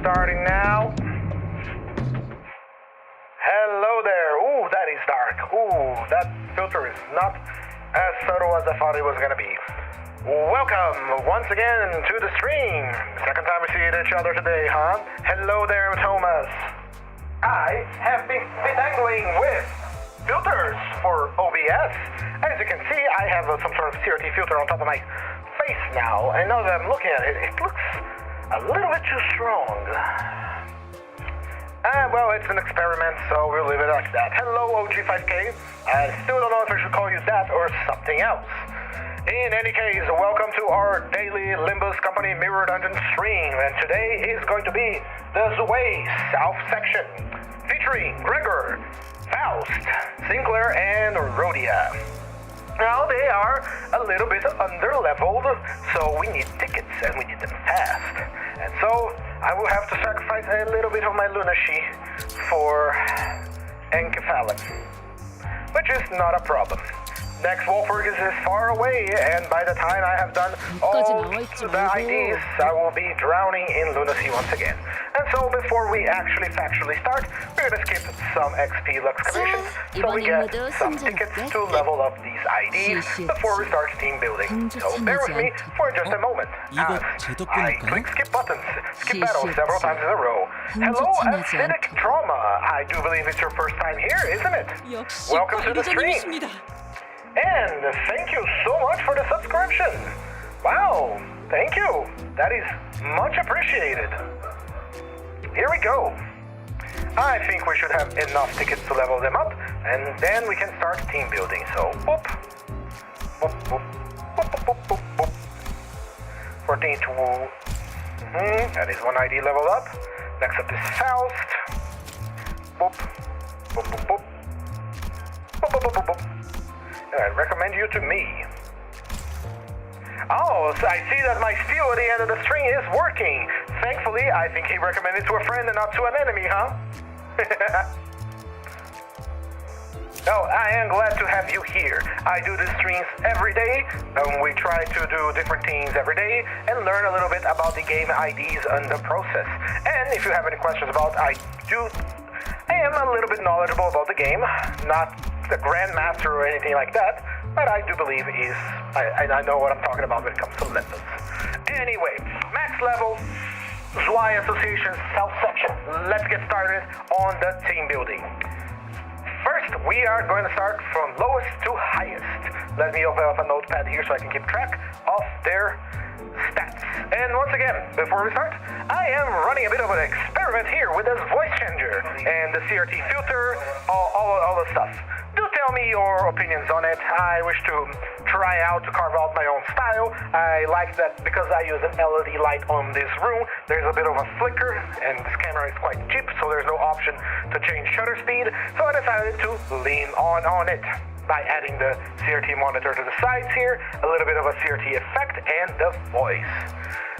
starting now. Hello there. Ooh, that is dark. Ooh, that filter is not as subtle as I thought it was gonna be. Welcome once again to the stream. Second time we see each other today, huh? Hello there, Thomas. I have been finagling with filters for OBS. As you can see, I have some sort of CRT filter on top of my face now, and now that I'm looking at it, it looks a little bit too strong. Well, it's an experiment, so we'll leave it like that. Hello, OG5K. I still don't know if I should call you that or something else. In any case, welcome to our daily Limbus Company Mirror Dungeon stream, and today is going to be the Zwei South section, featuring Gregor, Faust, Sinclair, and Rhodia. Now, they are a little bit under-leveled, so we need tickets, and we need them fast. And so, I will have to sacrifice a little bit of my Lunacy for Encephalon, which is not a problem. Next Wolfburg is far away, and by the time I have done all the IDs, I will be drowning in lunacy once again. And so before we actually factually start, we're going to skip some XP excavations, so we get some tickets to level up these IDs before we start team building. So bear with me for just a moment, as I click skip buttons, skip battles several times in a row. Hello, Acidic Trauma. I do believe it's your first time here, isn't it? Welcome to the stream. And thank you so much for the subscription. Wow, thank you. That is much appreciated. Here we go. I think we should have enough tickets to level them up, and then we can start team building. So, boop, boop, boop, boop, boop, boop, boop, boop. 14 to... that is one ID leveled up. Next up is Faust. Boop, boop, boop, boop. Boop, boop, boop, boop, boop. I recommend you to me. Oh, so I see that my steal at the end of the string is working. Thankfully, I think he recommended to a friend and not to an enemy, huh? Oh, I am glad to have you here. I do these streams every day, and we try to do different teams every day and learn a little bit about the game IDs and the process. And if you have any questions about, I am a little bit knowledgeable about the game, not the Grandmaster or anything like that, but I do believe I know what I'm talking about when it comes to Limbus. Anyway, max level, Zwei Association South section. Let's get started on the team building. First, we are going to start from lowest to highest. Let me open up a notepad here so I can keep track of their stats. And once again, before we start, I am running a bit of an experiment here with this voice changer and the CRT filter, all the stuff. Do tell me your opinions on it. I wish to try out to carve out my own style. I like that because I use an LED light on this room, there's a bit of a flicker, and this camera is quite cheap, so there's no option to change shutter speed, so I decided to lean on it by adding the CRT monitor to the sides here, a little bit of a CRT effect, and the voice.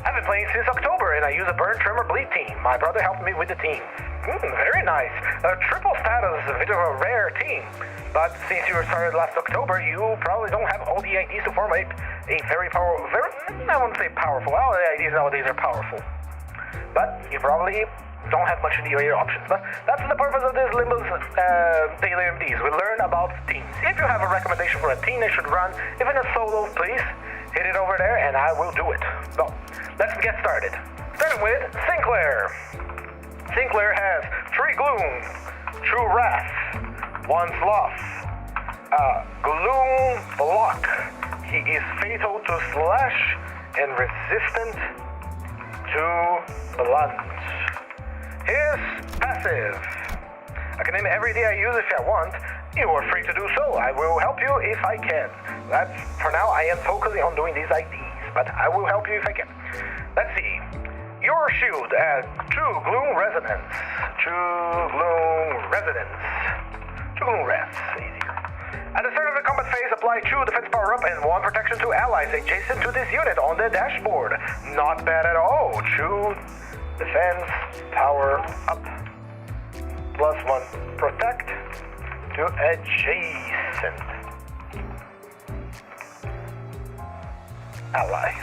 I've been playing since October, and I use a burn, trim, or bleed team. My brother helped me with the team. Very nice. A triple status is a bit of a rare team, but since you started last October, you probably don't have all the IDs to form a very powerful, I wouldn't say powerful, all the IDs nowadays are powerful, but you probably don't have much of the options. But that's the purpose of this Limbus daily MDs. We learn about teams. If you have a recommendation for a team they should run, even a solo, please hit it over there and I will do it. So, let's get started. Starting with Sinclair. Sinclair has 3 Gloom, True Wrath, 1 Sloth, Gloom Block. He is fatal to slash and resistant to blunt. His passive. I can name every day I use if I want. You are free to do so. I will help you if I can. For now, I am focusing on doing these IDs, but I will help you if I can. Let's see. Your shield adds 2 Gloom Resonance. 2 Gloom Resonance. 2 Gloom Res. Easier. At the start of the combat phase, apply 2 defense power up and 1 protection to allies adjacent to this unit on the dashboard. Not bad at all. 2 defense power up. Plus 1 protect to adjacent allies.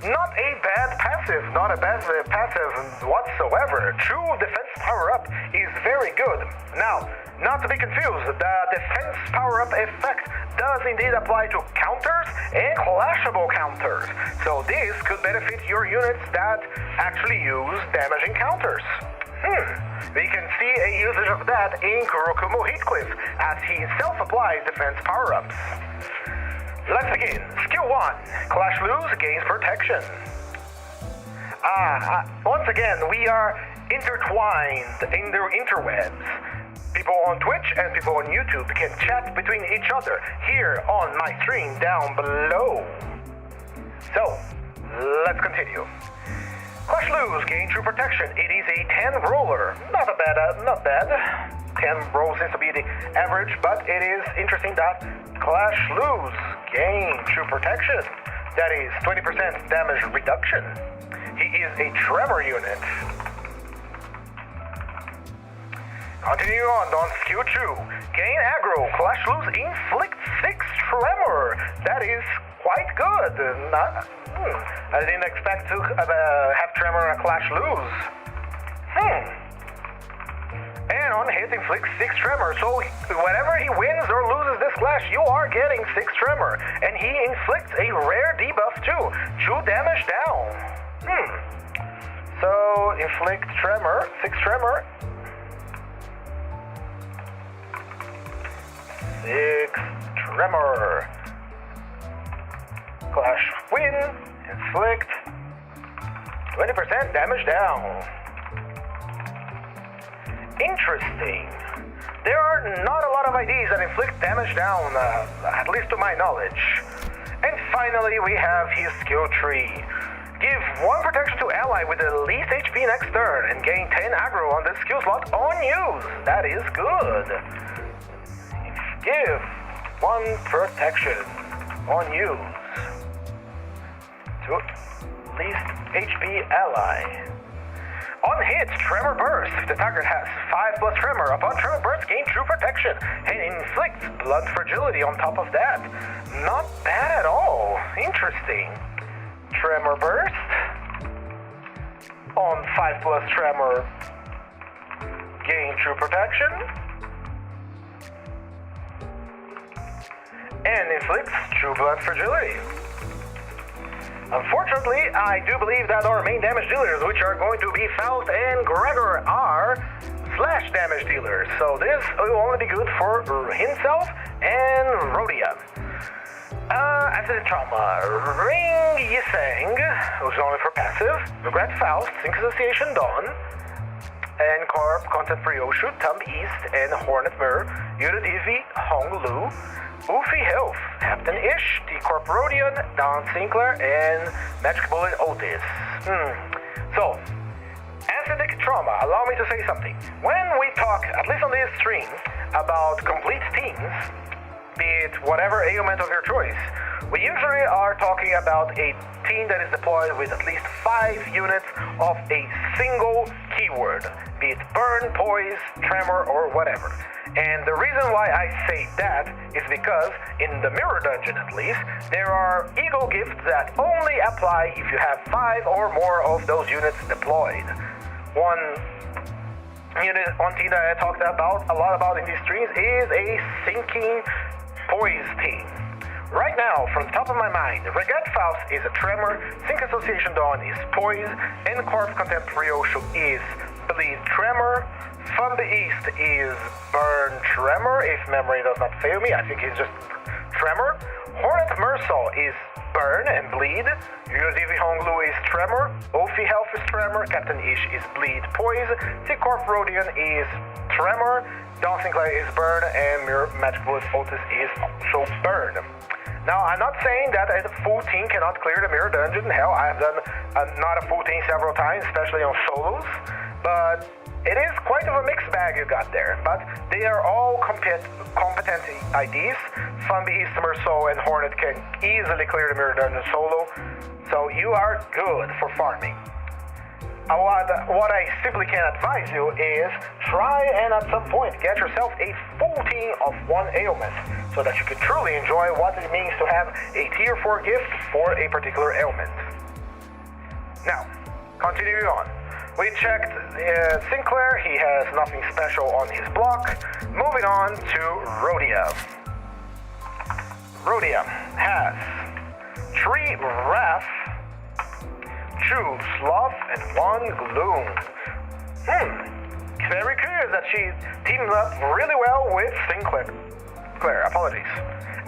Not a bad passive, not a bad passive whatsoever. True defense power-up is very good. Now, not to be confused, the defense power-up effect does indeed apply to counters and clashable counters. So this could benefit your units that actually use damaging counters. We can see a usage of that in Kurokumo Heathcliff, as he self-applies defense power-ups. Let's begin. Skill 1. Clash Lose gains protection. Once again, we are intertwined in the interwebs. People on Twitch and people on YouTube can chat between each other here on my stream down below. So, let's continue. Clash Lose gain true protection. It is a 10 roller. Not bad. 10 rolls seems to be the average, but it is interesting that Clash Lose gain true protection. That is 20% damage reduction. He is a tremor unit. Continue on skill 2. Gain aggro. Clash Lose inflict 6 tremor. That is quite good. I didn't expect to have tremor on a Clash Lose. And on hit, inflicts 6 tremor. So whenever he wins or loses this clash, you are getting 6 tremor. And he inflicts a rare debuff too. 2 damage down. So inflict tremor, 6 tremor. 6 tremor. Clash win, inflict 20% damage down. Interesting. There are not a lot of IDs that inflict damage down, at least to my knowledge. And finally, we have his skill tree. Give 1 protection to ally with the least HP next turn and gain 10 aggro on this skill slot on use. That is good. Give 1 protection on use to least HP ally. On hit, Tremor Burst. If the target has 5+ Tremor, upon Tremor Burst, gain true protection and inflicts blood fragility on top of that. Not bad at all. Interesting. Tremor Burst. On 5+ Tremor, gain true protection. And inflicts true blood fragility. Unfortunately, I do believe that our main damage dealers, which are going to be Faust and Gregor, are slash damage dealers. So this will only be good for himself and Rhodia. After the trauma, Ring Yiseng, who's only for passive, Regret Faust, Sync Association Dawn, and Corp, Content Ryoshu, Thumb East, and Hornet Mir, Yudidivi, Hong Lu, Oofy Health, Captain Ish, T Corp Rodion, Don Sinclair, and Magic Bullet Otis. So, acidic trauma, allow me to say something. When we talk, at least on this stream, about complete teams, be it whatever ailment of your choice, we usually are talking about a team that is deployed with at least 5 units of a single keyword, be it burn, poise, tremor, or whatever. And the reason why I say that is because, in the Mirror Dungeon at least, there are ego gifts that only apply if you have 5 or more of those units deployed. One team that I talked about a lot about in these streams is a sinking poise team. Right now, from the top of my mind, Regret Faust is a tremor, Sync Association Dawn is poise, and Corp Contempt Ryoshu is Bleed Tremor. From the east is Burn Tremor, if memory does not fail me. I think it's just Tremor. Hornet Mersal is Burn and Bleed. Yudivi Honglu is Tremor. Ofi Health is Tremor. Captain Ish is Bleed Poise. T-Corp Rodion is Tremor. Don Sinclair is Burn. And Magic Bullet Otis is also Burn. Now, I'm not saying that a full team cannot clear the Mirror Dungeon. Hell, I have done not a full team several times, especially on solos. But it is quite of a mixed bag you got there, but they are all competent IDs. Funbeast, Merceau, and Hornet can easily clear the Mirror Dungeon solo, so you are good for farming. What I simply can advise you is try and at some point get yourself a full team of 1 ailment, so that you can truly enjoy what it means to have a tier 4 gift for a particular ailment. Now, continuing on. We checked Sinclair. He has nothing special on his block. Moving on to Rhodia. Rhodia has 3 Wrath, 2 Sloth, and 1 Gloom. Very curious that she teamed up really well with Sinclair. Apologies.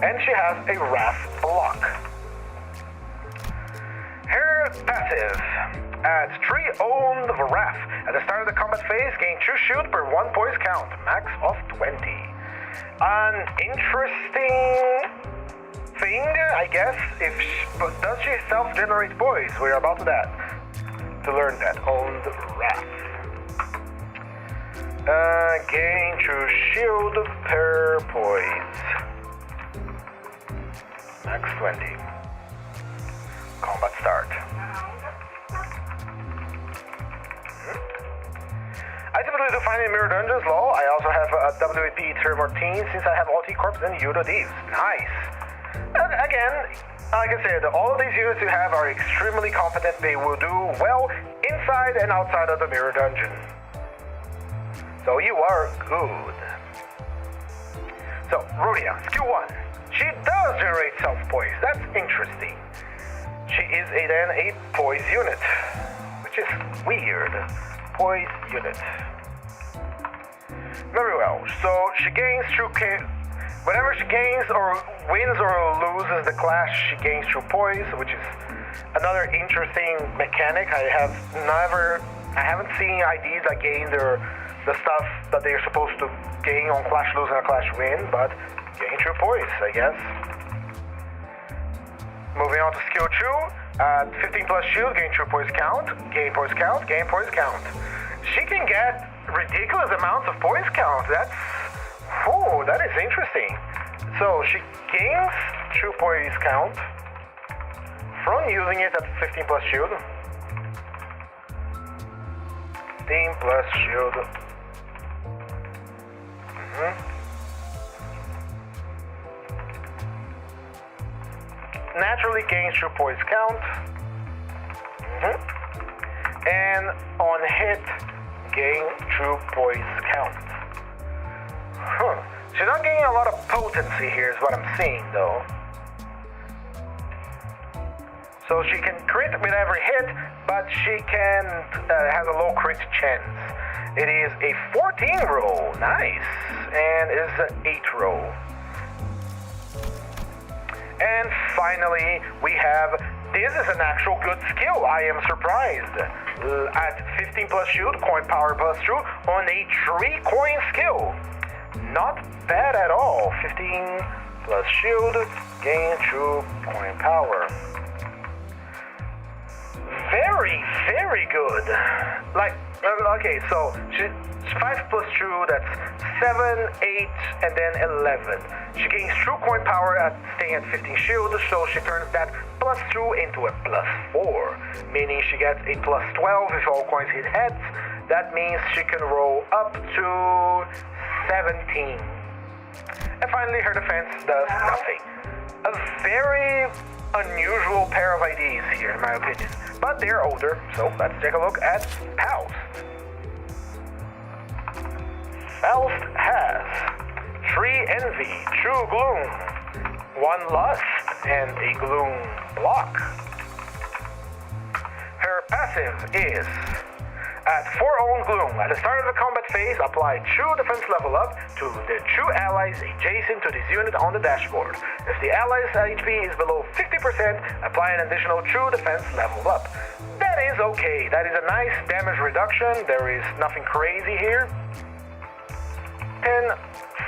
And she has a Wrath block. Her passive adds 3 owned Wrath. At the start of the combat phase, gain 2 shield per 1 poise count, max of 20. An interesting thing, I guess. But does she self-generate poise? We're about to learn that. Owned Wrath. Gain 2 shield per poise. Max 20. Combat start. I typically do find in Mirror Dungeons, lol. I also have a WAP Termortine since I have Ulti Corps and Yudo Thieves. Nice. Again, like I said, all of these units you have are extremely competent. They will do well inside and outside of the Mirror Dungeon. So you are good. So, Rhodia, skill 1. She does generate self-poise. That's interesting. She is then a poise unit, which is weird. Poise unit. Very well. So she gains through whenever she gains or wins or loses the clash, she gains through poise, which is another interesting mechanic. I haven't seen IDs that gain the stuff that they're supposed to gain on clash lose and clash win, but gain through poise, I guess. Moving on to skill 2, 15 plus shield, gain true poise count, gain poise count, gain poise count. She can get ridiculous amounts of poise count. That is interesting. So she gains true poise count from using it at 15 plus shield. 15 plus shield. Naturally gains true poise count. And on hit, gain true poise count. She's not gaining a lot of potency here is what I'm seeing though. So she can crit with every hit, but she can has a low crit chance. It is a 14 roll, nice, and it is an 8 roll. And finally, we have, this is an actual good skill, I am surprised. At 15 plus shield, coin power plus 2 on a 3 coin skill. Not bad at all. 15 plus shield, gain true coin power. Very, very good. Okay, so 5 plus 2, that's 7, 8, and then 11. She gains true coin power at staying at 15 shield, so she turns that plus 2 into a plus 4, meaning she gets a plus 12 if all coins hit heads. That means she can roll up to 17. And finally, her defense does nothing. A very unusual pair of IDs here, in my opinion. But they're older, so let's take a look at Faust. Faust has 3 Envy, 2 Gloom, 1 Lust, and a Gloom block. Her passive is at 4 own Gloom. At the start of the combat phase, apply 2 defense level up to the 2 allies adjacent to this unit on the dashboard. If the allies' HP is below 50%, apply an additional 2 defense level up. That is okay. That is a nice damage reduction. There is nothing crazy here. 10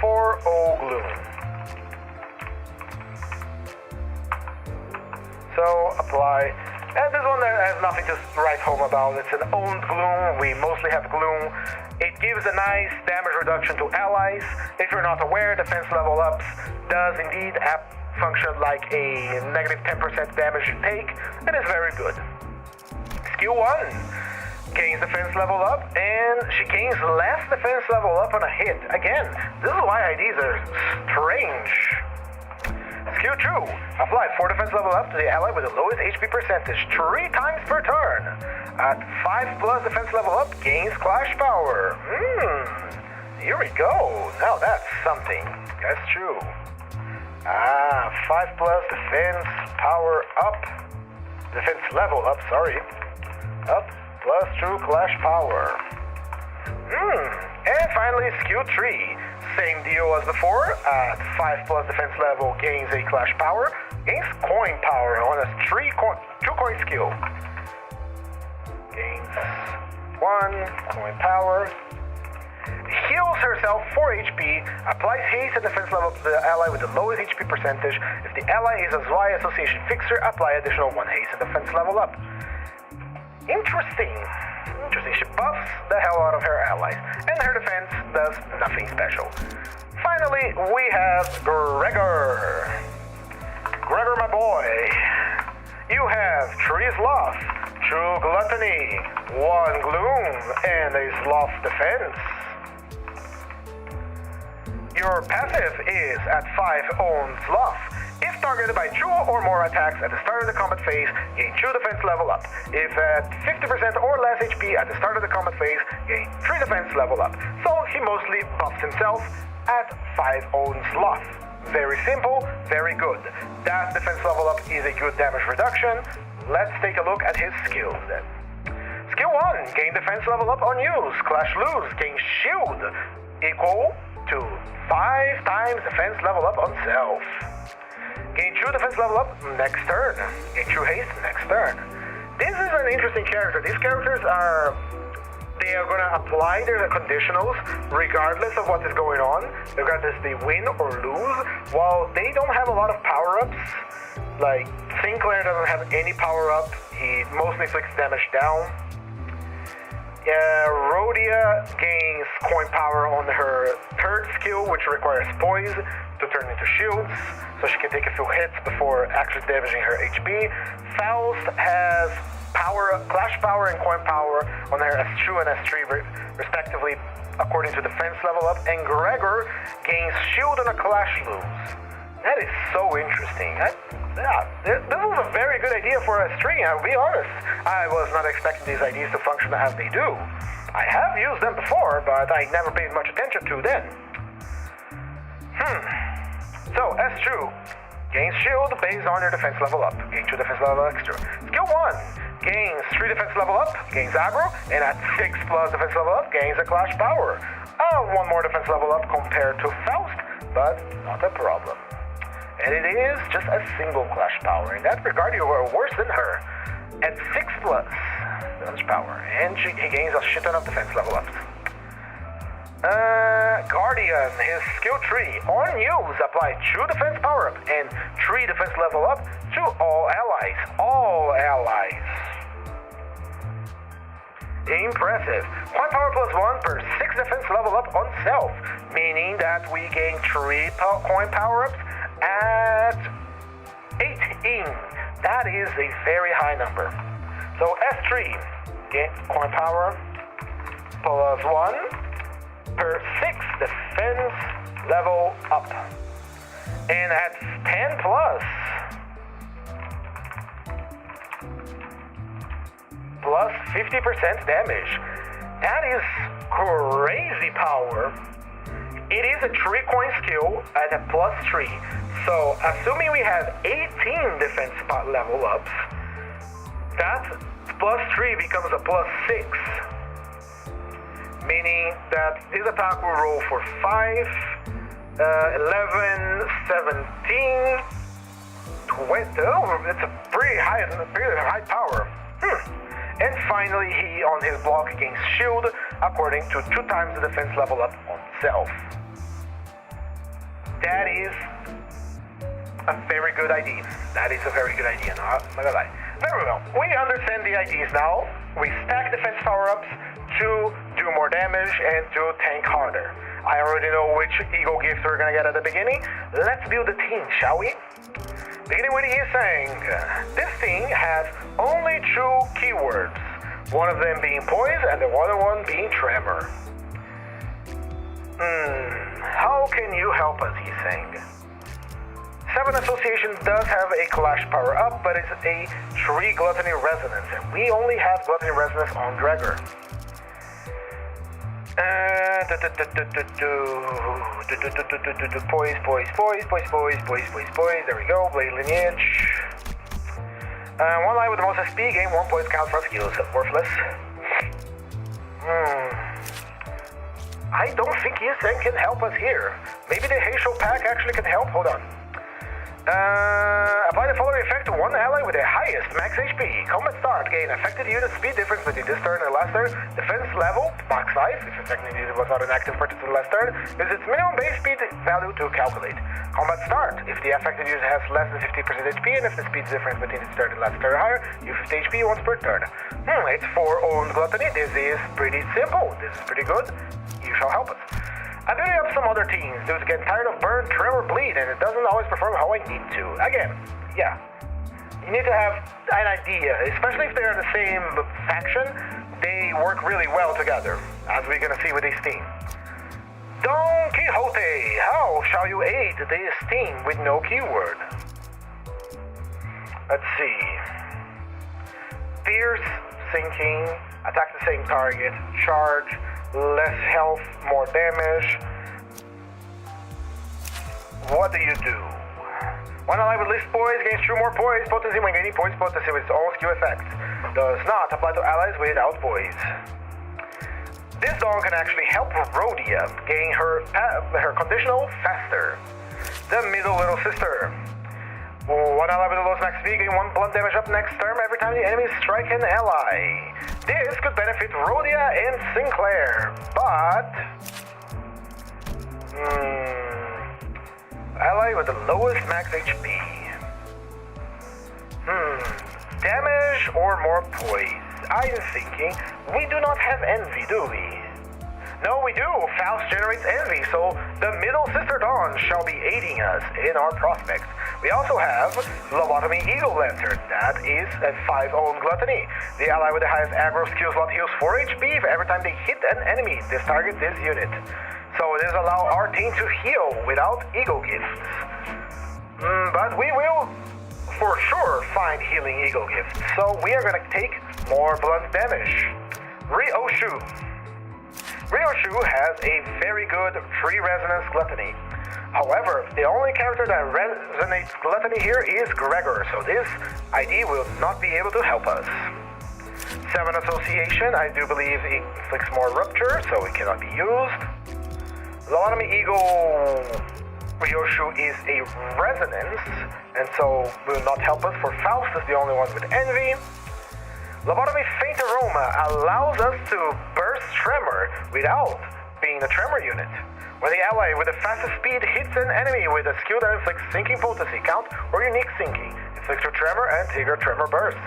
4-0 Gloom. So apply. And this one has nothing to write home about. It's an owned Gloom. We mostly have Gloom. It gives a nice damage reduction to allies. If you're not aware, defense level ups does indeed function like a negative 10% damage you take. It is very good. Skill 1 gains defense level up, and she gains less defense level up on a hit. Again, this is why IDs are strange. Skill 2. Apply 4 defense level up to the ally with the lowest HP percentage 3 times per turn. At 5 plus defense level up, gains clash power. Here we go. Now that's something. That's true. 5 plus defense power up. Defense level up, sorry. Up plus true clash power. And finally, skill 3. Same deal as before. At 5 plus defense level, gains a clash power. Gains coin power on a 2 coin skill. Gains 1 coin power. Heals herself 4 HP. Applies haste and defense level to the ally with the lowest HP percentage. If the ally is a Zwei association fixer, apply additional 1 haste and defense level up. Interesting. She buffs the hell out of her allies, and her defense does nothing special. Finally, we have Gregor. Gregor, my boy. You have 3 sloth, 2 gluttony, 1 gloom, and a sloth defense. Your passive is at 5 own sloth. If targeted by 2 or more attacks at the start of the combat phase, gain 2 defense level up. If at 50% or less HP at the start of the combat phase, gain 3 defense level up. So he mostly buffs himself at 5 own sloth. Very simple, very good. That defense level up is a good damage reduction. Let's take a look at his skills then. Skill 1, gain defense level up on use. Clash lose, gain shield equal to 5 times defense level up on self. Gain 2 defense level up next turn. Gain 2 haste next turn. This is an interesting character. These characters are going to apply their conditionals regardless of what is going on, regardless if they win or lose. While they don't have a lot of power-ups, like Sinclair doesn't have any power-up. He mostly inflicts damage down. Rhodia gains coin power on her 3rd skill, which requires poise to turn into shields, so she can take a few hits before actually damaging her HP. Faust has clash power and coin power on her S2 and S3 respectively, according to defense level up, and Gregor gains shield and a clash lose. That is so interesting. This was a very good idea for S3, I'll be honest. I was not expecting these ideas to function as they do. I have used them before, but I never paid much attention to them. So, S2 gains shield based on your defense level up. Gain 2 defense level extra. Skill 1 gains 3 defense level up, gains aggro, and at 6 plus defense level up, gains a clash power. 1 more defense level up compared to Faust, but not a problem. And it is just a single clash power. In that regard, you were worse than her. At 6 plus defense power, and he gains a shit ton of defense level ups. Guardian, his skill 3. On use, apply 2 defense power up and 3 defense level up to all allies. All allies. Impressive. Coin power plus 1 per 6 defense level up on self, meaning that we gain 3 coin power ups at 18. That is a very high number. So S3, gain coin power plus 1 per 6 defense level up. And at 10 plus 50% damage. That is crazy power. It is a 3 coin skill at a plus 3. So assuming we have 18 defense level ups, that plus 3 becomes a plus 6. Meaning that this attack will roll for 5, 11, 17, 20. Oh, it's a pretty high power. And finally, he on his block gains shield according to 2 times the defense level up on self. That is a very good idea. That is a very good idea. No, I'm not gonna lie. Very well. We understand the ideas now. We stack defense power-ups to do more damage and to tank harder. I already know which ego gifts we're gonna get at the beginning. Let's build a team, shall we? Beginning with he is saying, this thing has only 2 keywords. One of them being poise and the other one being tremor. How can you help us, he's saying. 7 Association does have a Clash power-up, but it's a Tree Gluttony Resonance, and we only have Gluttony Resonance on Gregor. Poise. There we go. Blade Lineage. One life with the most SP, gain 1 point count for skills. Worthless. I don't think ESN can help us here. Maybe the Haitian pack actually can help. Hold on. Apply the following effect to one ally with the highest max HP. Combat start. Gain affected unit speed difference between this turn and last turn. Defense level, max 5. If affected unit was not an active participant the last turn, use its minimum base speed value to calculate. Combat start. If the affected unit has less than 50% HP, and if the speed difference between its turn and last turn higher, use 50 HP once per turn. It's 4 owned Gluttony. This is pretty simple. This is pretty good. You shall help us. I'm building up some other teams. Dudes get tired of burn, tremor, bleed, and it doesn't always perform how I need to. Again, yeah. You need to have an idea, especially if they're the same faction. They work really well together, as we're gonna see with this team. Don Quixote, how shall you aid this team with no keyword? Let's see. Fierce, sinking, attack the same target, charge, less health, more damage. What do? One ally with least poise gains 2 more poise potency when gaining poise potency with its own skill effect. Does not apply to allies without poise. This dog can actually help Rhodia gain her conditional faster. The middle little sister. One ally with the lowest max speed gain 1 blunt damage up next turn every time the enemy strike an ally. This could benefit Rhodia and Sinclair, but ally with the lowest max HP. Damage or more poise. I'm thinking we do not have envy, do we? No, we do. Faust generates envy, so the middle sister Dawn shall be aiding us in our prospects. We also have Lobotomy Eagle Lantern. That is a 5 owned Gluttony. The ally with the highest aggro skill slot heals 4 HP every time they hit an enemy. This targets this unit. So this allows our team to heal without Eagle Gifts. But we will for sure find healing Eagle Gifts. So we are going to take more blunt damage. Ryoshu. Ryoshu has a very good Tree Resonance Gluttony. However, the only character that resonates Gluttony here is Gregor, so this ID will not be able to help us. 7 Association, I do believe it inflicts more Rupture, so it cannot be used. Lobotomy Eagle Ryoshu is a Resonance, and so will not help us, for Faust is the only one with Envy. Lobotomy Faint Aroma allows us to burst Tremor without being a Tremor unit. When the ally with the fastest speed hits an enemy with a skill that inflicts Sinking Potency count or Unique Sinking, inflicts a Tremor and trigger Tremor Burst.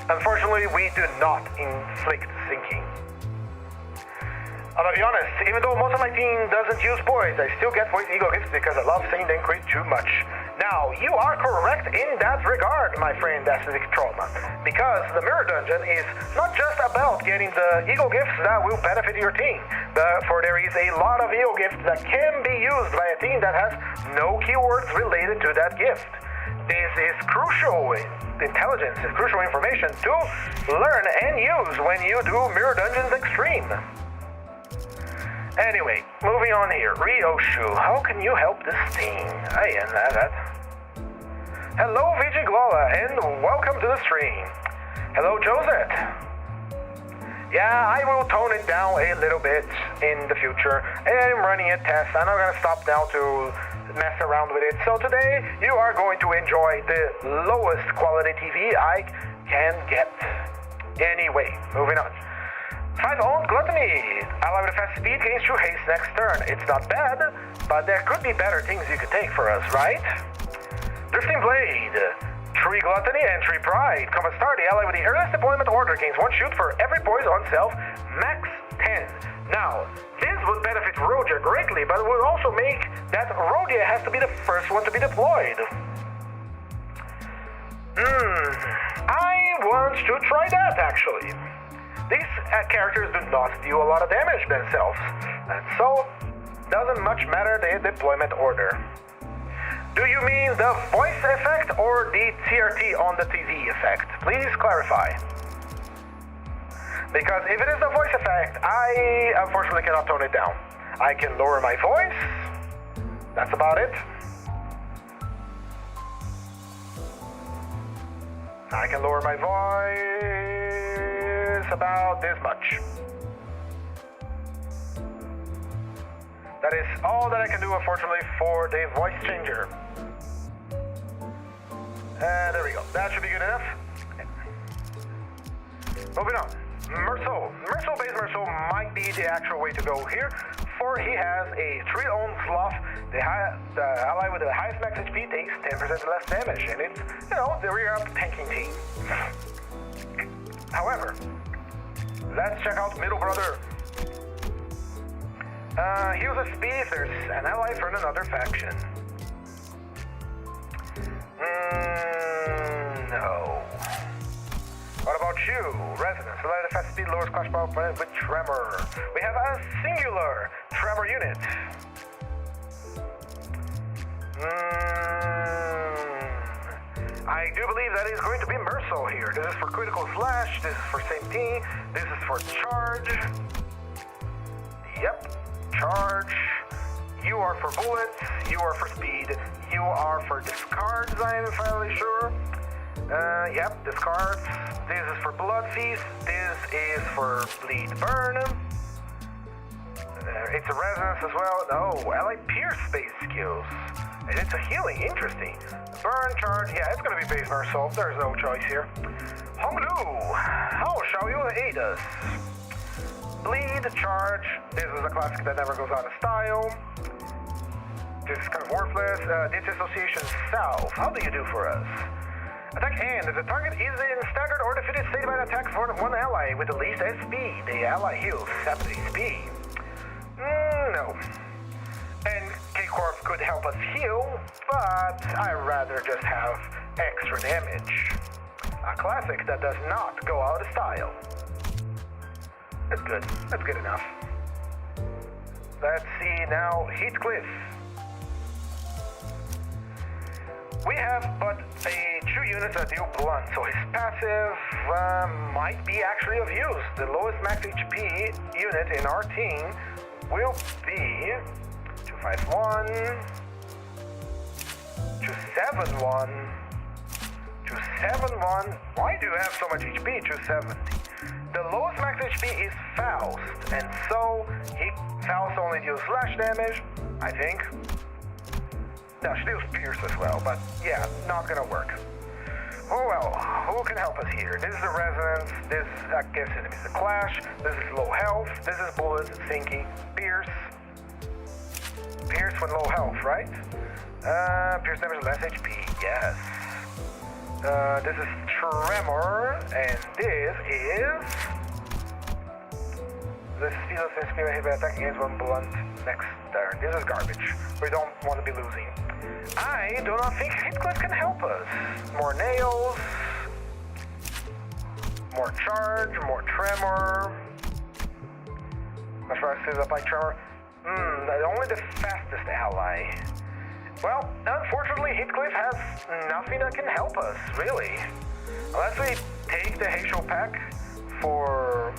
Unfortunately, we do not inflict Sinking. I'll be honest, even though most of my team doesn't use poise, I still get poise Eagle Gifts because I love seeing them crit too much. Now, you are correct in that regard, my friend Acidic Trauma, because the Mirror Dungeon is not just about getting the Eagle Gifts that will benefit your team, for there is a lot of Eagle Gifts that can be used by a team that has no keywords related to that gift. This is crucial intelligence, is crucial information to learn and use when you do Mirror Dungeons Extreme. Anyway, moving on here. Ryoshu, how can you help this team? Hello, Vigiglala, and welcome to the stream. Hello, Josette. Yeah, I will tone it down a little bit in the future. I'm running a test. I'm not going to stop now to mess around with it. So today, you are going to enjoy the lowest quality TV I can get. Anyway, moving on. 5 owned Gluttony. Ally with a fast speed gains 2 haste next turn. It's not bad, but there could be better things you could take for us, right? Drifting Blade. Tree Gluttony and Tree Pride. Combat start. The ally with the earliest deployment order gains 1 shoot for every poise on self, max 10. Now, this would benefit Rhodia greatly, but it would also make that Rhodia has to be the first one to be deployed. I want to try that, actually. These characters do not deal a lot of damage themselves, and so doesn't much matter the deployment order. Do you mean the voice effect or the TRT on the TV effect? Please clarify. Because if it is the voice effect, I unfortunately cannot tone it down. I can lower my voice. That's about it. I can lower my voice about this much. That is all that I can do, unfortunately, for the voice changer. There we go. That should be good enough. Okay. Moving on. Merceau. Merceau-based Merceau might be the actual way to go here, for he has a 3-ohm sloth. The ally with the highest max HP takes 10% less damage, and it's, the rear-up tanking team. However, let's check out Middle Brother. He uses speed if there's an ally from another faction. No. What about you? Resonance. Relied fast speed, lowers clash power with tremor. We have a singular tremor unit. I do believe that is going to be Merceau here. This is for critical slash, this is for safety, this is for charge. Yep, charge. You are for bullets, you are for speed, you are for discards, I am fairly sure. Yep, discards. This is for blood feast, this is for bleed burn. It's a resonance as well. Oh, ally pierce base skills. And it's a healing, interesting. Burn, charge, yeah, it's gonna be base Merceau, there's no choice here. Honglu, how shall you aid us? Bleed, charge, this is a classic that never goes out of style. This is kind of worthless. Disassociation South, how do you do for us? Attack and if the target is in staggered or defeated state by an attack for one ally with the least SP, the ally heals 70 SP. No. And K-Corp could help us heal, but I'd rather just have extra damage. A classic that does not go out of style. That's good. That's good enough. Let's see now, Heathcliff. We have but 2 units that deal blunt, so his passive might be actually of use. The lowest max HP unit in our team will be 251, 271, 271. Why do you have so much HP? 270. The lowest max HP is Faust, and so Faust only deals slash damage, I think. No, she deals pierce as well, but yeah, not gonna work. Oh well, who can help us here? This is a resonance, this, I guess it is a clash, this is low health, this is bullets, sinky, pierce. Pierce with low health, right? Pierce damage less HP, yes. This is tremor, and this is speedless and speed hit by attack against one blunt next turn. This is garbage. We don't want to be losing. I do not think Heathcliff can help us. More nails, more charge, more tremor. As far as I apply tremor, only the fastest ally. Well, unfortunately, Heathcliff has nothing that can help us, really. Unless we take the Haitial pack for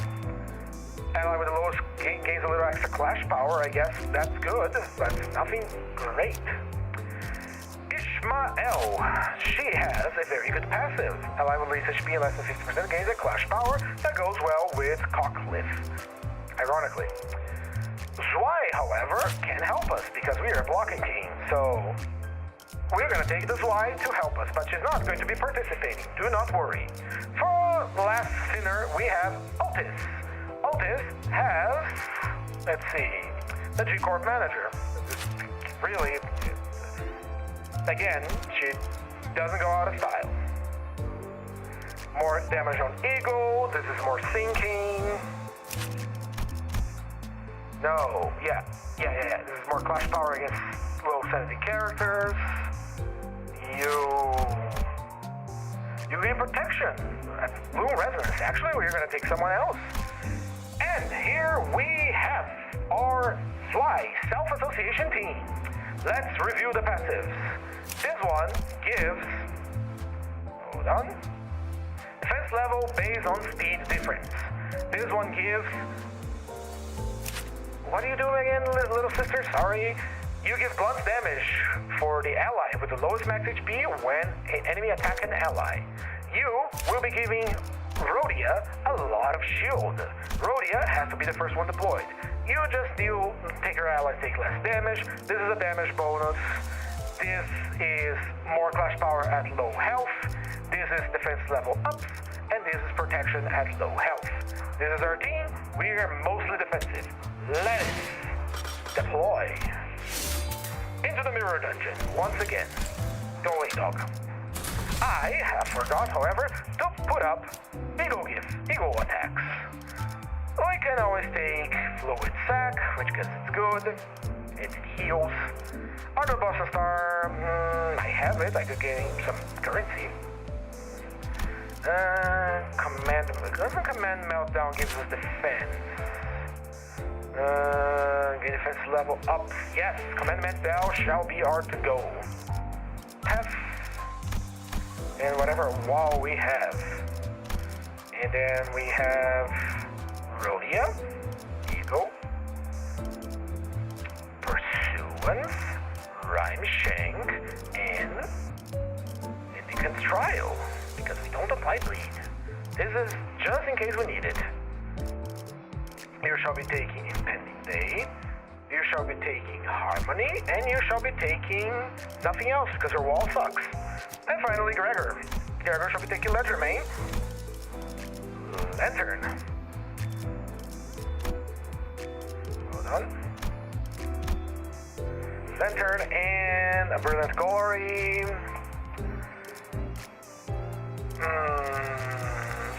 ally with the lowest gains a little extra clash power, I guess that's good. That's nothing great. Ishmael, she has a very good passive. Ally with least HP and less than 50% gains a clash power that goes well with Cockcliff, ironically. Zwei, however, can help us because we are a blocking team, so we're going to take the Zwei to help us, but she's not going to be participating. Do not worry. For last sinner, we have Otis. Otis has, let's see, the G-Corp manager. Really, again, she doesn't go out of style. More damage on Eagle, this is more sinking. No, yeah. This is more clash power against low sanity characters. You gain protection. That's Bloom Resonance. Actually, we're going to take someone else. And here we have our Zwei self-association team. Let's review the passives. This one gives... Hold on. Defense level based on speed difference. This one gives... What are you doing again, little sister? Sorry. You give blunt damage for the ally with the lowest max HP when an enemy attacks an ally. You will be giving Rhodia a lot of shield. Rhodia has to be the first one deployed. You just take your allies take less damage. This is a damage bonus. This is more clash power at low health. This is defense level ups. And this is protection at low health. This is our team. We are mostly defensive. Let us deploy. Into the mirror dungeon, once again. Don't wait, dog. I have forgot, however, to put up ego attacks. We can always take Fluid Sac, which because it's good. It heals. Auto Buster Star, I have it. I could gain some currency. Doesn't Command Meltdown gives us defense? Gain defense level up. Yes, Command Meltdown shall be our to go. F. And whatever wall we have. And then we have Rhodia, Ego, Pursuance, Rhyme Shank, and Indican's Trial. Because we don't apply bleed. This is just in case we need it. You shall be taking Impending Day. You shall be taking Harmony. And you shall be taking nothing else because your wall sucks. And finally, Gregor. Gregor shall be taking Ledger Main. Lantern. Hold on. Lantern and a Brilliant Glory.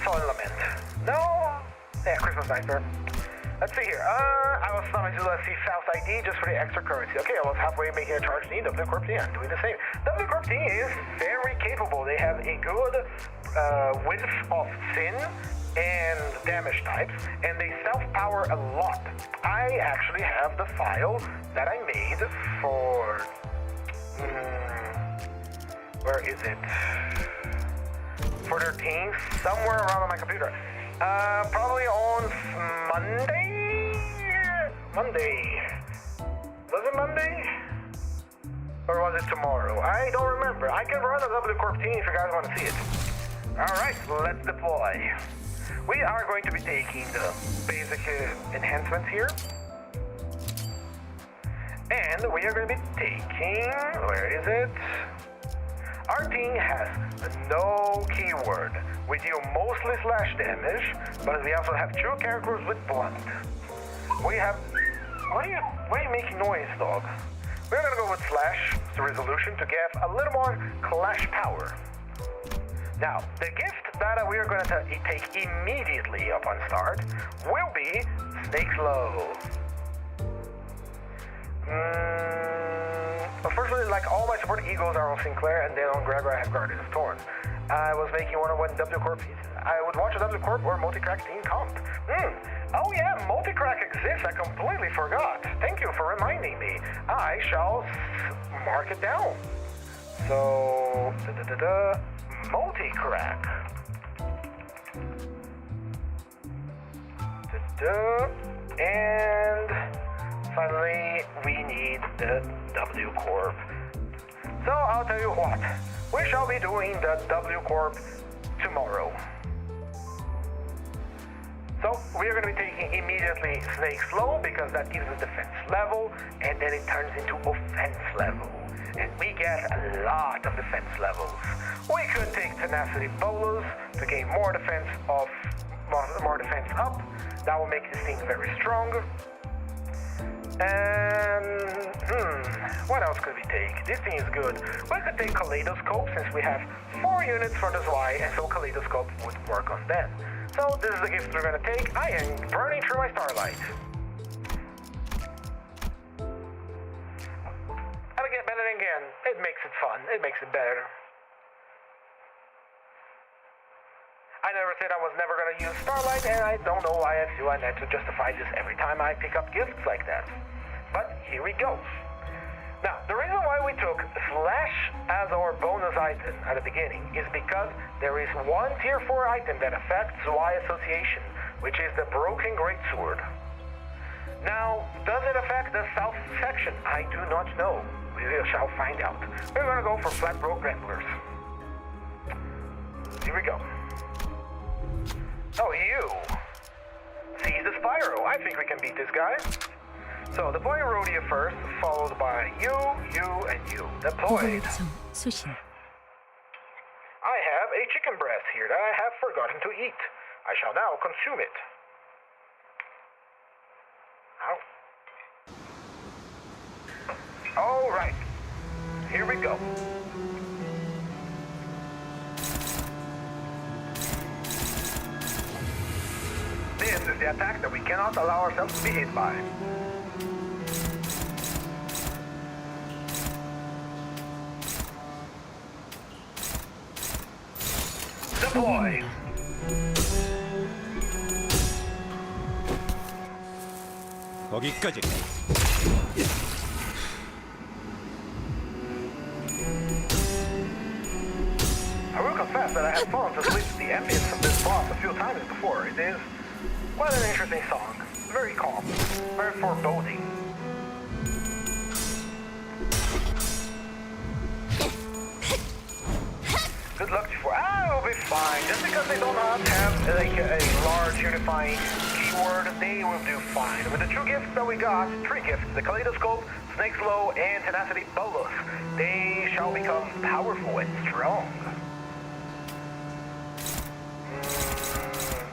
Sullen Lament. No. Yeah, Christmas Nightmare. Let's see here. I was summoned to let's see Faust ID just for the extra currency. Okay, I was halfway making a charge team. W Corp team, I'm doing the same. W Corp team is very capable. They have a good width of sin and damage types, and they self-power a lot. I actually have the file that I made for... where is it? For their team, somewhere around on my computer. Probably on Monday? Was it Monday? Or was it tomorrow? I don't remember. I can run a W Corp team if you guys want to see it. Alright, let's deploy. We are going to be taking the basic enhancements here. And we are going to be taking... Where is it? Our team has no keyword. We deal mostly slash damage, but we also have 2 characters with blunt. We have... Why are you making noise, dog? We're gonna go with slash, the resolution, to give a little more clash power. Now, the gift that we are going to take immediately upon start will be Snake Slow. Unfortunately, like all my support Eagles are on Sinclair, and then on Gregor I have Guardian of Thorn. I was making one of when W Corp. I would watch a W Corp or Multicrack team comp. Oh yeah, Multicrack exists. I completely forgot. Thank you for reminding me. I shall mark it down. So, Multicrack. And finally, we need the W Corp. So I'll tell you what, we shall be doing the W Corp tomorrow. So we are going to be taking immediately Snake Slow because that gives us defense level, and then it turns into offense level. And we get a lot of defense levels. We could take Tenacity Bolus to gain more defense up. That will make this thing very strong. And what else could we take? This thing is good. We could take Kaleidoscope since we have 4 units for the Zwei, and so Kaleidoscope would work on that. So this is the gift we're gonna take. I am burning through my Starlight. But then again, it makes it fun. It makes it better. I never said I was never gonna use Starlight, and I don't know why I feel I need to justify this every time I pick up gifts like that. But here we go. Now, the reason why we took Slash as our bonus item at the beginning is because there is one Tier 4 item that affects Zwei Association, which is the Broken Greatsword. Now, does it affect the south section? I do not know. We shall find out. We're gonna go for Flat Broke Ramblers. Here we go. Oh, you. Seize the Spyro. I think we can beat this guy. So, deploy Rhodia first, followed by you, and you. Deployed. I have a chicken breast here that I have forgotten to eat. I shall now consume it. Ow. Alright. Here we go. This is the attack that we cannot allow ourselves to be hit by. Deploy. 거기까지. I will confess that I have fallen asleep to the ambience of this boss a few times before. It is quite an interesting song. Very calm. Very foreboding. Good luck to you. I'll be fine. Just because they do not have like a large unifying keyword, they will do fine. With the two gifts that we got, 3 gifts, the Kaleidoscope, Snake Slow, and Tenacity Bolus, they shall become powerful and strong.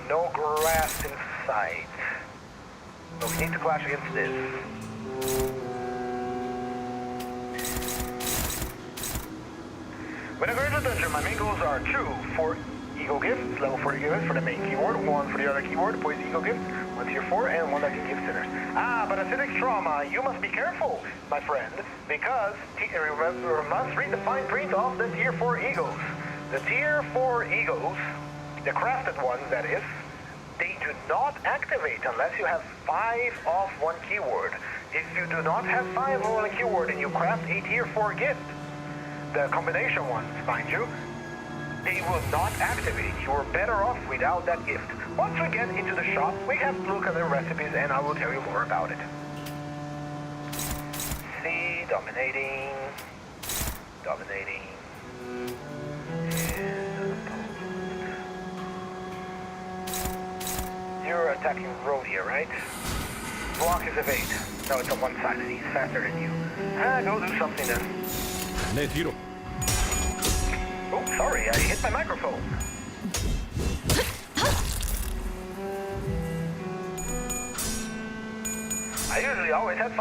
No grass in sight. But we need to clash against this. When I go into the dungeon, my main goals are 2 for Ego Gifts, level 40 gifts for the main keyword, 1 for the other keyword, Poison Ego Gifts, 1 tier 4, and 1 that can give sinners. But acidic trauma, you must be careful, my friend, because remember, must read the fine print of the tier 4 egos. The tier 4 egos, the crafted ones that is, they do not activate unless you have 5 of one keyword. If you do not have 5 of one keyword and you craft a tier 4 gift, the combination ones, mind you, they will not activate. You are better off without that gift. Once we get into the shop, we have to look at the recipes and I will tell you more about it. See, dominating, and you're attacking Rhodia, right? Block is evade. No, it's on one side and he's faster than you. Go do something then. 내 뒤로. Oh, sorry, I hit my microphone. I usually always have 5.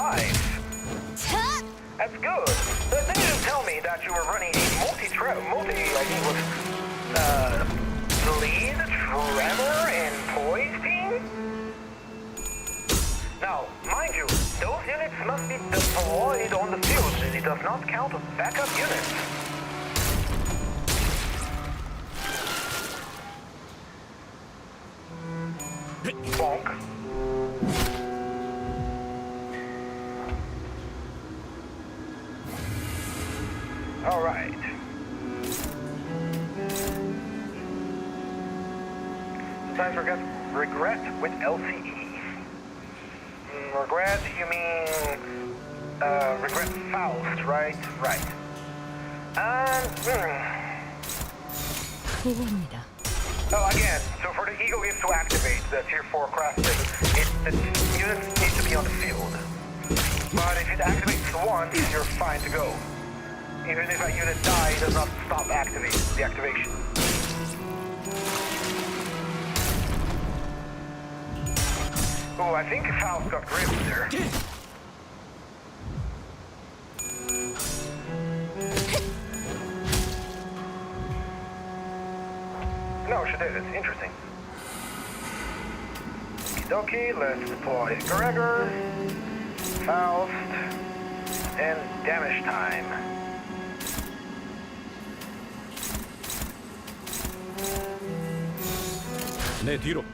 That's good. But then you tell me that you were running a like it was, Bleed, Tremor, and Poise team? Now, mind you, those units must be deployed on the field, and it does not count as backup units. Bonk. All right. Sometimes regret with LCE. Regret, you mean regret Faust, right? Right. Oh, again, so for the Eagle Gift to activate the tier 4 crafting, the units need to be on the field. But if it activates once, you're fine to go. Even if a unit dies, it does not stop the activation. Oh, I think Faust got gripped there. No, she did. It's interesting. Okie dokie, let's deploy Gregor, Faust, and damage time. 내 뒤로.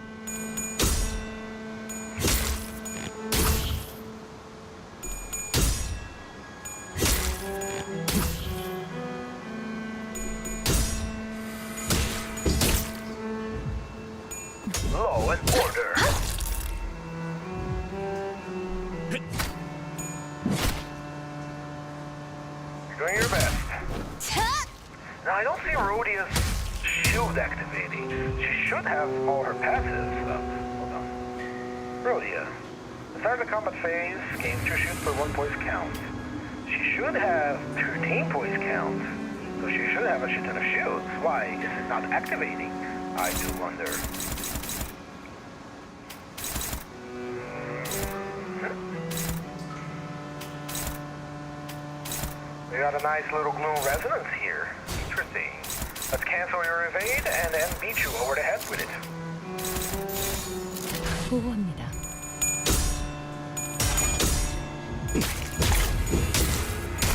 and order. You're doing your best. Now, I don't see Rhodia's shield activating. She should have all her passives up. Hold on. Rhodia. Start the combat phase, gain 2 shields per 1 poise count. She should have 13 poise count. So she should have a shit ton of shields. Why is it not activating? I do wonder. We got a nice little gloom resonance here. Interesting. Let's cancel your evade and then beat you over the head with it. 보호합니다.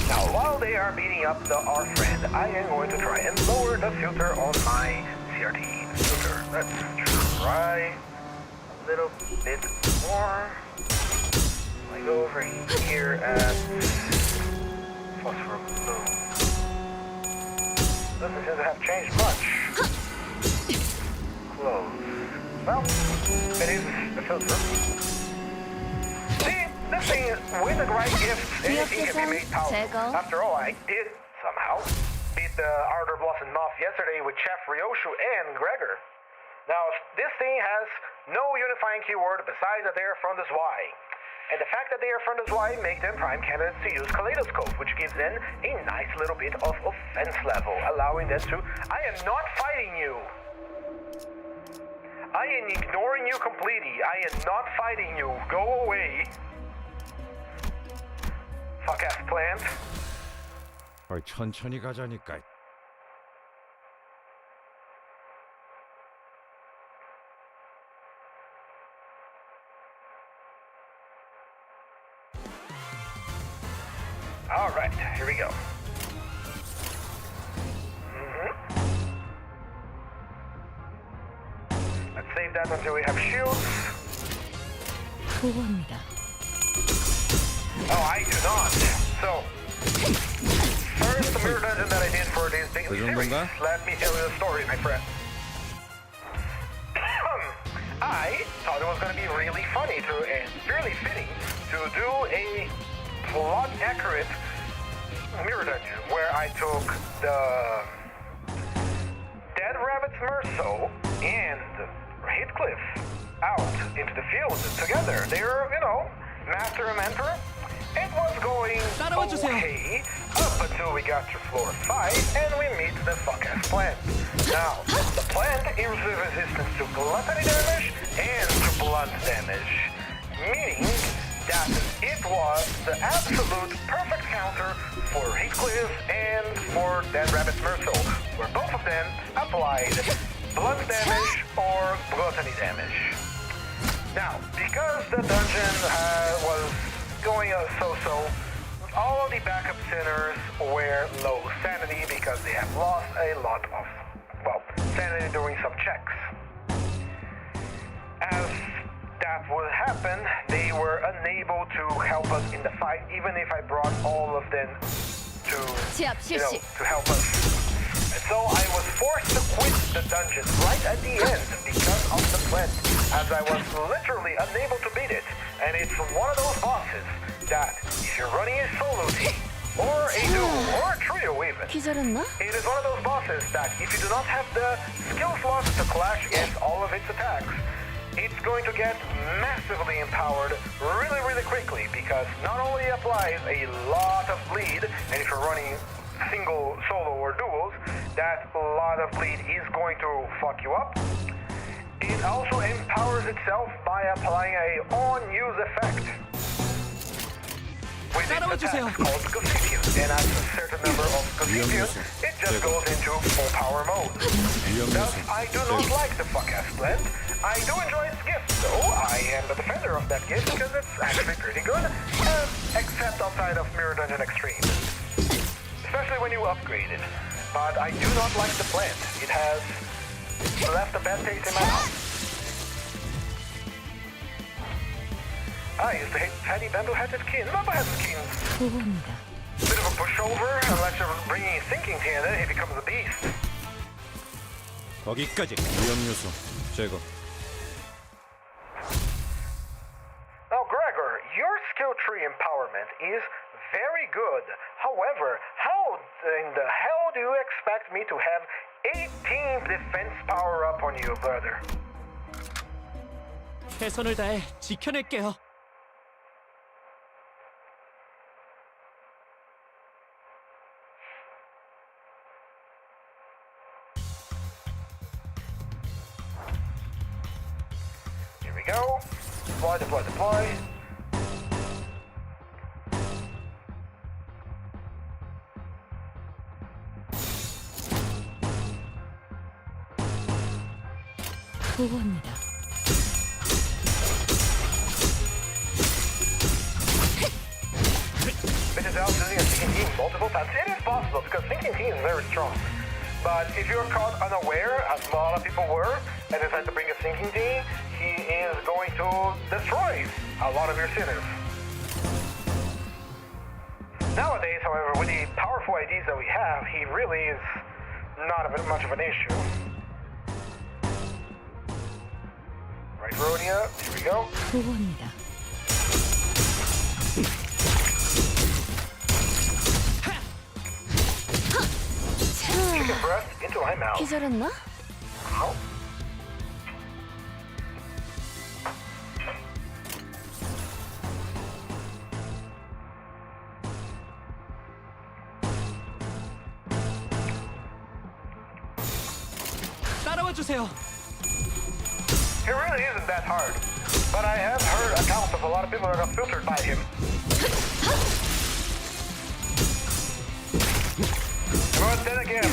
Now, while they are beating up our friend, I am going to try and lower the filter on my CRT filter. Let's try a little bit more. I go over here at phosphor blue. Doesn't seem to have changed much. Close. Well, it is a filter. See, this thing is with the right gifts, anything can be made powerful. After all, I did somehow beat the Ardor Blossom Moth yesterday with Chef Ryoshu and Gregor. Now, this thing has no unifying keyword besides that they are from the Zwei. And the fact that they are from the Zwei make them prime candidates to use Kaleidoscope, which gives them a nice little bit of offense level, allowing them to... I am not fighting you! I am ignoring you completely. I am not fighting you. Go away. Fuck-ass plant. 천천히 가자니까. All right, here we go. Let's save that until we have shields. 보호합니다. Oh, I do not. So, first the mirror dungeon that I did for this daily series. Let me tell you the story, my friend. I thought it was going to be really funny and really fitting to do a plot-accurate mirror dungeon where I took the Dead Rabbit's Merceau and Heathcliff out into the field together. They were, master and mentor. It was going okay up until we got to floor 5 and we meet the fuck-ass plant. Now, the plant is resistant to gluttony damage and to blunt damage, meaning that it was the absolute perfect counter for Heathcliff and for Dead Rabbit's Merceau, where both of them applied blunt damage or gluttony damage. Now, because the dungeon was going so-so, all of the backup sinners were low sanity because they have lost a lot of, sanity during some checks. As that would happen, they were unable to help us in the fight, even if I brought all of them to help us. And so I was forced to quit the dungeon right at the end because of the plant, as I was literally unable to beat it. And it's one of those bosses that if you're running a solo team, or a duo, or a trio even, it is one of those bosses that if you do not have the skill slots to clash against all of its attacks, it's going to get massively empowered really, really quickly, because not only applies a lot of bleed, and if you're running single, solo, or duos, that lot of bleed is going to fuck you up. It also empowers itself by applying a on-use effect with its attack called Gossypian, and at a certain number of Gossypian, it just goes into full power mode. Thus, I do not like the fuck-ass blend. I do enjoy its gift, though. I am the defender of that gift because it's actually pretty good, except outside of Mirror Dungeon Extreme. Especially when you upgrade it. But I do not like the plant. It has left a bad taste in my mouth. I used to hate Teddy Bamboo-headed kin. Bamboo-headed kins. Bit of a pushover, unless you're bringing thinking to it, he becomes a beast. 거기까지. 위험 요소 제거. good. However, how in the hell do you expect me to have 18 defense power up on you, brother? 최선을 다해 지켜낼게요. Here we go. Deploy, deploy, deploy. 보고합니다. Bitches out using a sinking team multiple times. It is possible because sinking team is very strong. But if you're caught unaware, as a lot of people were, and decide to bring a sinking team, he is going to destroy a lot of your sinners. Nowadays, however, with the powerful IDs that we have, he really is not much of an issue. Right, Rhodia, here we go. 보고합니다. Chicken breast into my mouth. 기절했나? Ow. 따라와 주세요. It really isn't that hard. But I have heard accounts of a lot of people that got filtered by him. But then again,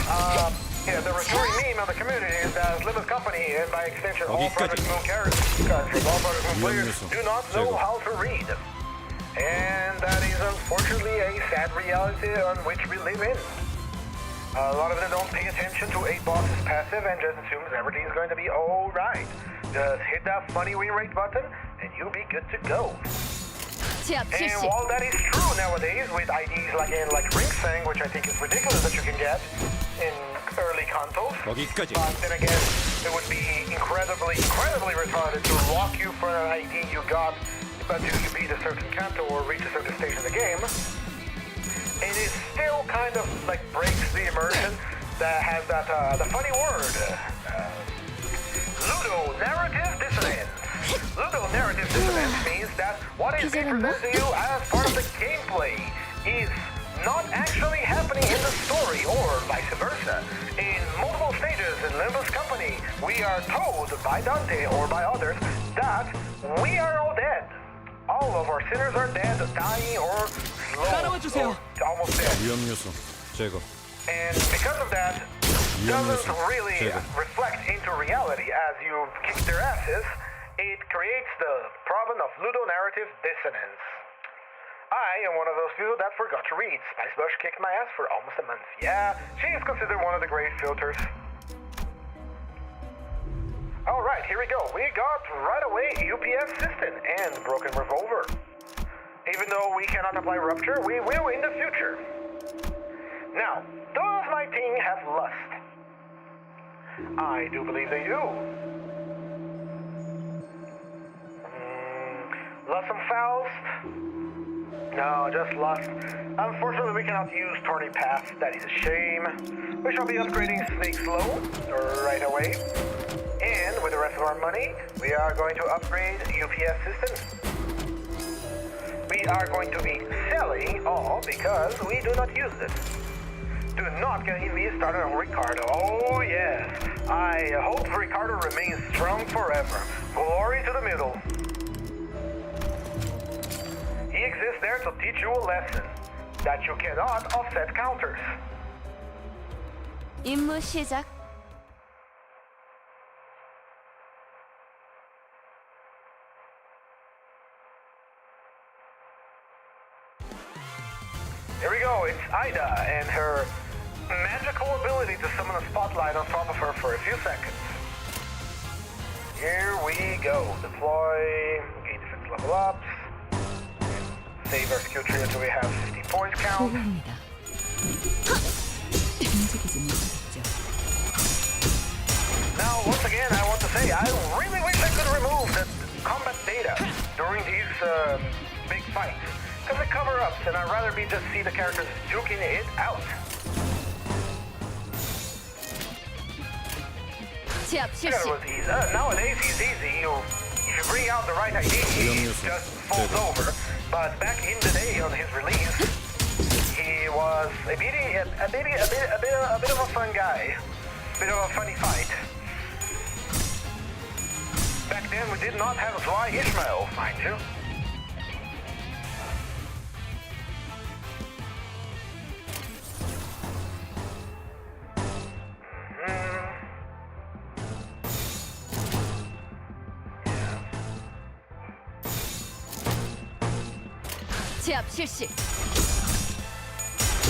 the recurring meme of the community is that Limbus company, and by extension all Project Moon characters, because all Project Moon players do not know how to read. And that is unfortunately a sad reality on which we live in. A lot of them don't pay attention to a boss's passive and just assumes everything is going to be alright. Just hit that funny win rate button and you'll be good to go. 제압 And 실시. while that is true nowadays with IDs like Ringsang, which I think is ridiculous that you can get in early consoles, 거기까지. but then again, it would be incredibly retarded to lock you for an ID you got but you beat a certain canto or reach a certain stage in the game. It is still kind of like breaks the immersion that has that the funny word Ludo narrative dissonance. Ludo narrative dissonance means that what is being presented to you as part of the gameplay is not actually happening in the story, or vice versa. In multiple stages in Limbus Company, we are told by Dante or by others that we are all dead. All of our sinners are dead, dying, or slow, 따라와 주세요. or almost dead. 위험 요소 제거. And because of that, doesn't really reflect into reality as you kick their asses. It creates the problem of ludonarrative dissonance. I am one of those people that forgot to read. Spice Bush kicked my ass for almost a month. Yeah, she is considered one of the great filters. Alright, here we go. We got right away UPS System and Broken Revolver. Even though we cannot apply Rupture, we will in the future. Now, does my team have lust? I do believe they do. Lust and Faust? No, just Lust. Unfortunately, we cannot use Tourney Path. That is a shame. We shall be upgrading Snake Slow right away. And with the rest of our money, we are going to upgrade UPS Systems. We are going to be selling all because we do not use this. Do not get me started on Ricardo. Oh yes. I hope Ricardo remains strong forever. Glory to the middle. He exists there to teach you a lesson that you cannot offset counters. 임무 시작. Here we go, it's Ida and her magical ability to summon a spotlight on top of her for a few seconds. Here we go. Deploy, gain defense level ups, save our skill tree until we have 50 points count. 보고합니다. 움직이지 못하겠죠. Now, once again, I want to say, I really wish I could remove the combat data during these big fights. Because they cover ups, and I'd rather be just see the characters duking it out. 제압 That 실시. was easy. Nowadays he's easy. If you bring out the right idea, he just falls over. But back in the day on his release, he was a bit of a fun guy, bit of a funny fight. Back then we did not have Zwei Ishmael, mind you. 제압 실시.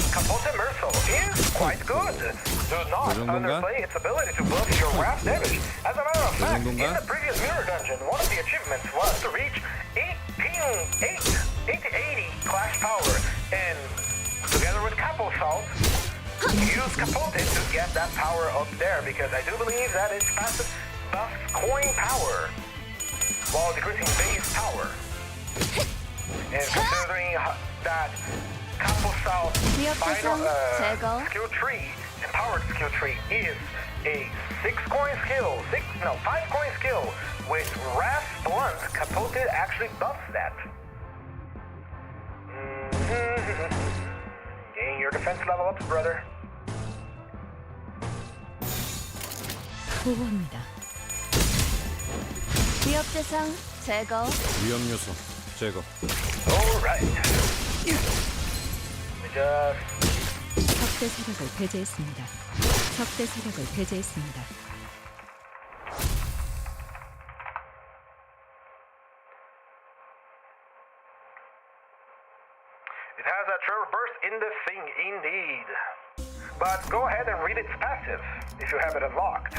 Capote Merso is quite good. Do not underplay its ability to buff your wrath damage. As a matter of fact, in the previous mirror dungeon, one of the achievements was to reach 80 clash power, and together with Capo Salt, use Capote to get that power up there, because I do believe that its passive buffs coin power while decreasing base power. And considering that Capo Salt's final skill tree, empowered skill tree, is a 5-coin skill with Wrath Blunt, Capote actually buffs that. Gain your defense level up, brother. 보고합니다. 위협 대상 제거. 위험 요소 제거. Alright. We just... 적대 세력을 배제했습니다. 적대 세력을 배제했습니다. It has a trevor burst in the thing, indeed. But go ahead and read its passive, if you have it unlocked.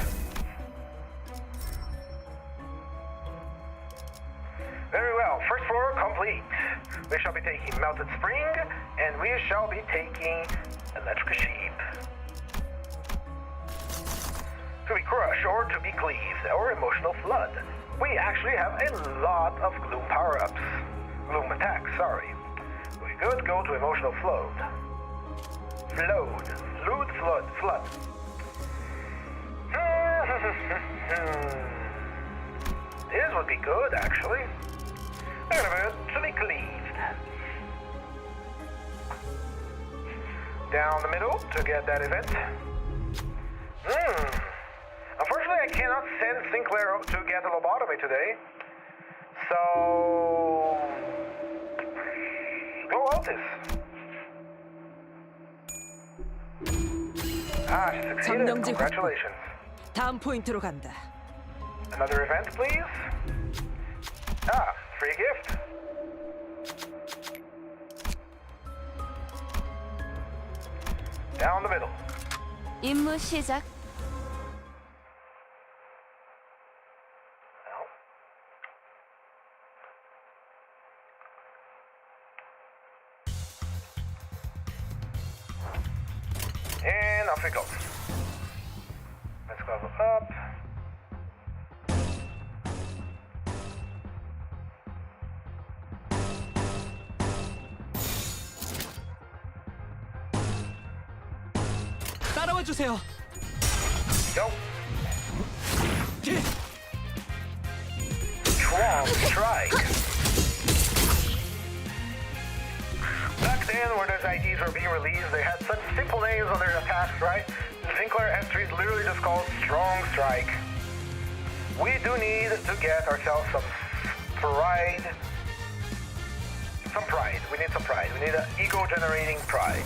Very well, first floor complete. We shall be taking Melted Spring, and we shall be taking Electric Sheep. To be crushed, or to be cleaved, or Emotional Flood. We actually have a lot of Gloom power-ups. Gloom attacks, sorry. We could go to Emotional Flood. Flood. This would be good, actually. Wait a minute, to be cleaved. Down the middle to get that event. Unfortunately, I cannot send Sinclair to get a lobotomy today. So... go Altis. She succeeded. Congratulations. 다음 포인트로 간다. Another event, please. Free gift. Down the middle. 임무 시작. And off we go. Let's go up. 따라와 주세요. Go. Strong strike. Back then, when those IDs were being released, they had such simple names on their attacks, right? The Sinclair entry is literally just called Strong Strike. We do need to get ourselves some pride. We need some pride. We need an ego-generating pride.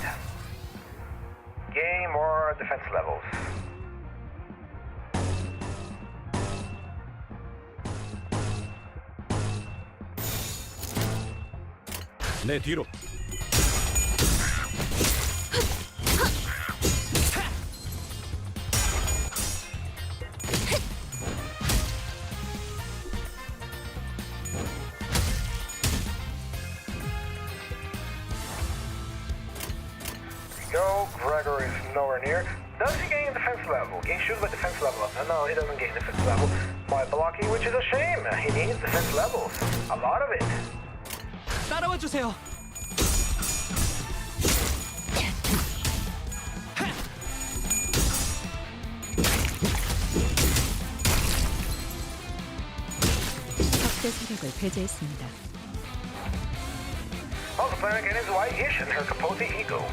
Gain more defense levels. 내 뒤로. Go. Gregor is nowhere near. Does he gain defense level? Gain shoot by defense level. No, he doesn't gain defense level by blocking, which is a shame. He needs defense levels. A lot of it. 따라와 주세요. 세력을 배제했습니다. Also playing again is Zwei-ish and her Capote ego.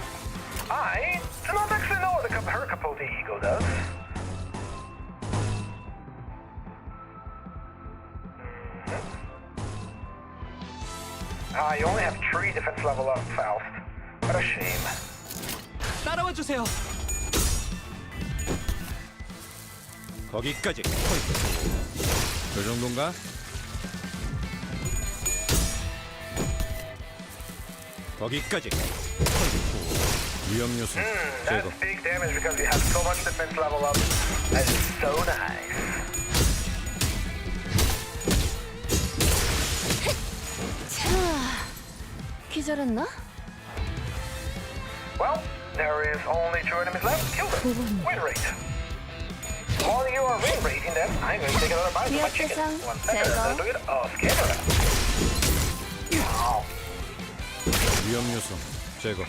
I do not actually know what her Capote ego does. You only have 3 defense level up, Faust. What a shame. 따라와 주세요. 거기까지. 포인트. 그 정도인가? 거기까지. 포인트. 위험 요소 제거. That's big damage because you have so much defense level up. That is so nice. 자, 기절했나? Well, there is only 2 enemies left. Kill them. Win rate. While you are win rating them, I'm going to take another bite of my chicken. One second, I'll do it off camera. Wow. 위험 요소 제거.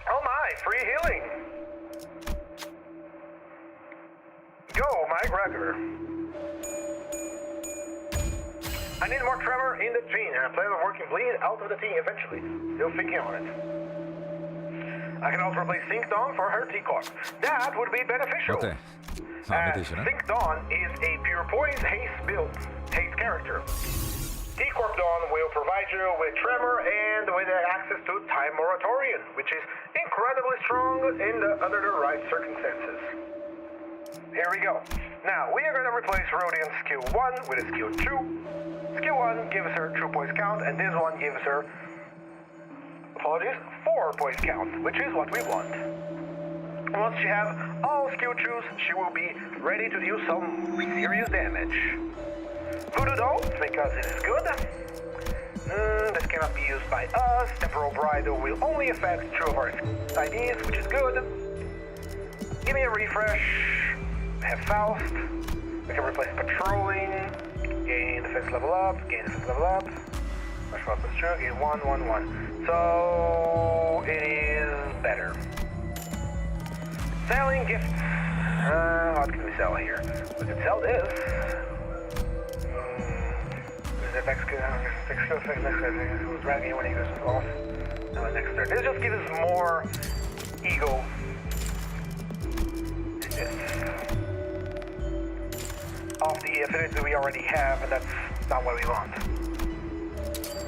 Oh my, free healing. Go, Mike Rucker. I need more tremor in the team, and I plan on working bleed out of the team eventually. Still thinking on it. I can also replace Sync Dawn for her T-Corp. That would be beneficial. 어때? 마음에 드시나? Sync Dawn is a pure poise haste build, haste character. T-Corp Dawn will provide you with tremor and with access to Time Moratorium, which is incredibly strong under the right circumstances. Here we go. Now, we are going to replace Rodian's skill 1 with a skill 2. Skill 1 gives her true poise count, and this one gives her, apologies, 4 poise count, which is what we want. Once she has all skill 2s, she will be ready to deal some serious damage. Voodoo Doll, because it is good. This cannot be used by us. Temporal Bridle will only affect 2 of our IDs, which is good. Give me a refresh. I have Faust. I can replace Patrolling. Gain defense level up. Gain defense level up. Rush weapons true. Gain 1, 1, 1. So it is better. Selling gifts. What can we sell here? We can sell this. This just gives us more ego. Of the affinities we already have, and that's not what we want.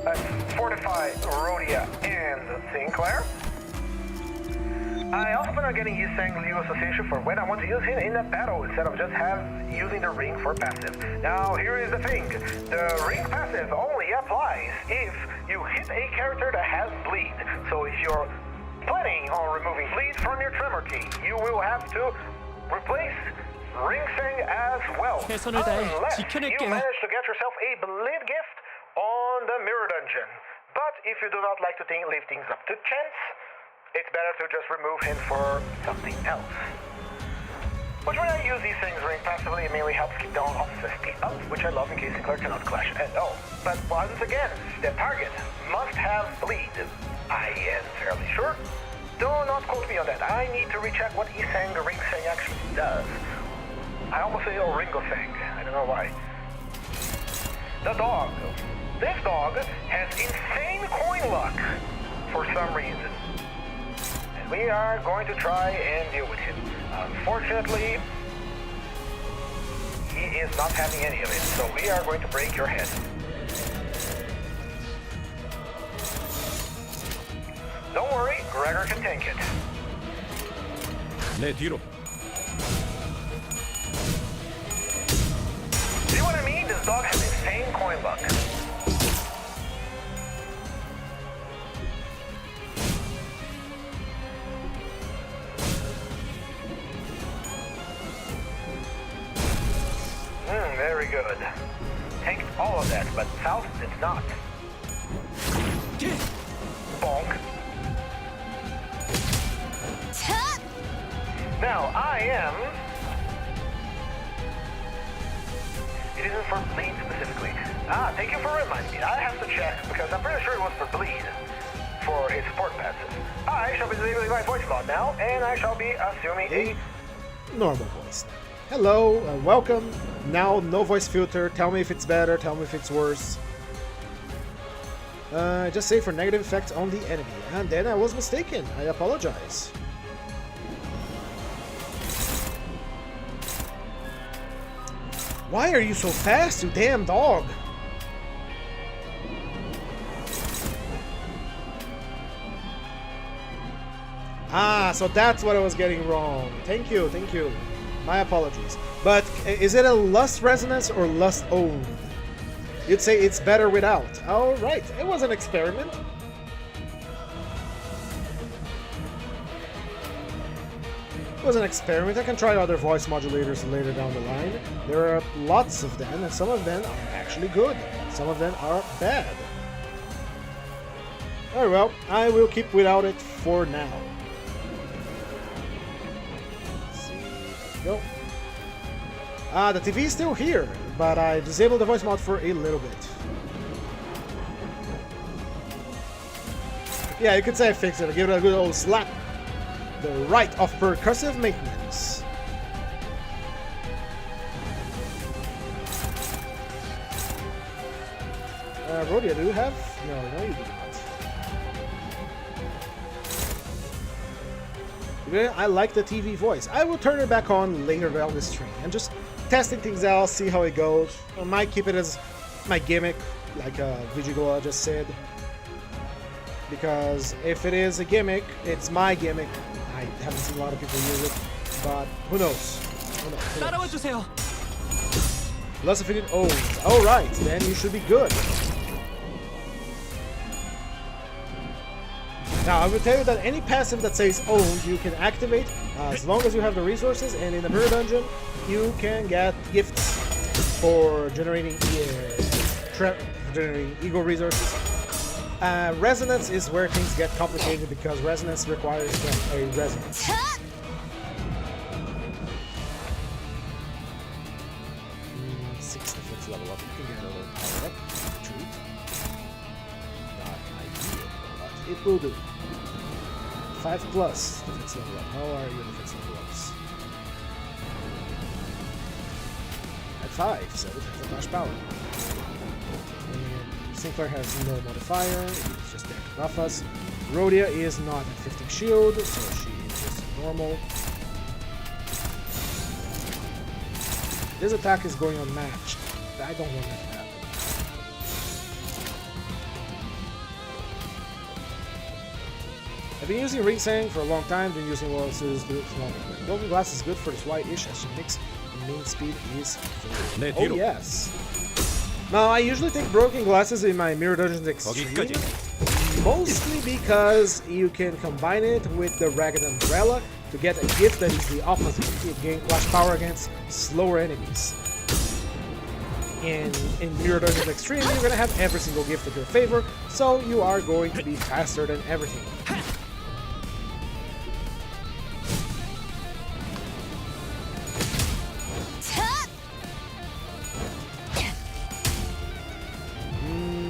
Let's fortify Rhodia and Sinclair. I also plan on getting Yiseng Liu Association for when I want to use him in a battle instead of just using the ring for passive. Now here is the thing. The ring passive only applies if you hit a character that has bleed. So if you're planning on removing bleed from your Tremor key, you will have to replace Ring Sing as well. 최선을 다해 Unless you 지켜낼게요. manage to get yourself a bleed gift on the mirror dungeon. But if you do not like to leave things up to chance, it's better to just remove him for something else. Which when I use these things ring passively, it mainly helps keep down offensive speed up, which I love in case Sinclair cannot clash at all. But once again, the target must have bleed. I am fairly sure. Do not quote me on that. I need to recheck what Isang Ring Sing actually does. I almost say Ringo Sing. I don't know why. The dog. This dog has insane coin luck for some reason. And we are going to try and deal with him. Unfortunately, he is not having any of it, so we are going to break your head. Don't worry, Gregor can tank it. 내 뒤로. See what I mean? This dog has insane coin luck. Very good. Tanked all of that, but Faust did not. Bonk. Now, I am because I'm pretty sure it was for Bleed, for his support passive. I shall be disabling my voice mod now, and I shall be assuming a normal voice. Hello, welcome. Now, no voice filter. Tell me if it's better, tell me if it's worse. Just say for negative effects on the enemy. And then I was mistaken. I apologize. Why are you so fast, you damn dog? Ah, so that's what I was getting wrong. Thank you, thank you. My apologies. But is it a Lust Resonance or Lust Owned? You'd say it's better without. Alright, it was an experiment. It was an experiment. I can try other voice modulators later down the line. There are lots of them, and some of them are actually good. Some of them are bad. Very well, I will keep without it for now. Go. The TV is still here, but I disabled the voice mod for a little bit. Yeah, you could say I fixed it. I give it a good old slap. The right of percussive maintenance. Rhodia, do you have? No, you do not. I like the TV voice. I will turn it back on later down the stream. I'm just testing things out, see how it goes. I might keep it as my gimmick, like Vigigola just said. Because if it is a gimmick, it's my gimmick. I haven't seen a lot of people use it, but who knows? 따라와 주세요. Less affiliate owned. Alright, then you should be good. Now, I will tell you that any passive that says owned, you can activate as long as you have the resources, and in the Mirror Dungeon, you can get gifts for generating ego resources. Resonance is where things get complicated because resonance requires a resonance. 6 defense level up. You can get another power up. Treat. Not ideal, but it will do. 5 plus defense level up. How are your defense level ups? At 5, so it has a flash power. And Sinclair has no modifier, it's just there to buff us. Rhodia is not at 15 shield, so she is just normal. This attack is going unmatched. I don't want that to happen. I've been using Ringsang for a long time, been using Wallace's Golden Glass is good for the Zwei-ish as she mix, and main speed is 4. Oh yes! Now I usually take Broken Glasses in my Mirror Dungeons Extreme, mostly because you can combine it with the Ragged Umbrella to get a gift that is the opposite. You gain flash power against slower enemies. In Mirror Dungeons Extreme, you're going to have every single gift in your favor, so you are going to be faster than everything.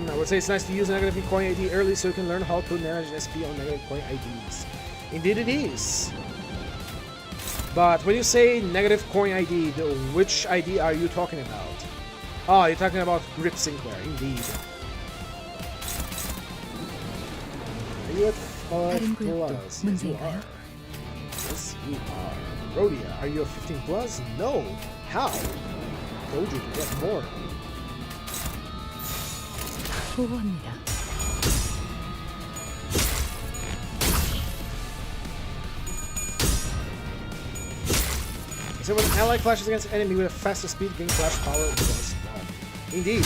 I would say it's nice to use a negative coin ID early so you can learn how to manage SP on negative coin IDs. Indeed it is. But when you say negative coin ID, which ID are you talking about? Oh, you're talking about Grip Sinclair, indeed. Are you at 5 plus? Yes, you are. Yes, you are. Rhodia, are you at 15 plus? No. How? Told you to get more. 보고합니다. So when an ally clashes against an enemy with a faster speed, gain flash power plus 1. Indeed,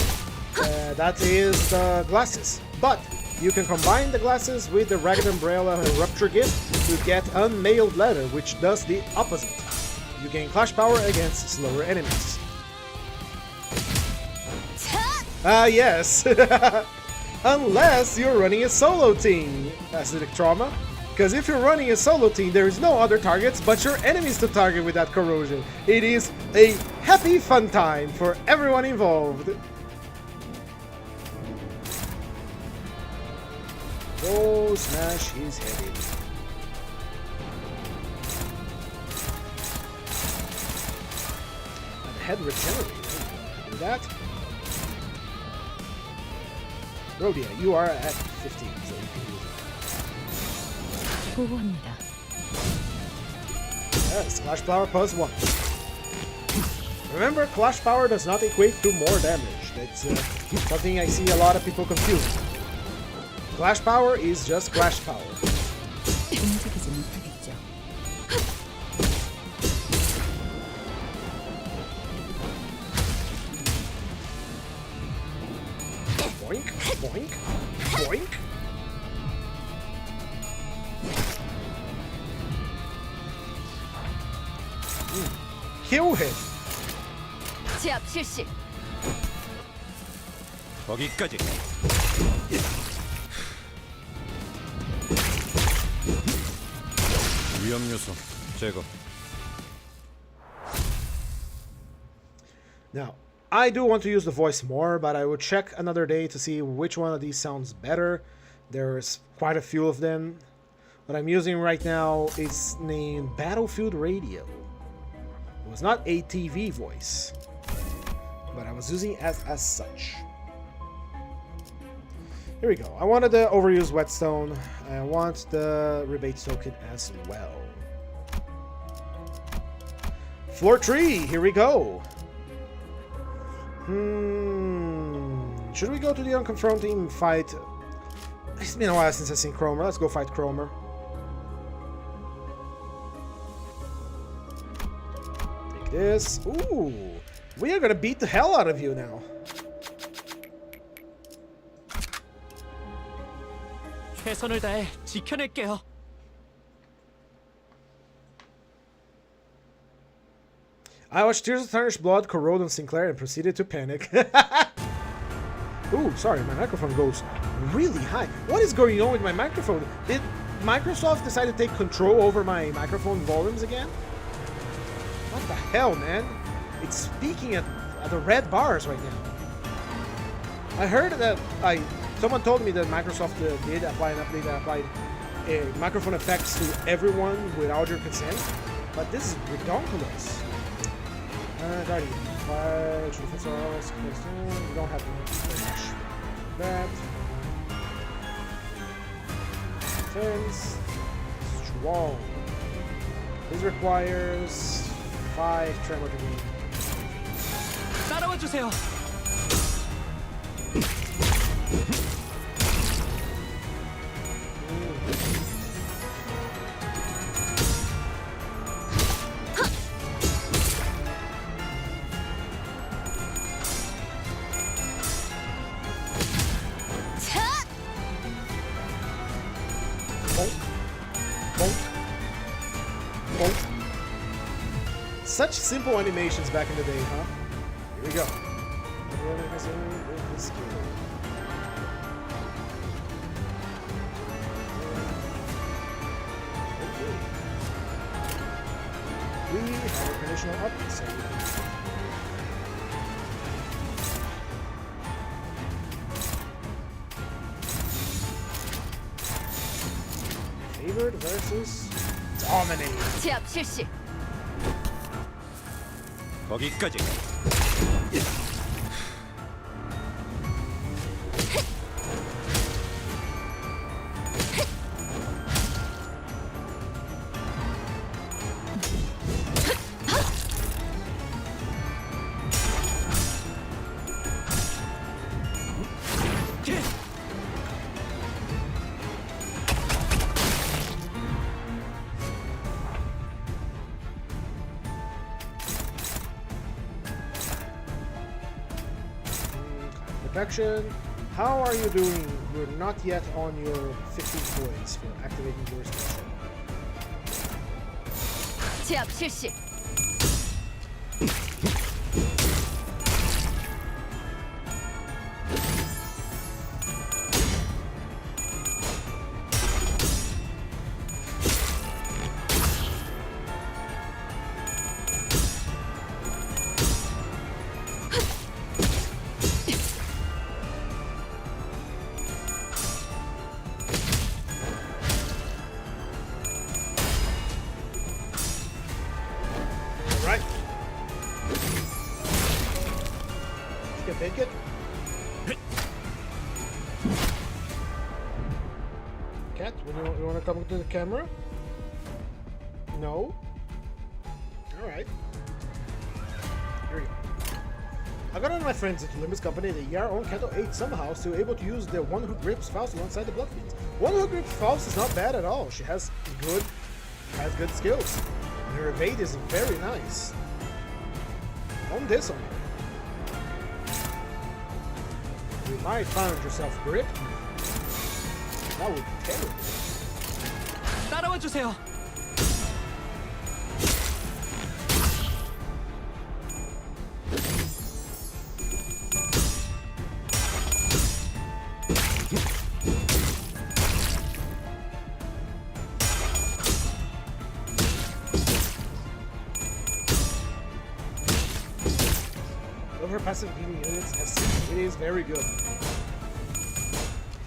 that is the glasses. But you can combine the glasses with the Ragged Umbrella and Rupture Gift to get Unmailed Leather, which does the opposite. You gain flash power against slower enemies. Yes. Unless you're running a solo team, Acidic Trauma. Because if you're running a solo team, there is no other targets but your enemies to target with that corrosion. It is a happy fun time for everyone involved. Go smash his head in. And head regenerated. Do that. Rhodia, you are at 15, so you can use it. 보고합니다. Yes, Clash Power plus 1. Remember, Clash Power does not equate to more damage. That's something I see a lot of people confuse. Clash Power is just Clash Power. 움직이지 못하겠죠. Boink, boink, boink. Kill him. 제압 실시. 거기까지. 위험 요소 제거. Now, I do want to use the voice more, but I will check another day to see which one of these sounds better. There's quite a few of them. What I'm using right now is named Battlefield Radio. It was not a TV voice, but I was using it as such. Here we go. I wanted the overused whetstone. I want the rebate token as well. Floor 3, here we go. Should we go to the unconfronting fight? It's been a while since I've seen Cromer. Let's go fight Cromer. Take this. Ooh, we are gonna beat the hell out of you now. 최선을 다해 지켜낼게요. I watched Tears of Tarnished Blood corrode on Sinclair and proceeded to panic. Ooh, sorry, my microphone goes really high. What is going on with my microphone? Did Microsoft decide to take control over my microphone volumes again? What the hell, man? It's speaking at the red bars right now. I heard that someone told me that Microsoft did apply an update that applied microphone effects to everyone without your consent, but this is ridiculous. Guardian. We don't have very much. That. Defense. Strong. This requires 5 tremor to gain. 따라와 주세요. Such simple animations back in the day, huh? Here we go. We have a conditional up, so we can... Favored versus dominate. 제압 실시. 거기까지. Protection. How are you doing? You're not yet on your 15 points for activating your special. 제압 실시. Cat, you want to come to the camera? No? Alright. Here we go. I got on my friends at the Limbus company that Yar own Keto 8 somehow still able to use the one who grips Faust alongside the Bloodfiends. One who grips Faust is not bad at all. She has good skills. And her evade is very nice. On this one. You might find yourself gripped. That would be terrible. 따라와 주세요. Her passive healing units as it is very good.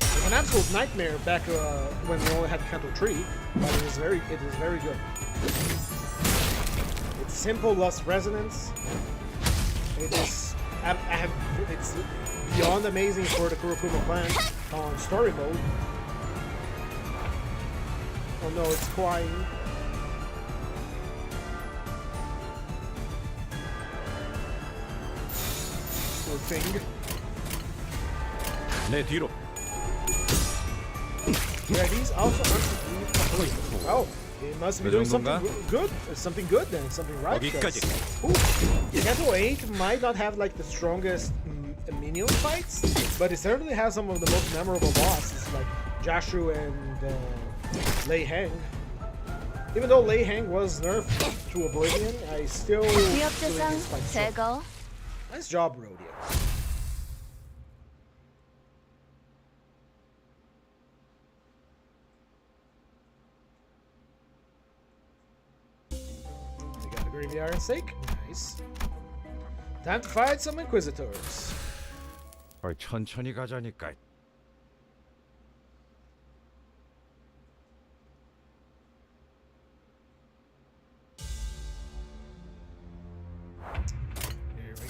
It's an absolute nightmare back when we only had Kanto 3, but it is very good. It's simple, lost resonance. It is it's beyond amazing for the Kurokuma clan on story mode. Oh no, it's crying. Thing. 내 뒤로. Yeah, he's also oh, he must be doing something good. Something good then, something right. 거기까지. Kanto 8 might not have like the strongest minion fights, but it certainly has some of the most memorable bosses like Jashu and Lei Hang. Even though Lei Hang was nerfed to oblivion, I still believe it's quite strong. 제거. Nice job, Rodeo. We got a graveyard sake. Nice. Time to fight some Inquisitors. 천천히 가자니까.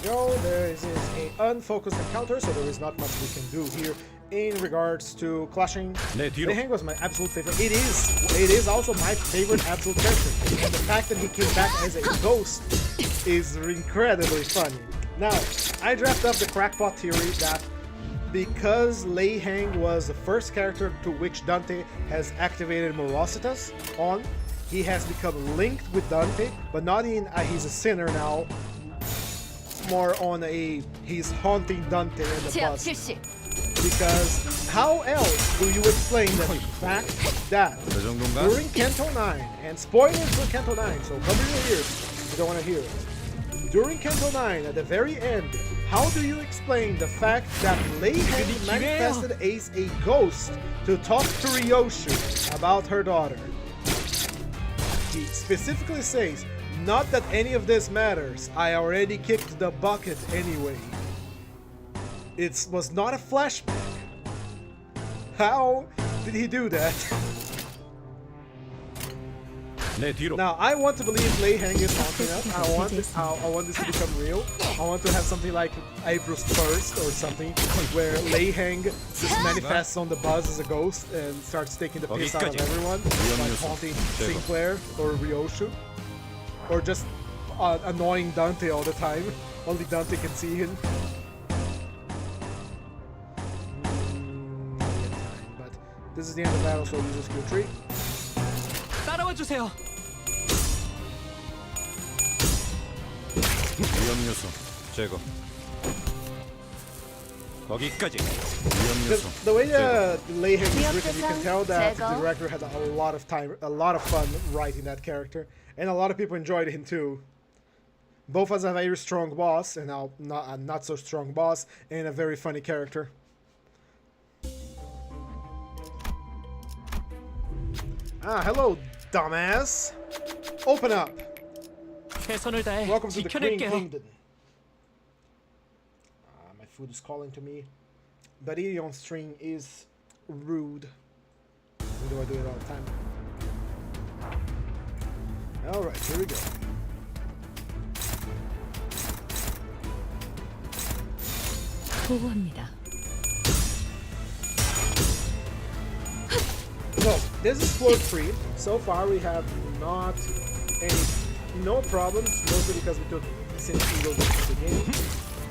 Go. There is a unfocused encounter, so there is not much we can do here in regards to clashing. Lei Hang was my absolute favorite. It is also my favorite absolute character. And the fact that he came back as a ghost is incredibly funny. Now, I drafted up the crackpot theory that because Lei Hang was the first character to which Dante has activated Morositas on, he has become linked with Dante, but not in he's a sinner now. More on he's haunting Dante in the 제압 bus. 실시. Because how else do you explain the fact that during Kanto 9, and spoilers for Kanto 9, so cover your ears if you don't want to hear it. During Kanto 9, at the very end, how do you explain the fact that Lei Hang manifested as a ghost to talk to Ryoshu about her daughter? He specifically says, "Not that any of this matters, I already kicked the bucket anyway." It was not a flashback. How did he do that? Now, I want to believe Lei Hang is haunting us. I want this to become real. I want to have something like April's First or something, where Lei Hang just manifests on the buzz as a ghost and starts taking the piss out of everyone, like haunting Sinclair or Ryoshu. Or just annoying Dante all the time. Only Dante can see him. But this is the end of battle, so use skill tree. 따라와 주세요. 위험 요소 제거. 거기까지. 위험 요소. The way Lei Hang is written, you can tell that the director had a lot of fun writing that character. And a lot of people enjoyed him too. Both as a very strong boss and now not so strong boss, and a very funny character. Hello, dumbass. Open up. 최선을 다해 Welcome to the Green 지켜낼게요. Kingdom. My food is calling to me. But eating on stream is rude. Why do I do it all the time? Alright, here we go. 보호합니다. So this is floor 3. So far we have no problems, mostly because we took since Eagle into the game.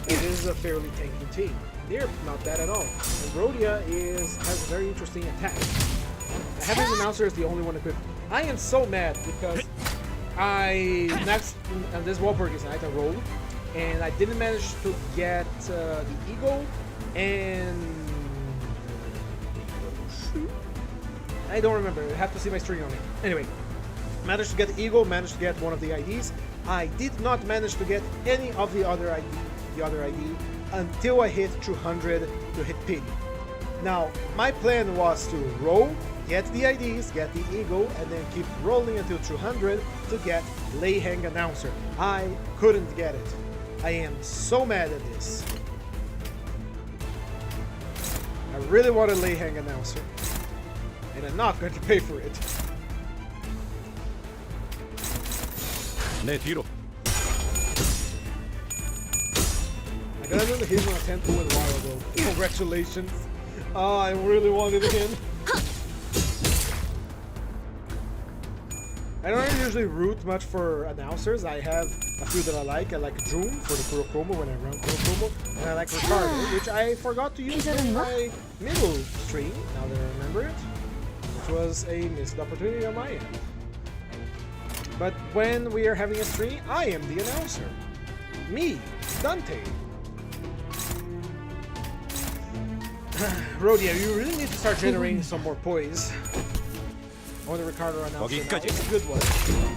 It is a fairly tanky team. They're not bad at all. And Rhodia has a very interesting attack. I have his announcer as the only one equipped. I am so mad because on this Walpurgis night I rolled and I didn't manage to get the Eagle and I don't remember. I have to see my string on it. Anyway, managed to get the Eagle, managed to get one of the IDs. I did not manage to get any of the other ID until I hit 200 to hit pity. Now, my plan was to roll, get the IDs, get the Eagle, and then keep rolling until 200 to get Lay Hang Announcer. I couldn't get it. I am so mad at this. I really wanted Lay Hang Announcer, and I'm not going to pay for it. 내 뒤로. I got another hit on a 10 a while ago. Congratulations. Oh, I really wanted him. I don't usually root much for announcers. I have a few that I like. I like June for the Kurokomo when I run Kurokomo. And I like Ricardo, which I forgot to use in my middle stream, now that I remember it. Which was a missed opportunity on my end. But when we are having a stream, I am the announcer. Me, Dante. Rhodia, you really need to start generating some more poise. On the Ricardo announcer now. It's a good one.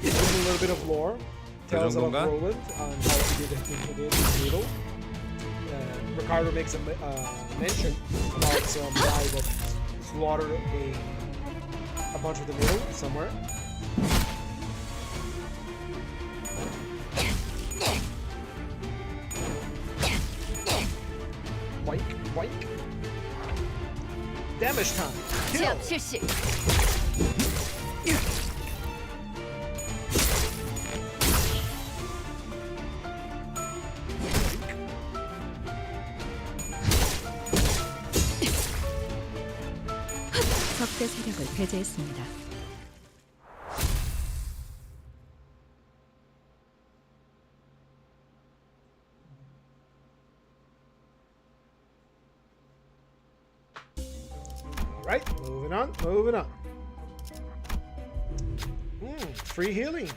Gives a little bit of lore. Tells about Roland on how he did in the middle. Ricardo makes a mention about some guy that slaughtered a bunch of the middle somewhere. Boink. Damage time. Kill. 제압 실시. 적대 세력을 배제했습니다. Right, moving on. Free healing.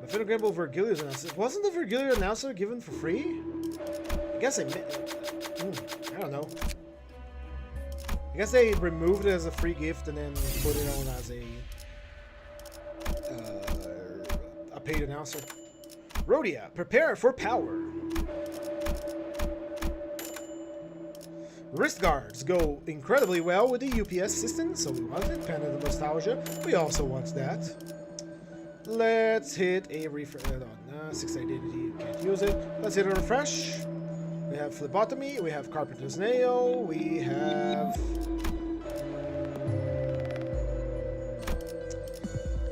The final gamble Virgilius announcer. Wasn't the Virgilio announcer given for free? I guess I don't know. I guess they removed it as a free gift and then put it on as a paid announcer. Rhodia, prepare for power. Wrist guards go incredibly well with the UPS system, so we want it. Pen of the Nostalgia, we also want that. Let's hit a refresh. 6 identity, can't use it. Let's hit a refresh. We have phlebotomy, we have carpenter's nail, we have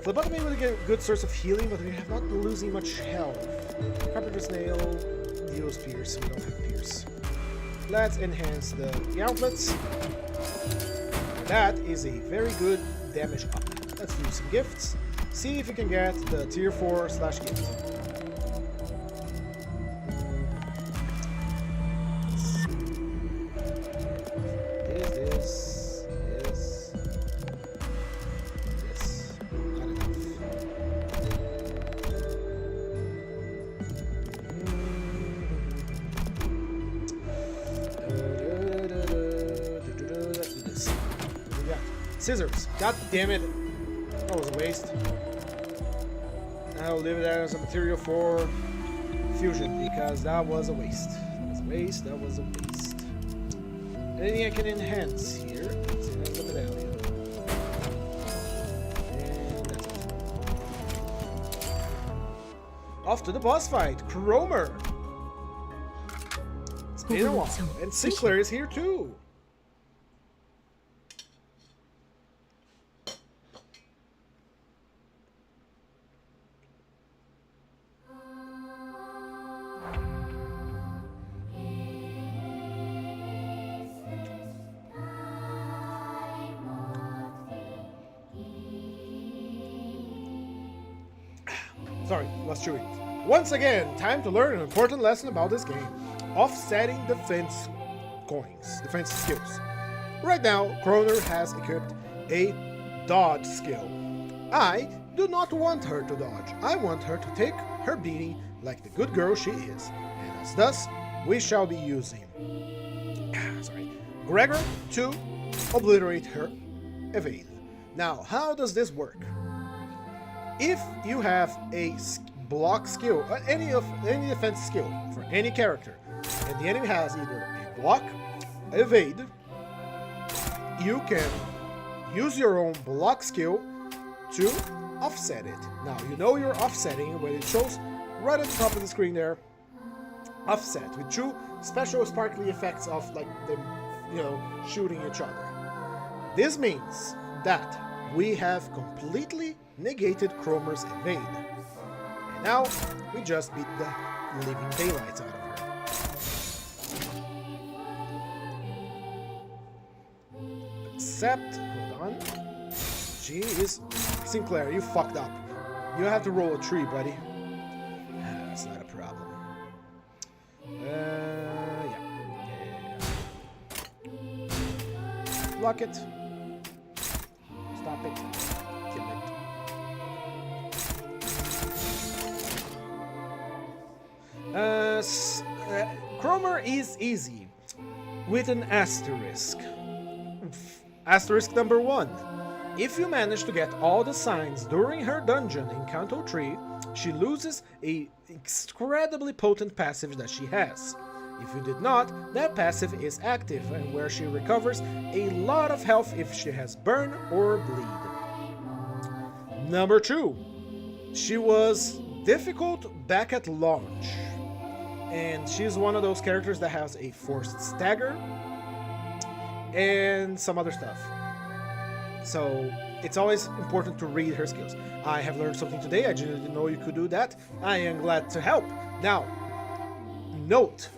phlebotomy will get a good source of healing, but we have not losing much health. Carpenter's nail deals pierce, we don't have pierce. Let's enhance the gauntlets. That is a very good damage up. Let's do some gifts. See if we can get the tier 4/gift. Scissors. God damn it. That was a waste. I'll leave it as a material for fusion because that was a waste. That was a waste. Anything I can enhance here? Let's enhance the medallion. And that's it. Off to the boss fight. Cromer. It's been a while. And Sinclair is here too. Sorry, was chewing. Once again, time to learn an important lesson about this game. Offsetting defense skills. Right now, Kroner has equipped a dodge skill. I do not want her to dodge. I want her to take her beating like the good girl she is. And as thus, we shall be using Gregor to obliterate her evade. Now, how does this work? If you have a block skill, any defense skill for any character, and the enemy has either a block, evade, you can use your own block skill to offset it. Now, you know you're offsetting when it shows right at the top of the screen there, offset, with two special sparkly effects of like them, shooting each other. This means that we have completely negated Kromer's evade. And now, we just beat the living daylights out of her. Except, hold on. She is... Sinclair, you fucked up. You have to roll a 3, buddy. That's not a problem. Yeah. Block it. Stop it. Kill it. Kromer is easy. With an asterisk. Asterisk number 1. If you manage to get all the signs during her dungeon in Kanto 3, she loses a incredibly potent passive that she has. If you did not, that passive is active, and where she recovers a lot of health if she has burn or bleed. Number 2. She was difficult back at launch, and she's one of those characters that has a forced stagger and some other stuff. So it's always important to read her skills. I have learned something today. I didn't know you could do that. I am glad to help. Now, note,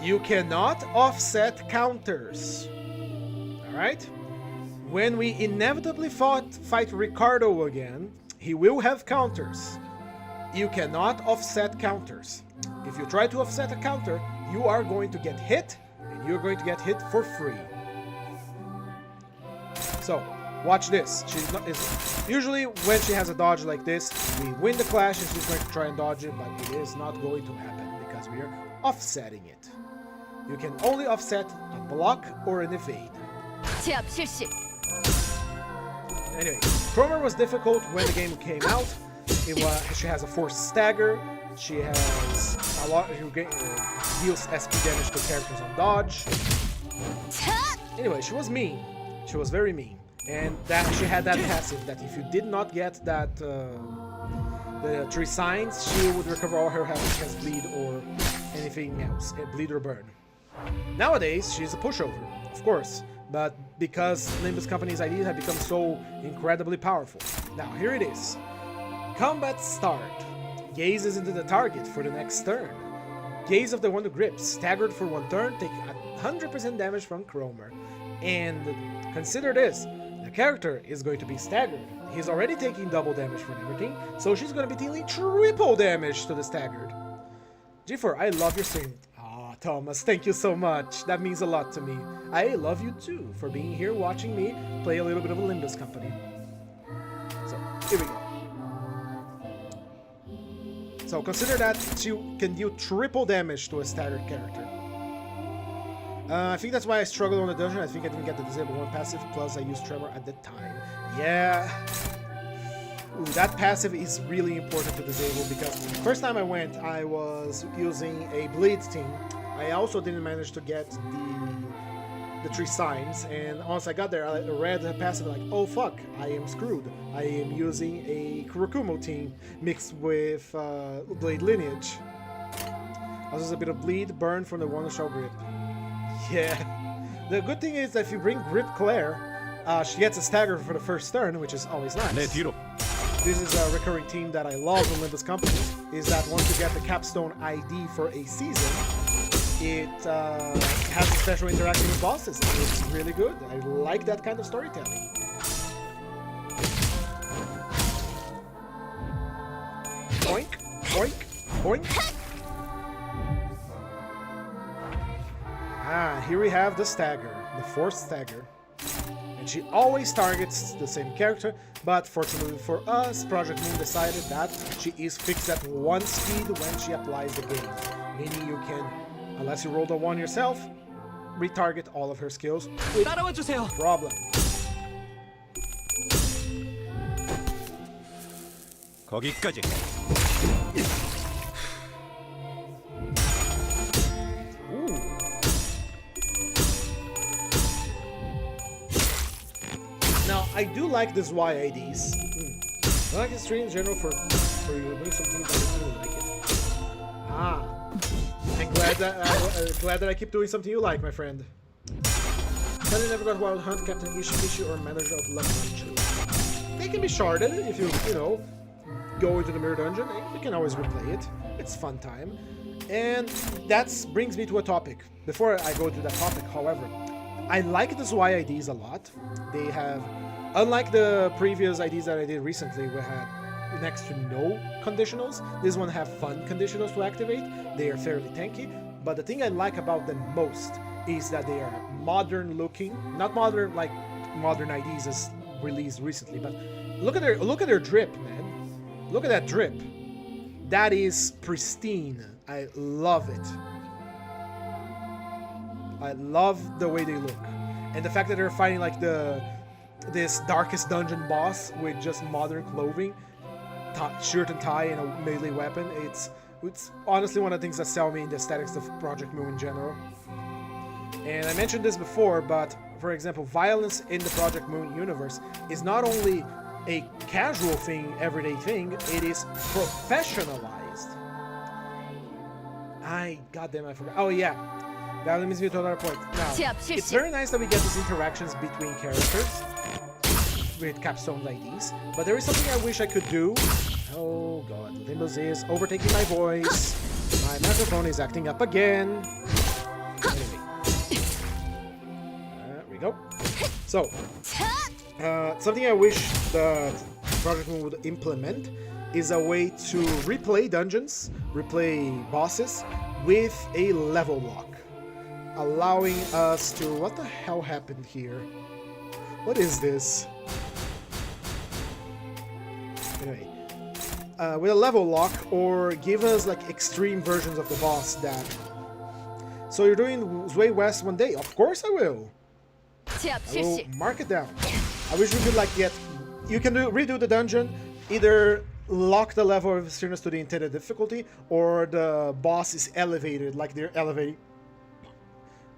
you cannot offset counters. Alright? When we inevitably fight Ricardo again, he will have counters. You cannot offset counters. If you try to offset a counter, you are going to get hit, and you're going to get hit for free. So, watch this. Usually when she has a dodge like this, we win the clash and she's going to try and dodge it, but it is not going to happen because we are offsetting it. You can only offset a block or an evade. 제압 실시. Anyway, Kromer was difficult when the game came out. She has a forced stagger. She has a lot. Deals SP damage to characters on dodge. Anyway, she was mean. She was very mean, and that she had that passive that if you did not get that the 3 signs, she would recover all her health as bleed or anything else, bleed or burn. Nowadays, she's a pushover, of course, but because Limbus Company's ideas have become so incredibly powerful. Now, here it is. Combat start. Gazes into the target for the next turn. Gaze of the one who grips. Staggered for 1 turn, take 100% damage from Kromer. And consider this, the character is going to be staggered. He's already taking double damage from everything, so she's going to be dealing triple damage to the staggered. G4, I love your stream. Ah, Thomas, thank you so much. That means a lot to me. I love you too for being here watching me play a little bit of a Limbus Company. So, here we go. So consider that she can deal triple damage to a staggered character. I think that's why I struggled on the dungeon. I think I didn't get the disable 1 passive, plus I used Tremor at the time. Yeah. Ooh, that passive is really important to disable because first time I went, I was using a bleed team. I also didn't manage to get the 3 signs, and once I got there, I read the passive like, oh fuck, I am screwed. I am using a Kurokumo team mixed with Blade Lineage. Also, there's a bit of bleed, burn from the one who shall grip. Yeah. The good thing is that if you bring Grip Claire, she gets a stagger for the first turn, which is always nice. This is a recurring theme that I love in Limbus Company, is that once you get the capstone ID for a season, it has a special interaction with bosses. It's really good. I like that kind of storytelling. Boink, boink. Ah, here we have the stagger, the forced stagger. And she always targets the same character, but fortunately for us, Project Moon decided that she is fixed at 1 speed when she applies the game. Meaning you can, unless you roll the 1 yourself, retarget all of her skills with 따라와 주세요. problem. 거기까지. Now, I do like the Zwei IDs. I like the stream in general for you doing something that I really like it. Ah, I'm glad that I keep doing something you like, my friend. Suddenly never got Wild Hunt, Captain Ishu, or Manager of Limbus. They can be sharded if you know, go into the Mirror Dungeon. You can always replay it. It's fun time. And that brings me to a topic. Before I go to that topic, however, I like the Zwei IDs a lot. They have, unlike the previous IDs that I did recently, we had next to no conditionals. This one have fun conditionals to activate. They are fairly tanky, but the thing I like about them most is that they are modern looking. Not modern like modern IDs as released recently, but look at their drip, man. Look at that drip. That is pristine. I love it. I love the way they look, and the fact that they're fighting like this darkest dungeon boss with just modern clothing, shirt and tie, and a melee weapon. It's honestly one of the things that sell me in the aesthetics of Project Moon in general. And I mentioned this before, but for example, violence in the Project Moon universe is not only a casual thing, everyday thing, it is professionalized. Goddamn, I forgot. Oh yeah. That leads me to another point. Now, it's very nice that we get these interactions between characters with Capstone IDs, but there is something I wish I could do. Oh god, Limbus is overtaking my voice. My microphone is acting up again. Anyway. There we go. So, something I wish the Project Moon would implement is a way to replay dungeons, replay bosses with a level lock. Allowing us to... What the hell happened here? What is this? Anyway. With a level lock, or give us like extreme versions of the boss that... So you're doing Zwei West one day? Of course I will! I will mark it down. I wish we could like get... You can redo the dungeon, either lock the level of seriousness to the intended difficulty, or the boss is elevated, like they're elevating...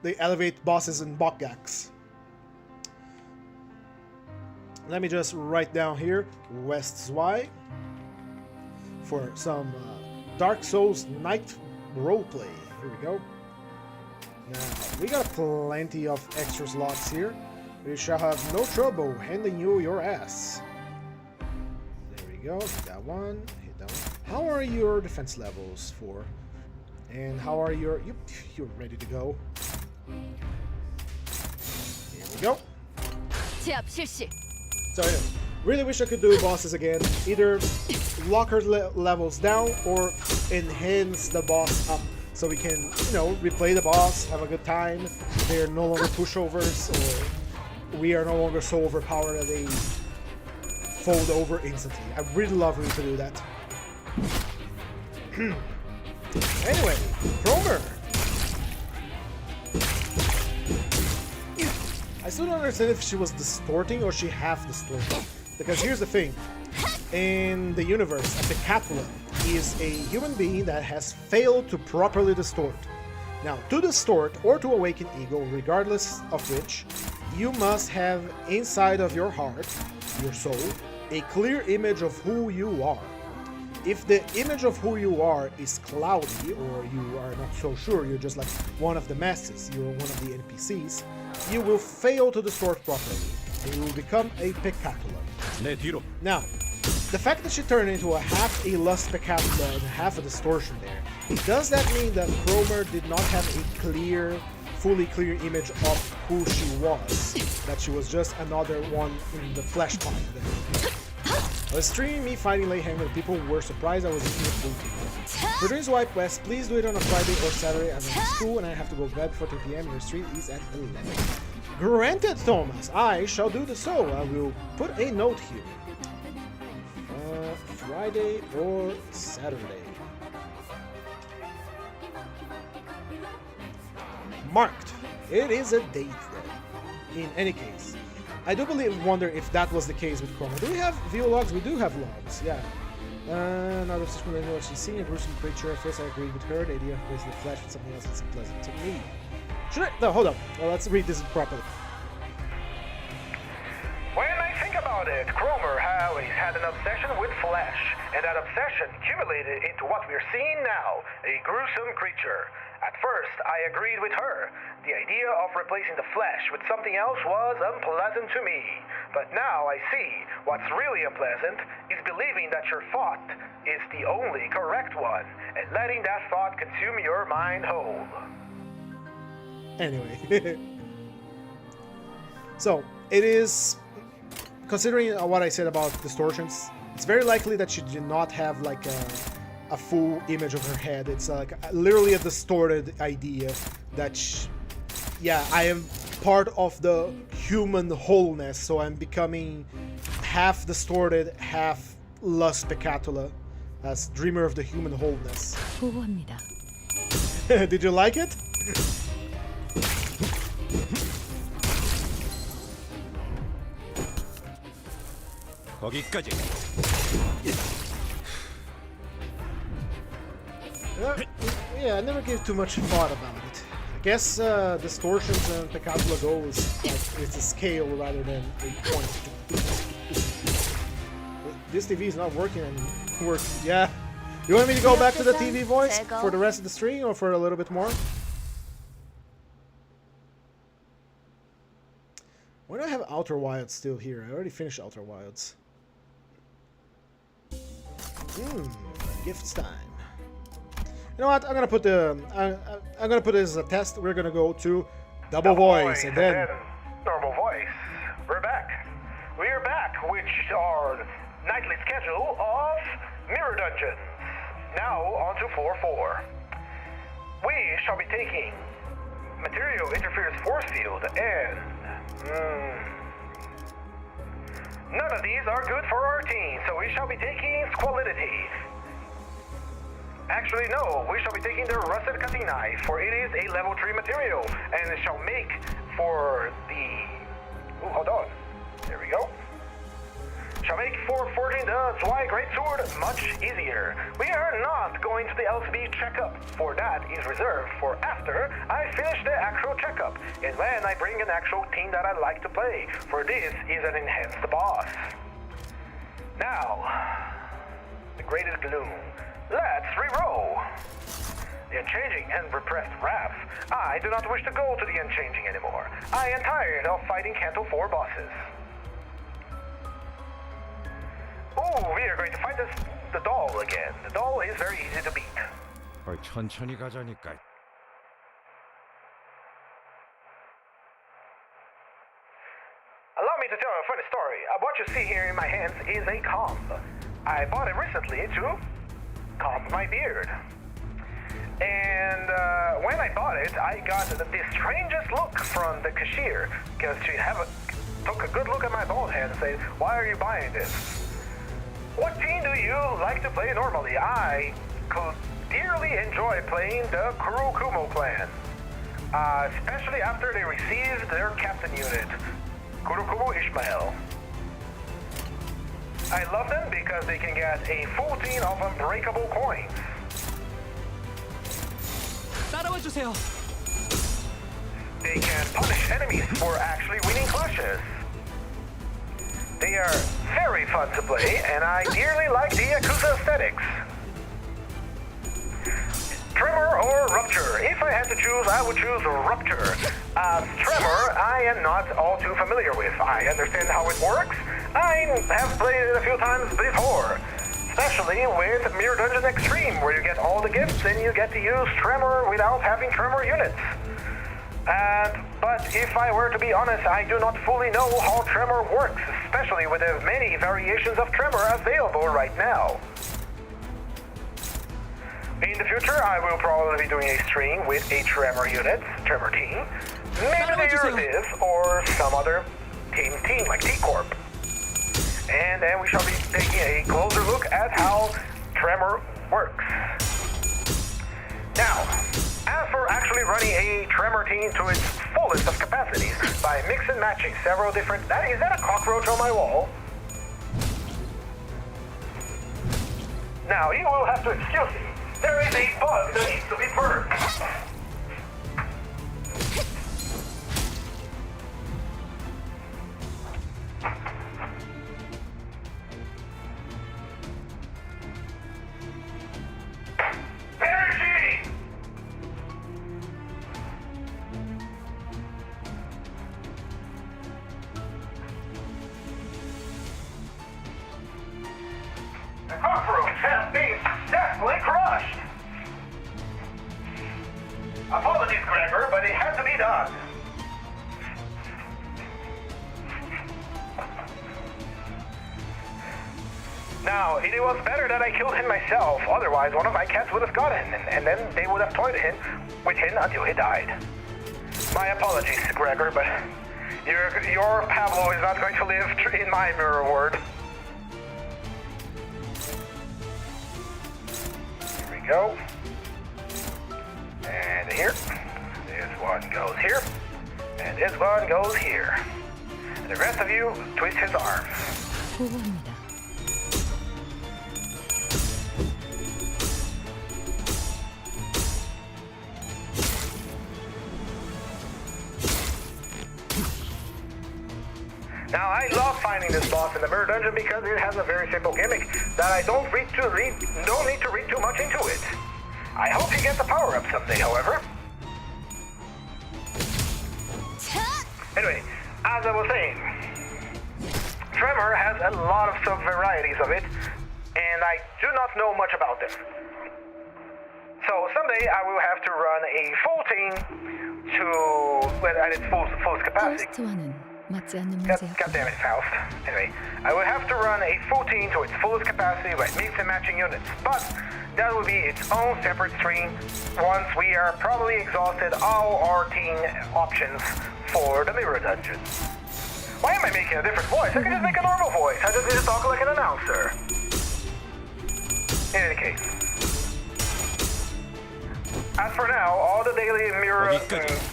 They elevate bosses in Bokgax. Let me just write down here West Zwei for some Dark Souls Night roleplay. Here we go. Now, we got plenty of extra slots here. We shall have no trouble handing you your ass. There we go. Hit that one. Hit that one. How are your defense levels for? And how are your... You're ready to go. Here we go. So anyway, really wish I could do bosses again. Either lock her levels down or enhance the boss up so we can, you know, replay the boss, have a good time. They're no longer pushovers, or we are no longer so overpowered that they fold over instantly. I really love when to do that. Anyway, Cromer. I still don't understand if she was distorting or she half distorted. Because here's the thing. In the universe, a Decathlon is a human being that has failed to properly distort. Now, to distort or to awaken ego, regardless of which, you must have inside of your heart, your soul, a clear image of who you are. If the image of who you are is cloudy, or you are not so sure, you're just like one of the masses, you're one of the NPCs, you will fail to distort properly, and you will become a Pecatula. Now, the fact that she turned into a half a Lust Pecatula and half a distortion there, does that mean that Cromer did not have a clear, fully clear image of who she was? That she was just another one in the flesh type there? A stream me fighting Leyhammer, people were surprised I was eating a blue team. For doing Swipe West, please do it on a Friday or Saturday as I'm in school and I have to go to bed before 10 p.m. Your stream is at 11. Granted, Thomas. I shall do the so. I will put a note here. Friday or Saturday. Marked. It is a date then. In any case. I do wonder if that was the case with Chroma. Do we have view logs? We do have logs, yeah. Another subscriber know what she's seeing, a gruesome creature. At first I agreed with her. The idea of replacing the flesh with something else is unpleasant to me. Should I? No, hold up. Well, let's read this properly. When I think about it, Cromer always had an obsession with flesh, and that obsession accumulated into what we're seeing now, a gruesome creature. At first, I agreed with her. The idea of replacing the flesh with something else was unpleasant to me. But now I see what's really unpleasant is believing that your thought is the only correct one, and letting that thought consume your mind whole. Anyway. So, it is... Considering what I said about distortions, it's very likely that she did not have like a full image of her head. It's like literally a distorted idea that yeah, I am part of the human wholeness, so I'm becoming half distorted, half lust peccatula as dreamer of the human wholeness. 보호합니다. Did you like it? 거기까지. Yeah, I never gave too much thought about it. I guess distortions and peccatula go is like, it's a scale rather than a point. This TV is not working anymore. Yeah. You want me to go back to the TV voice for the rest of the stream or for a little bit more? Why do I have Outer Wilds still here? I already finished Outer Wilds. Gifts time. You know what? I'm gonna put the I'm gonna put this as a test. We're gonna go to double voice and then normal voice. We're back. We're back, which are nightly schedule of Mirror Dungeons. Now on to 4-4. We shall be taking Material Interference Force Field and none of these are good for our team, so we shall be taking Squalidity. Actually, no, we shall be taking the Rusted Cutting Knife, for it is a level 3 material, and it shall make for the... Ooh, hold on. There we go. Shall make for forging the Zwei Greatsword much easier. We are not going to the LCB checkup, for that is reserved for after I finish the actual checkup, and when I bring an actual team that I like to play, for this is an enhanced boss. Now, the greatest gloom. Let's re-roll. The Unchanging and Repressed Wrath. I do not wish to go to the Unchanging anymore. I am tired of fighting Canto 4 bosses. Ooh, we are going to fight the doll again. The doll is very easy to beat. 천천히 가자니까. Allow me to tell you a funny story. What you see here in my hands is a comb. I bought it recently to comb my beard. And when I bought it, I got the strangest look from the cashier, because she took a good look at my bald head and said, "Why are you buying this? What team do you like to play normally?" I could dearly enjoy playing the Kurokumo clan, especially after they received their captain unit, Kurokumo Ishmael. I love them because they can get a full team of unbreakable coins. 따라와 주세요. They can punish enemies for actually winning clashes. They are very fun to play, and I dearly like the Yakuza aesthetics. Tremor or Rupture? If I had to choose, I would choose Rupture. Tremor, I am not all too familiar with. I understand how it works. I have played it a few times before, especially with Mirror Dungeon Extreme, where you get all the gifts and you get to use Tremor without having Tremor units. But if I were to be honest, I do not fully know how Tremor works, especially with the many variations of Tremor available right now. In the future, I will probably be doing a stream with a Tremor unit, Tremor team. Maybe this or some other team like T-Corp. And then we shall be taking a closer look at how Tremor works. Now, as for actually running a Tremor team to its fullest of capacities by mix and matching several different... Is that a cockroach on my wall? Now, you will have to excuse me. There is a bug that needs to be purged. Energy! The cockroach has been successfully crushed. Apologies, Gregor, but it had to be done. Now, it was better that I killed him myself, otherwise one of my cats would have got him, and then they would have toyed with him until he died. My apologies, Gregor, but your Pablo is not going to live in my mirror ward. Here we go. And here. This one goes here. And this one goes here. And the rest of you twist his arms. 보고합니다. Now, I love finding this boss in the mirror dungeon because it has a very simple gimmick that I don't need to read too much into it. I hope he gets a power-up someday, however. Anyway, as I was saying, Tremor has a lot of sub-varieties of it, and I do not know much about them. So someday I will have to run a full team at its fullest capacity. 호스트와는 맞지 않는 God 문제였고 damn it, Faust. Anyway, I will have to run a full team to its fullest capacity by mix and matching units, but that will be its own separate stream once we are probably exhausted all our team options for the mirror dungeon. Why am I making a different voice? I can just make a normal voice. I just need to talk like an announcer. In any case. As for now, all the daily mirror dungeons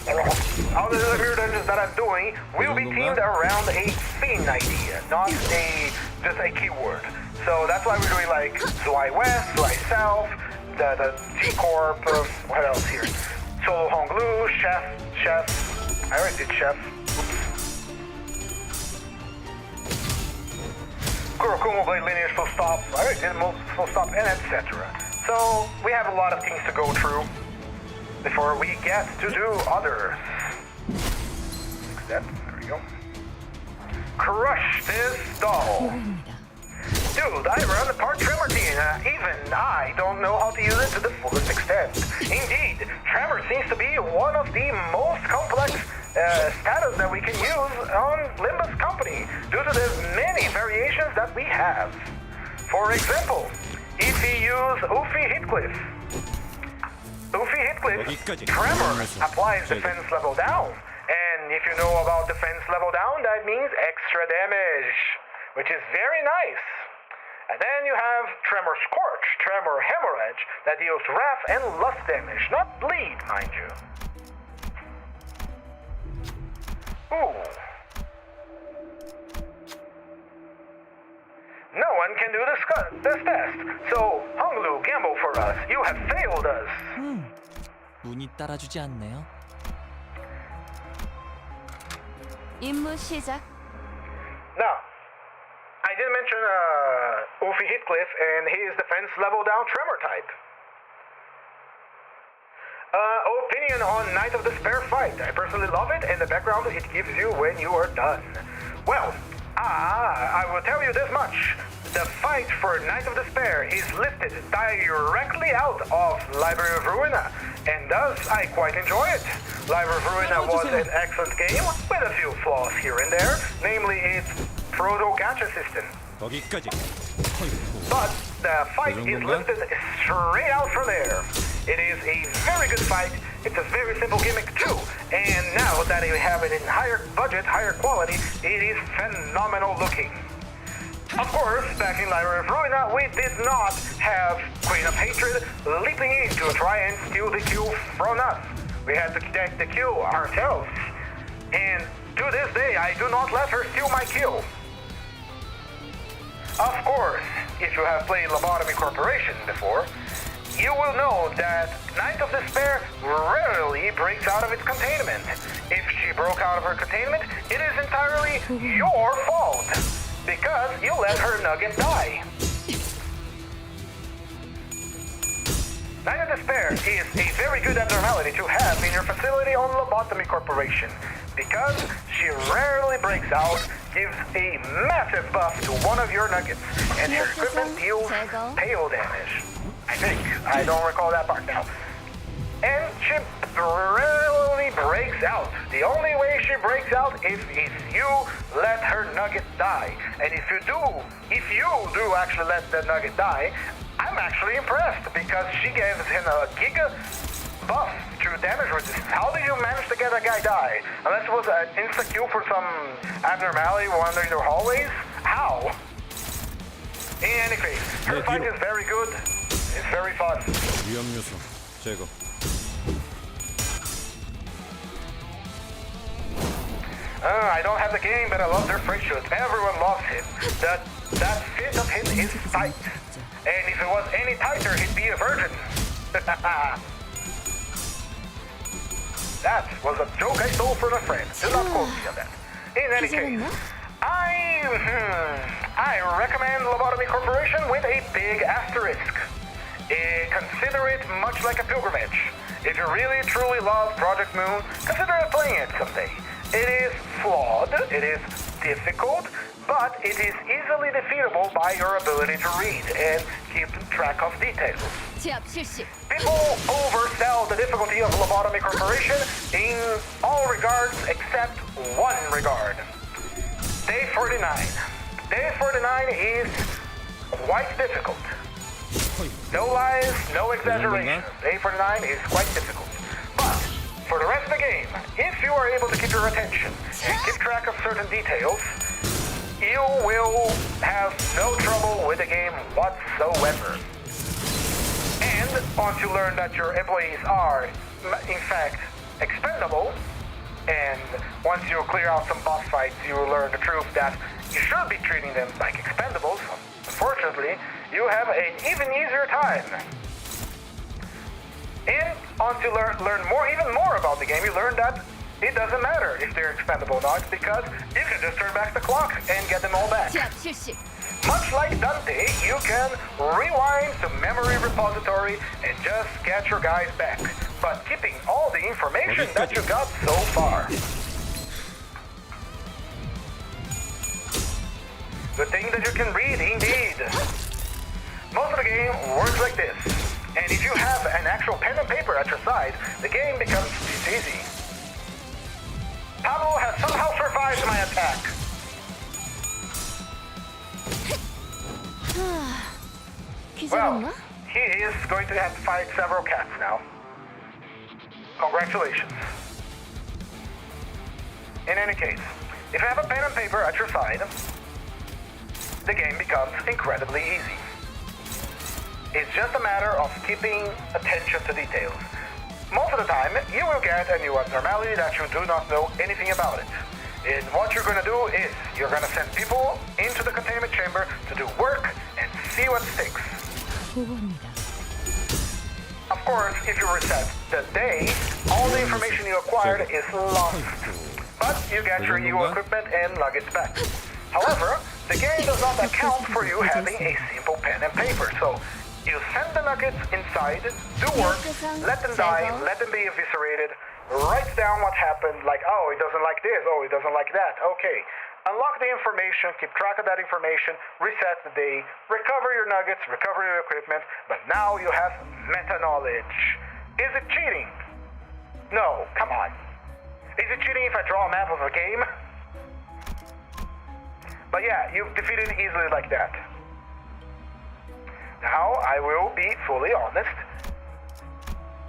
that I'm doing will be themed around a theme idea, not just a keyword. So that's why we're doing like Zwei West, Zwei South, the T-Corp, what else here? Solo Honglu, Chef. I already did Chef. Kurokumo Blade Lineage Full Stop. I already did Full Stop, and etc. So we have a lot of things to go through before we get to do others. Next step, there we go. Crush this doll. 보고합니다. Dude, I run the part Tremor team. Even I don't know how to use it to the fullest extent. Indeed, Tremor seems to be one of the most complex status that we can use on Limbus company due to the many variations that we have. For example, if we use Heathcliff, Tremor applies defense level down. And if you know about defense level down, that means extra damage, which is very nice. And then you have Tremor Scorch, Tremor Hemorrhage, that deals wrath and lust damage, not bleed, mind you. Ooh. No one can do this test, so Honglu, gamble for us. You have failed us. 운이 따라주지 않네요. 임무 시작. Now, I did mention Heathcliff and his defense level down Tremor type. Opinion on Knight of Despair fight. I personally love it, and the background it gives you when you are done. Well, I will tell you this much. The fight for Knight of Despair is lifted directly out of Library of Ruina, and thus I quite enjoy it. Library of Ruina was an excellent game with a few flaws here and there, namely its proto-gacha system. 거기까지. But the fight is listed straight out from there. It is a very good fight. It's a very simple gimmick too. And now that you have it in higher budget, higher quality, it is phenomenal looking. Of course, back in Library of Ruina, we did not have Queen of Hatred leaping in to try and steal the kill from us. We had to take the kill ourselves. And to this day, I do not let her steal my kill. Of course, if you have played Lobotomy Corporation before, you will know that Night of Despair rarely breaks out of its containment. If she broke out of her containment, it is entirely your fault, because you let her nugget die. Night of Despair is a very good abnormality to have in your facility on Lobotomy Corporation, because she rarely breaks out, gives a massive buff to one of your nuggets, and her equipment deals tail damage. I think. I don't recall that part now. And she rarely breaks out. The only way she breaks out is if you let her nugget die. And if you do actually let the nugget die, I'm actually impressed because she gives him a giga buff to damage resistance. How did you manage to get a guy die? Unless it was an insta-kill for some abnormality wandering the hallways? How? In any case, her fight is very good. It's very fun. 위험 요소 제거. I don't have the game, but I love their freight shoot. Everyone loves him. That fit of him is tight. And if it was any tighter, he'd be a virgin. That was a joke I stole from a friend. Do not quote me on that. In any case, I recommend Lobotomy Corporation with a big asterisk. Consider it much like a pilgrimage. If you really truly love Project Moon, consider playing it someday. It is flawed, it is difficult, but it is easily defeatable by your ability to read and keep track of details. 제압 실시. People oversell the difficulty of Lobotomy Corporation in all regards except one regard. Day 49. Day 49 is quite difficult. No lies, no exaggeration. Day 49 is quite difficult. But for the rest of the game, if you are able to keep your attention and keep track of certain details, you will have no trouble with the game whatsoever. And once you learn that your employees are, in fact, expendable, and once you clear out some boss fights, you will learn the truth that you should be treating them like expendables. Unfortunately, you have an even easier time. And once you learn even more about the game, you learn that it doesn't matter if they're expendable or not, because you can just turn back the clock and get them all back. 제압 실시. Much like Dante, you can rewind to memory repository and just get your guys back, but keeping all the information that you got so far. The thing that you can read, indeed. Most of the game works like this, and if you have an actual pen and paper at your side, the game becomes easy. Pablo has somehow survived my attack. Well, he is going to have to fight several cats now. Congratulations. In any case, if you have a pen and paper at your side, the game becomes incredibly easy. It's just a matter of keeping attention to details. Most of the time, you will get a new abnormality that you do not know anything about it. And what you're going to do is, you're going to send people into the containment chamber to do work and see what sticks. 보고합니다. Of course, if you reset the day, all the information you acquired is lost. But you get your new equipment and nuggets back. However, the game does not account for you having a simple pen and paper, so you send the nuggets inside, do work, let them die, let them be eviscerated, write down what happened, like, oh, he doesn't like this, oh, he doesn't like that, okay. Unlock the information, keep track of that information, reset the day, recover your nuggets, recover your equipment, but now you have meta-knowledge. Is it cheating? No, come on. Is it cheating if I draw a map of a game? But yeah, you've defeated it easily like that. Now, I will be fully honest.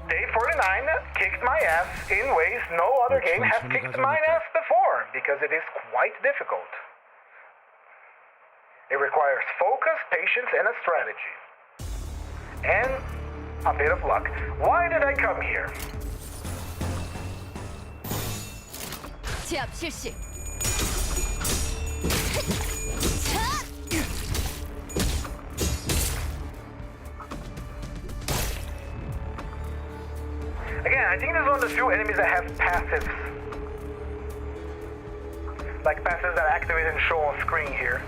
Day 49 kicked my ass in ways no other game has kicked my ass before, because it is quite difficult. It requires focus, patience, and a strategy. And a bit of luck. Why did I come here? 제압 실시. Again, I think this is one of the few enemies that have passives. Like passives that activate and show on screen here.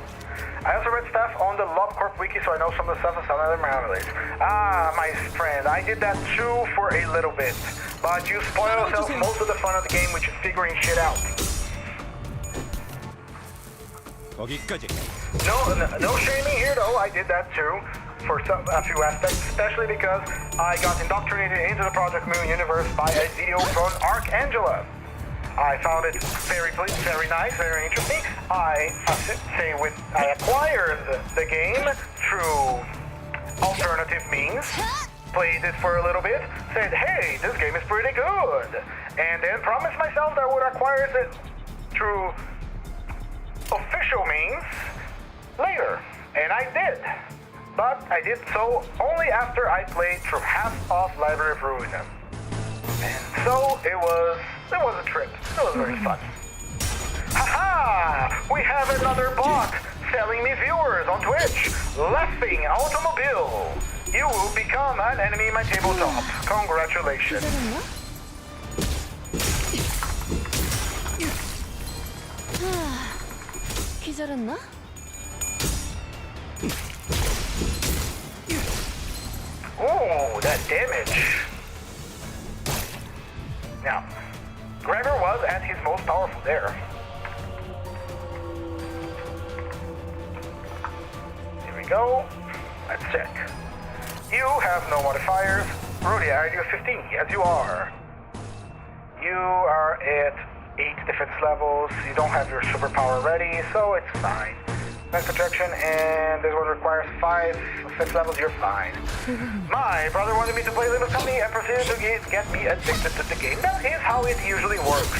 I also read stuff on the LobCorp wiki, so I know some of the stuff and some of the anomalies. Ah, my friend, I did that too for a little bit. But you spoil yourself most of the fun of the game, which is figuring shit out. 거기까지. No shaming here though, I did that too. For a few aspects, especially because I got indoctrinated into the Project Moon universe by a video from Archangela. I found it very nice, very interesting. I acquired the game through alternative means, played it for a little bit, said, hey, this game is pretty good, and then promised myself that I would acquire it through official means later, and I did. But I did so only after I played through half of Library of Ruina. And so it was a trip. It was very fun. Haha! We have another bot selling me viewers on Twitch. Laughing Automobile. You will become an enemy in my tabletop. Congratulations. 기절했나? Ooh, that damage. Now, Gregor was at his most powerful there. Here we go. Let's check. You have no modifiers. Rudy, are you 15? Yes, you are. You are at 8 defense levels. You don't have your superpower ready, so it's fine. Max protection, and this one requires 5 defense levels. You're fine. My brother wanted me to play Limbus Company and proceeded to get me addicted to the game. That is how it usually works.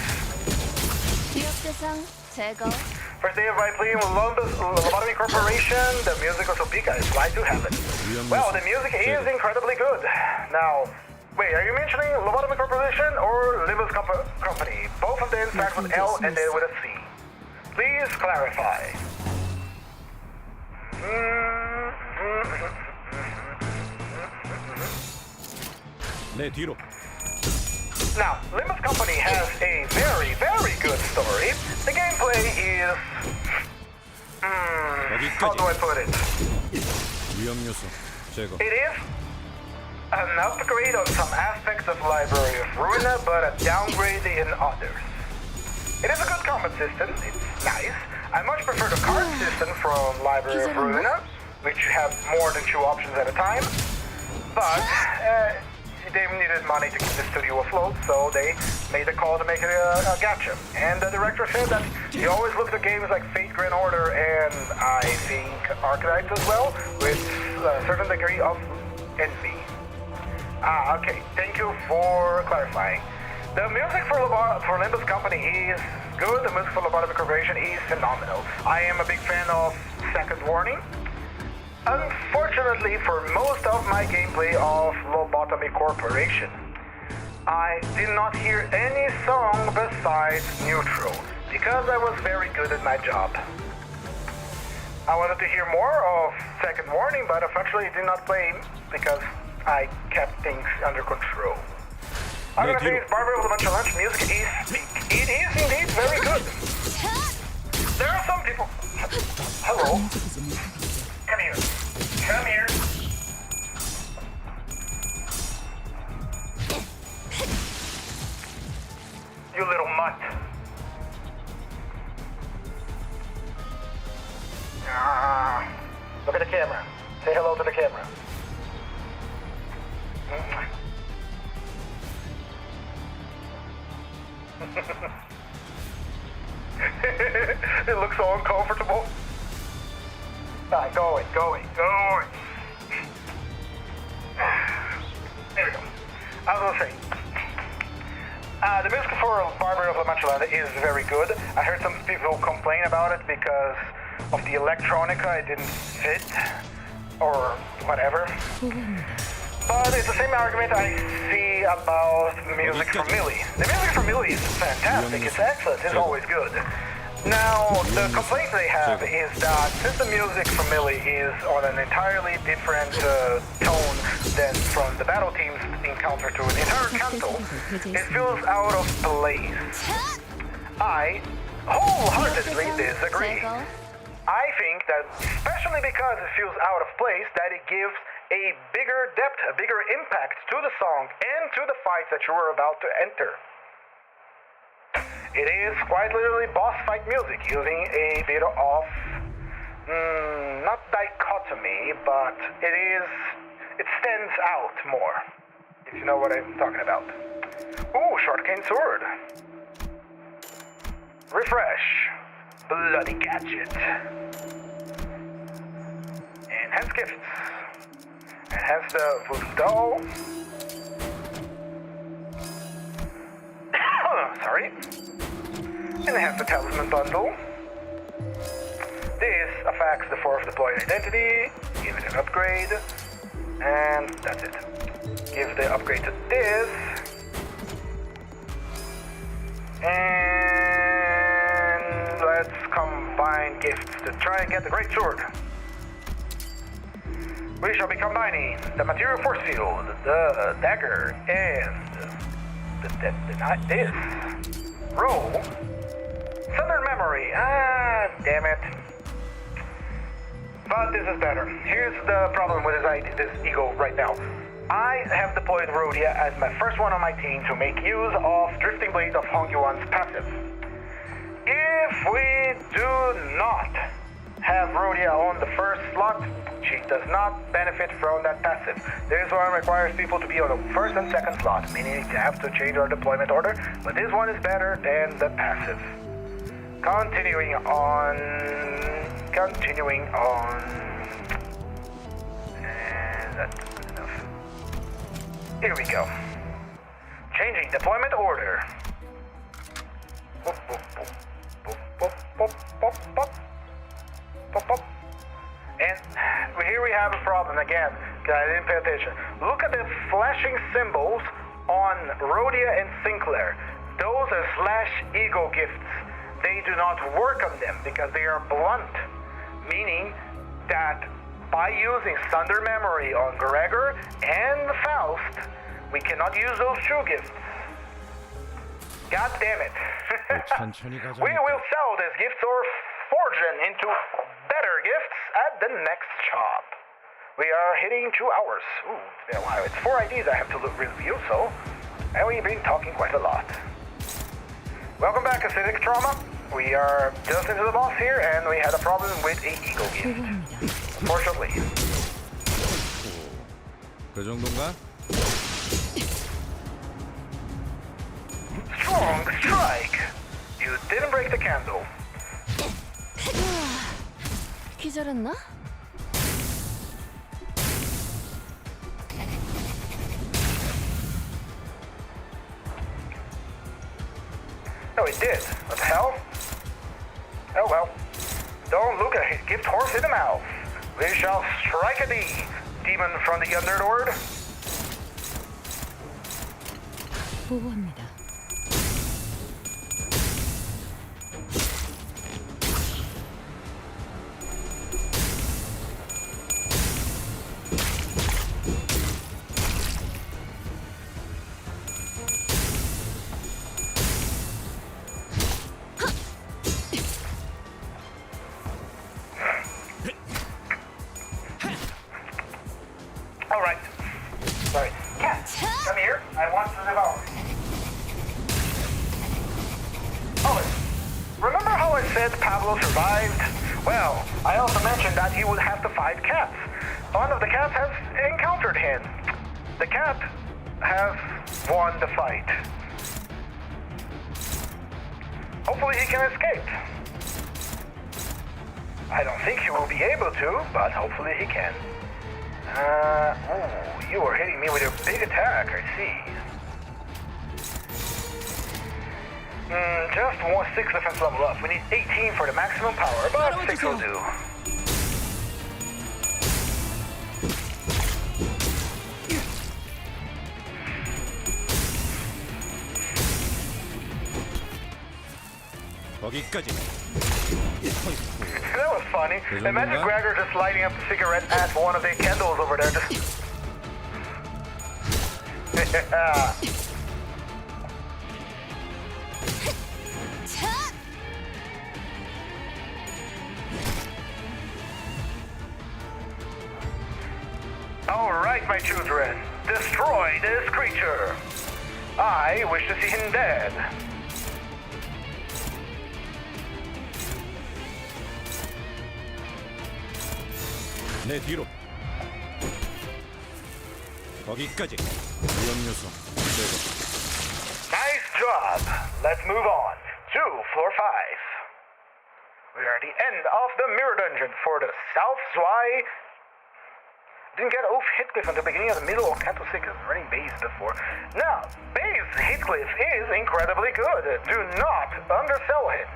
기업 대상 제거. First day of my playing with Lobotomy Corporation, the music was so big, I fly to heaven. Well, the music is incredibly good. Now, wait, are you mentioning Lobotomy Corporation or Limbus Company? Both of them start with L and then with a C. Please clarify. 내 뒤로. Now, Limbus Company has a very, very good story. The gameplay is... how do I put it? 위험 요소 제거. It is an upgrade on some aspects of Library of Ruina, but a downgrade in others. It is a good combat system, it's nice. I much prefer the card system from Library of Ruina, which have more than 2 options at a time. But they needed money to keep the studio afloat, so they made the call to make it a gacha. And the director said that he always looked at games like Fate Grand Order and I think Archetypes as well, with a certain degree of envy. Ah, okay. Thank you for clarifying. The music for Limbus Company is good. The music for Lobotomy Corporation is phenomenal. I am a big fan of Second Warning. Unfortunately, for most of my gameplay of Lobotomy Corporation, I did not hear any song besides Neutral, because I was very good at my job. I wanted to hear more of Second Warning, but unfortunately it did not play because I kept things under control. I'm gonna say it's Barbara with a bunch of lunch. Music is speak. It is indeed very good. There are some people... Hello? Come here. Come here. You little mutt. Look at the camera. Say hello to the camera. It looks so uncomfortable. Alright, go away. There we go. I was gonna say, the music for Barber of La Mancha is very good. I heard some people complain about it because of the electronica, it didn't fit, or whatever. But it's the same argument I see about music from Millie. The music from Millie is fantastic, it's excellent, it's always good. Now, the complaint they have is that since the music from Millie is on an entirely different tone than from the battle teams encounter to an entire canto, it feels out of place. I wholeheartedly disagree. I think that, especially because it feels out of place, that it gives a bigger depth, a bigger impact to the song and to the fights that you were about to enter. It is quite literally boss fight music, using a bit of, not dichotomy, but it stands out more, if you know what I'm talking about. Ooh, short cane sword. Refresh. Bloody gadget. Enhance gifts. Enhance the voodoo doll. Sorry. Enhance the talisman bundle. This affects the fourth deployed identity. Give it an upgrade. And that's it. Give the upgrade to this. And let's combine gifts to try and get the great sword. We shall be combining the material force field, the dagger, and this. Roll. Southern memory. Ah, damn it. But this is better. Here's the problem with this ego right now. I have deployed Rhodia as my first one on my team to make use of Drifting Blade of Hong Yuan's passive. If we do not have Rhodia on the first slot, she does not benefit from that passive. This one requires people to be on the first and second slot, meaning you have to change our deployment order, but this one is better than the passive. Continuing on. And that's good enough. Here we go. Changing deployment order. Boop, boop, boop. Boop, boop, boop, boop, boop. Boop, boop. And here we have a problem again, because I didn't pay attention. Look at the flashing symbols on Rhodia and Sinclair. Those are /ego gifts. They do not work on them because they are blunt, meaning that by using Thunder Memory on Gregor and Faust, we cannot use those two gifts. God damn it. We will sell these gifts or forge them into better gifts at the next shop. We are hitting 2 hours. Ooh, it's been a while. It's 4 IDs I have to review, so... And we've been talking quite a lot. Welcome back, Acidic Trauma. We are just into the boss here, and we had a problem with a ego gift. Unfortunately. 그 정도인가? Strong strike! You didn't break the candle. 기절했나? No, it did. What the hell? Oh well. Don't look at it. Gift horse in the mouth. We shall strike a thee, demon from the Underlord. 보호합니다. Alright. Sorry. Cat, come here. I want to devour. Oh, remember how I said Pablo survived? Well, I also mentioned that he would have to fight cats. One of the cats has encountered him. The cat has won the fight. Hopefully he can escape. I don't think he will be able to, but hopefully he can. Oh, you are hitting me with a big attack, I see. Just 6 defense level up. We need 18 for the maximum power, but 6 will do. 거기까지. That was funny. Imagine Gregor just lighting up a cigarette at one of the candles over there. Just... yeah. Alright, my children. Destroy this creature. I wish to see him dead. 내 뒤로. 거기까지. 위험 요소 제거. Nice job. Let's move on to floor 5. We are at the end of the mirror dungeon for the South Zwei. Didn't get off Heathcliff until the beginning of the middle of Canto 6. I'm running base before. Now, base Heathcliff is incredibly good. Do not undersell him.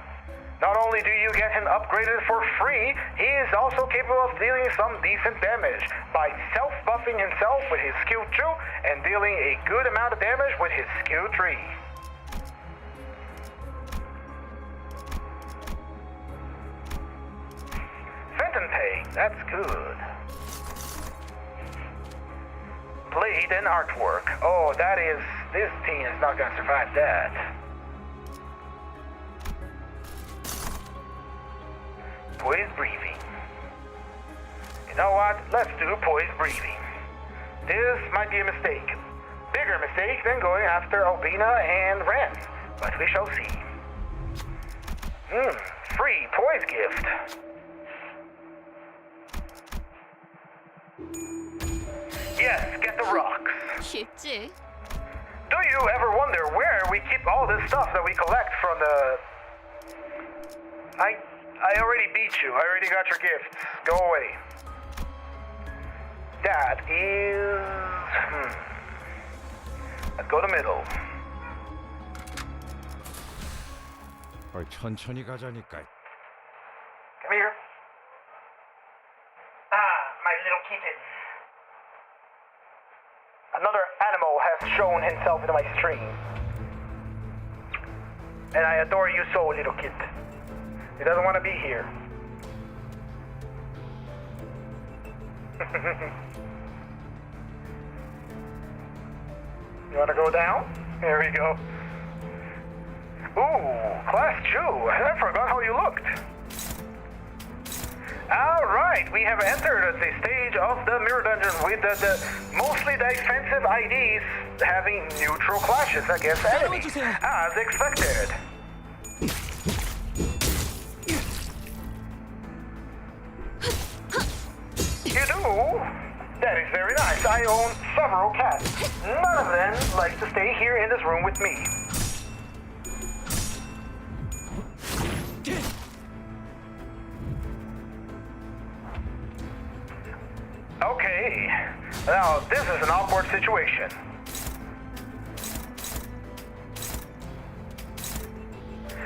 Not only do you get him upgraded for free, he is also capable of dealing some decent damage by self-buffing himself with his skill 2 and dealing a good amount of damage with his skill 3. Fenton Pay, that's good. Blade and artwork. Oh, this team is not gonna survive that. Poised breathing. You know what? Let's do poised breathing. This might be a mistake. Bigger mistake than going after Albina and Ren. But we shall see. Free poise gift. Yes, get the rocks. 쉽지? Do you ever wonder where we keep all this stuff that we collect from the... I already beat you. I already got your gifts. Go away. That is... Let's go to middle. 천천히 가자니까. Come here. My little kitten. Another animal has shown himself into my stream. And I adore you so, little kid. He doesn't want to be here. You want to go down? Here we go. Ooh, class 2. I forgot how you looked. Alright, we have entered the stage of the mirror dungeon with the mostly defensive IDs having neutral clashes against enemies, as expected. You do? That is very nice. I own several cats. None of them likes to stay here in this room with me. Okay, now this is an awkward situation.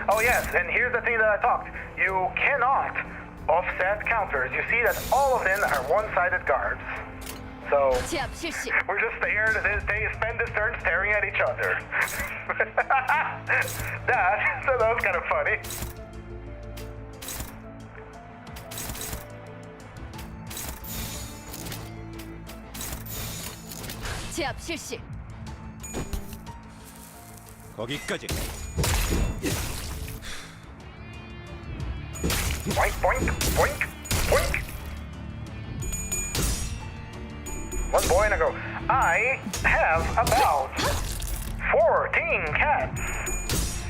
Oh yes, and here's the thing that I talked. You cannot offset counters. You see that all of them are one-sided guards. So, 제압 실시. we're just there, they spend this turn staring at each other. that was kind of funny. 제압 실시. 거기까지. Boink, boink, boink, boink. One boy and I go, I have about 14 cats.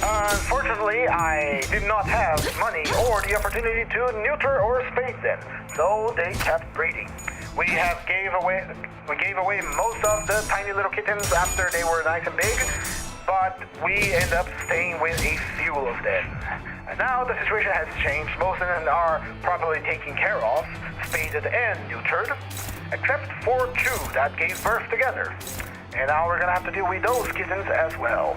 Unfortunately, I did not have money or the opportunity to neuter or spade them, so they kept breeding. We gave away most of the tiny little kittens after they were nice and big, but we end up staying with a few of them. And now the situation has changed. Most of them are properly taken care of, spaded and neutered, except for two that gave birth together. And now we're gonna have to deal with those kittens as well.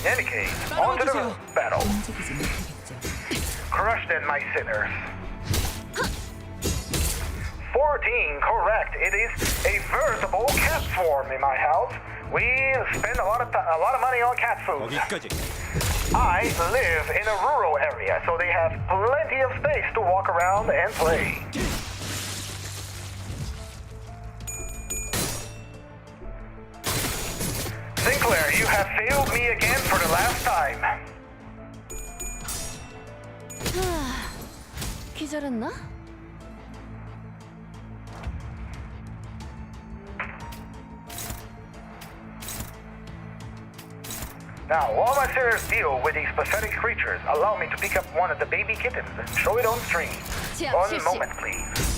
In any case, on to the battle. 움직이지 못하겠죠. Crush them, my sinners. 14, correct. It is a veritable cat swarm in my house. We spend a lot of money on cat food. 거기까지. I live in a rural area, so they have plenty of space to walk around and play. Sinclair, you have failed me again for the last time. 기절했나? Now, while my sinners deal with these pathetic creatures, allow me to pick up one of the baby kittens and show it on stream. 제압 One 실시. moment, please.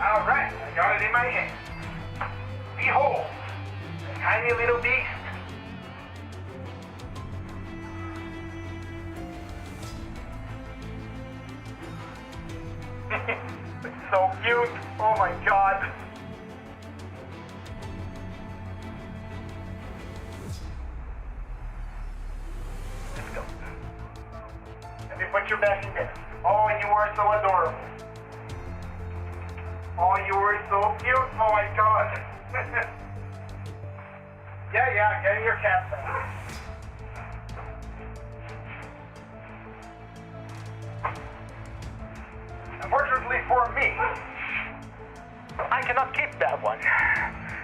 All right, I got it in my hand. Behold, a tiny little beast. It's so cute. Oh my god. Let's go. Let me put you back in there. Oh, you are so adorable. Oh, you were so cute. Oh my god. yeah, getting your cat back. Unfortunately for me, I cannot keep that one.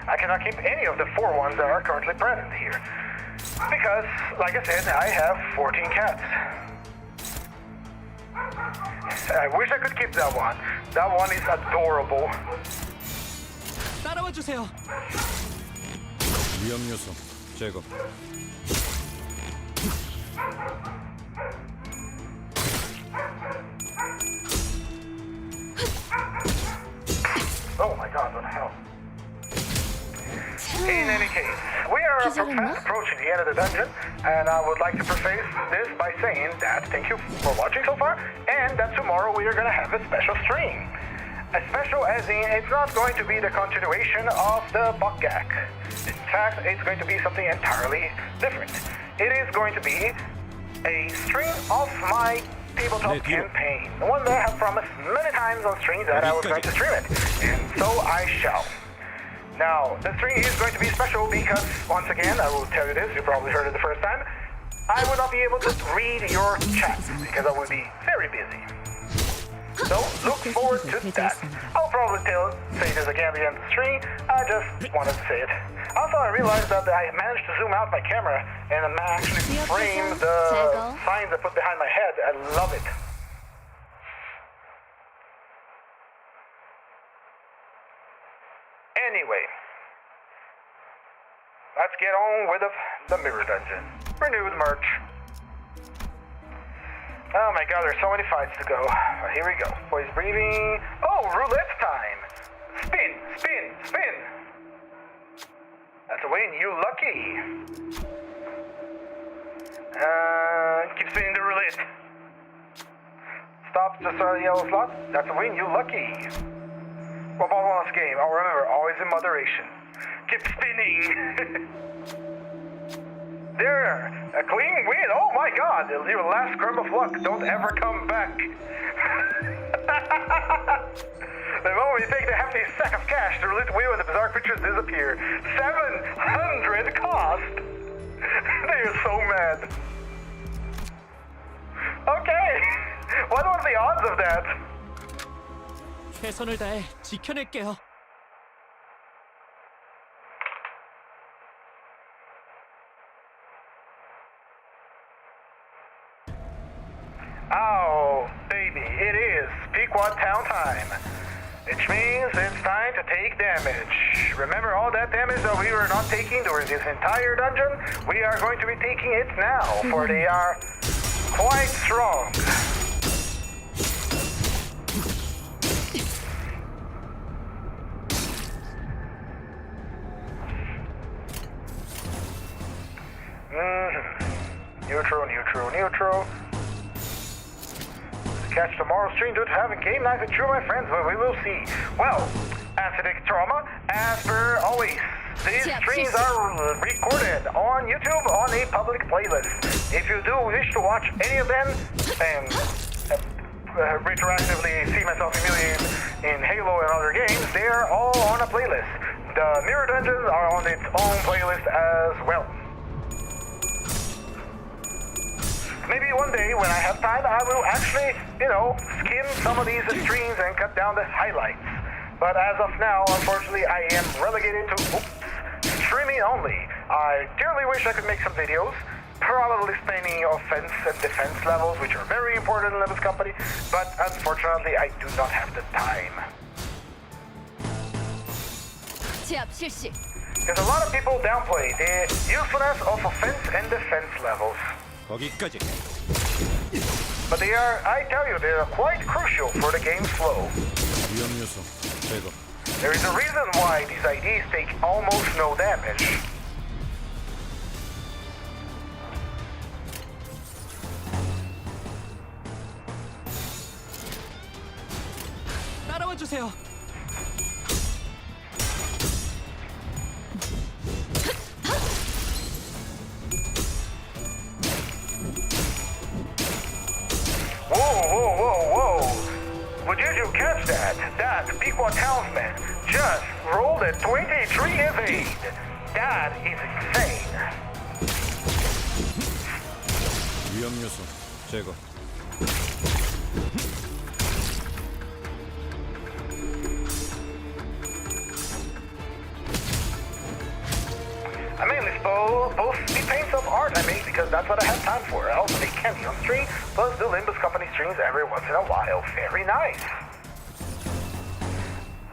I cannot keep any of the 4 ones that are currently present here. Because, like I said, I have 14 cats. I wish I could keep that one. That one is adorable. 따라와 주세요. 위험 요소 제거. Oh my god, what the hell? In any case, we are fast approaching the end of the dungeon, and I would like to preface this by saying that thank you for watching so far, and that tomorrow we are going to have a special stream. A special as in, it's not going to be the continuation of the Buckgack. In fact, it's going to be something entirely different. It is going to be a stream of my tabletop campaign, the one that I have promised many times on streams that I was going to stream it, and so I shall. Now, the stream is going to be special because, once again, I will tell you this, you probably heard it the first time, I will not be able to read your chat because I will be very busy. So, look forward to that. I'll probably say this again at the end of the stream, I just wanted to say it. Also, I realized that I managed to zoom out my camera and actually frame the signs I put behind my head. I love it. Anyway, let's get on with the mirror dungeon. Renewed merch. Oh my god, there's so many fights to go. Here we go. Voice breathing. Oh, roulette time. Spin, spin, spin. That's a win, you lucky. Keep spinning the roulette. Stop to start the yellow slot. That's a win, you lucky. What about one last game? Oh, remember, always in moderation. Keep spinning. There, a clean win. Oh my god, your last crumb of luck. Don't ever come back. The moment you take the hefty sack of cash, the roulette wheel and the bizarre creatures disappear. 700 cost. They are so mad. Okay. What was the odds of that? 최선을 다해 지켜낼게요. time. Which means it's time to take damage. Remember all that damage that we were not taking during this entire dungeon? We are going to be taking it now, for they are quite strong. Neutral. Catch tomorrow's stream due to having game night with two of my friends, but we will see. Well, acidic trauma, as per always. These streams are recorded on YouTube on a public playlist. If you do wish to watch any of them and retroactively see myself humiliated in Halo and other games, they are all on a playlist. The Mirror Dungeons are on its own playlist as well. Maybe one day when I have time, I will actually, skim some of these streams and cut down the highlights. But as of now, unfortunately, I am relegated to streaming only. I dearly wish I could make some videos, probably explaining offense and defense levels, which are very important in Limbus Company, but unfortunately, I do not have the time. 제압 실시. Because a lot of people downplay the usefulness of offense and defense levels. 거기까지. But they are, I tell you, they are quite crucial for the game's flow. 위험 요소 제거. There is a reason why these IDs take almost no damage. 따라와 주세요. Whoa. Would you catch that? That Pequot townsman just rolled a 23 evade. That is insane. 위험 요소 제거. I mainly post the paints of art I make because that's what I have time for. I also make candy on stream, plus do Limbus Company streams every once in a while. Very nice.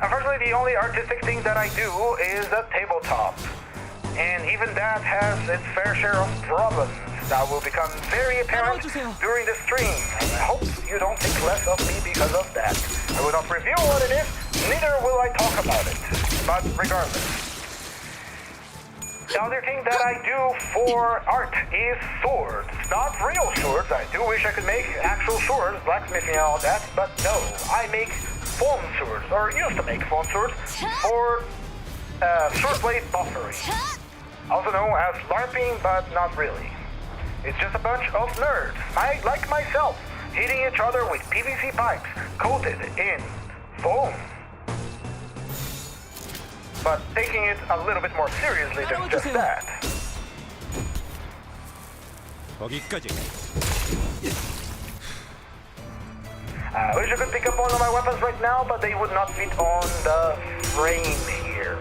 Unfortunately, the only artistic thing that I do is a tabletop. And even that has its fair share of problems that will become very apparent during the stream. And I hope you don't think less of me because of that. I will not reveal what it is, neither will I talk about it. But regardless. The other thing that I do for art is swords. Not real swords. I do wish I could make actual swords, blacksmithing and all that, but no. I make foam swords, or used to make foam swords, for swordblade buffering. Also known as LARPing, but not really. It's just a bunch of nerds, like myself, hitting each other with PVC pipes coated in foam. But taking it a little bit more seriously than just that. 거기까지. I wish I could pick up one of my weapons right now, but they would not fit on the frame here.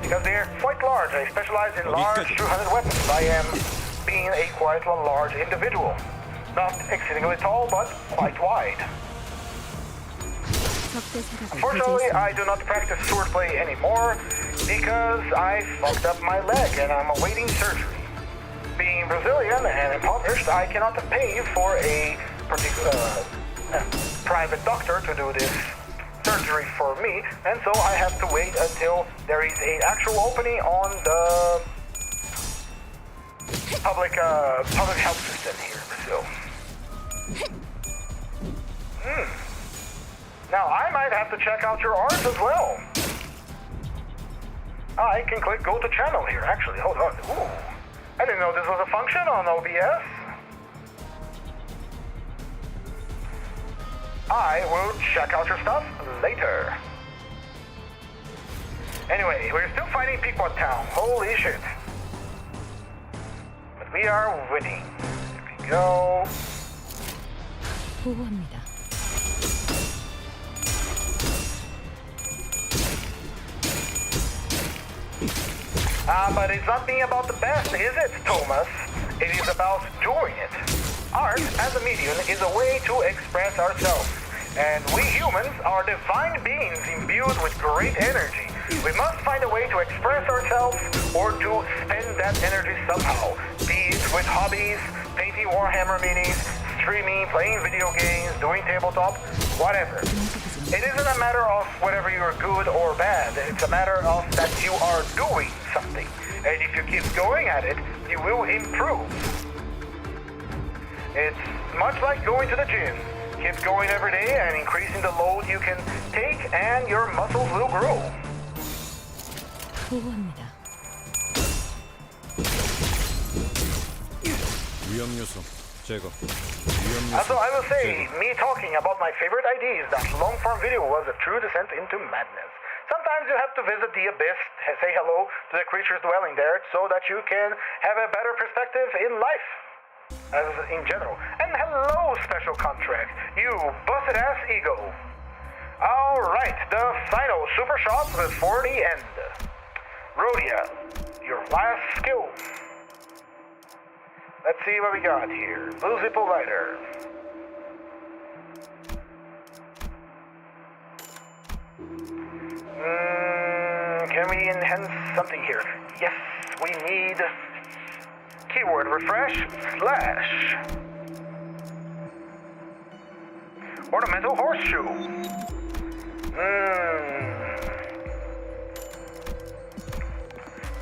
Because they're quite large. I specialize in large 200 weapons. I am being a quite large individual. Not exceedingly tall, but quite wide. Unfortunately, I do not practice swordplay anymore because I fucked up my leg and I'm awaiting surgery. Being Brazilian and impoverished, I cannot pay for a particular private doctor to do this surgery for me, and so I have to wait until there is an actual opening on the public health system here in Brazil. Now, I might have to check out your art as well. I can click go to channel here, actually. Hold on. Ooh. I didn't know this was a function on OBS. I will check out your stuff later. Anyway, we're still fighting Pequot Town. Holy shit. But we are winning. There we go. 보고합니다. But it's not being about the best, is it, Thomas? It is about doing it. Art, as a medium, is a way to express ourselves. And we humans are divine beings imbued with great energy. We must find a way to express ourselves or to spend that energy somehow. Be it with hobbies, painting Warhammer minis, streaming, playing video games, doing tabletop, whatever. It isn't a matter of whether you're good or bad. It's a matter of that you are doing something. And if you keep going at it, you will improve. It's much like going to the gym. Keep going every day and increasing the load you can take and your muscles will grow. 보호합니다. 위험 요소 제거. 위험 요소 So I will say, 제거. me talking about my favorite ideas, that long-form video was a true descent into madness. Sometimes you have to visit the abyss, say hello to the creatures dwelling there, so that you can have a better perspective in life, as in general. And hello, Special Contract, you busted-ass ego. Alright, the final super shot before the end. Rhodia, your last skill. Let's see what we got here. Blue Zippo Lighter. Can we enhance something here? Yes, we need keyword refresh slash ornamental horseshoe.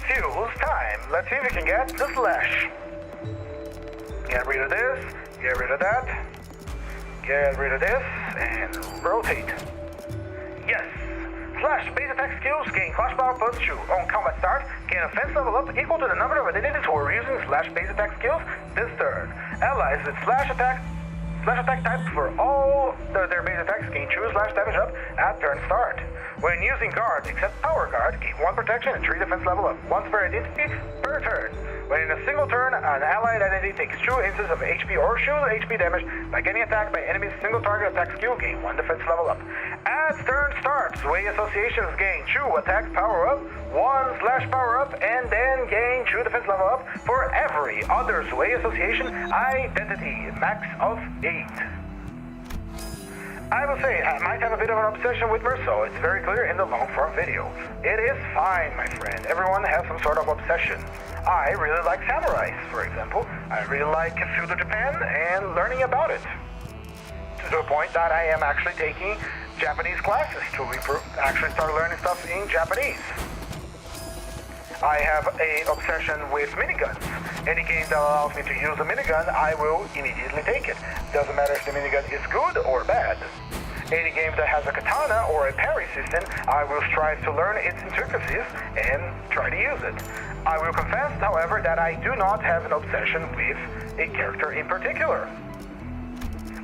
Fuse time. Let's see if we can get the slash. Get rid of this, get rid of that, get rid of this, and rotate. Yes. Slash base attack skills gain clash power plus 2. On combat start, gain offense level up equal to the number of identities who are using slash base attack skills this turn. Allies with slash attack type for all their base attacks gain 2 slash damage up at turn start. When using guard, except power guard, gain 1 protection and 3 defense level up, once per identity per turn. When in a single turn, an allied identity takes 2 instances of HP or shield HP damage by getting attacked by enemy's single target attack skill, gain 1 defense level up. At turn start, Zwei associations gain 2 attack power up, 1 slash power up, and then gain 2 defense level up for every other Zwei association identity, max of 8. I will say, I might have a bit of an obsession with Merceau. It's very clear in the long-form video. It is fine, my friend. Everyone has some sort of obsession. I really like samurais, for example. I really like feudal Japan and learning about it. To the point that I am actually taking Japanese classes to actually start learning stuff in Japanese. I have an obsession with miniguns. Any game that allows me to use a minigun, I will immediately take it. Doesn't matter if the minigun is good or bad. Any game that has a katana or a parry system, I will strive to learn its intricacies and try to use it. I will confess, however, that I do not have an obsession with a character in particular.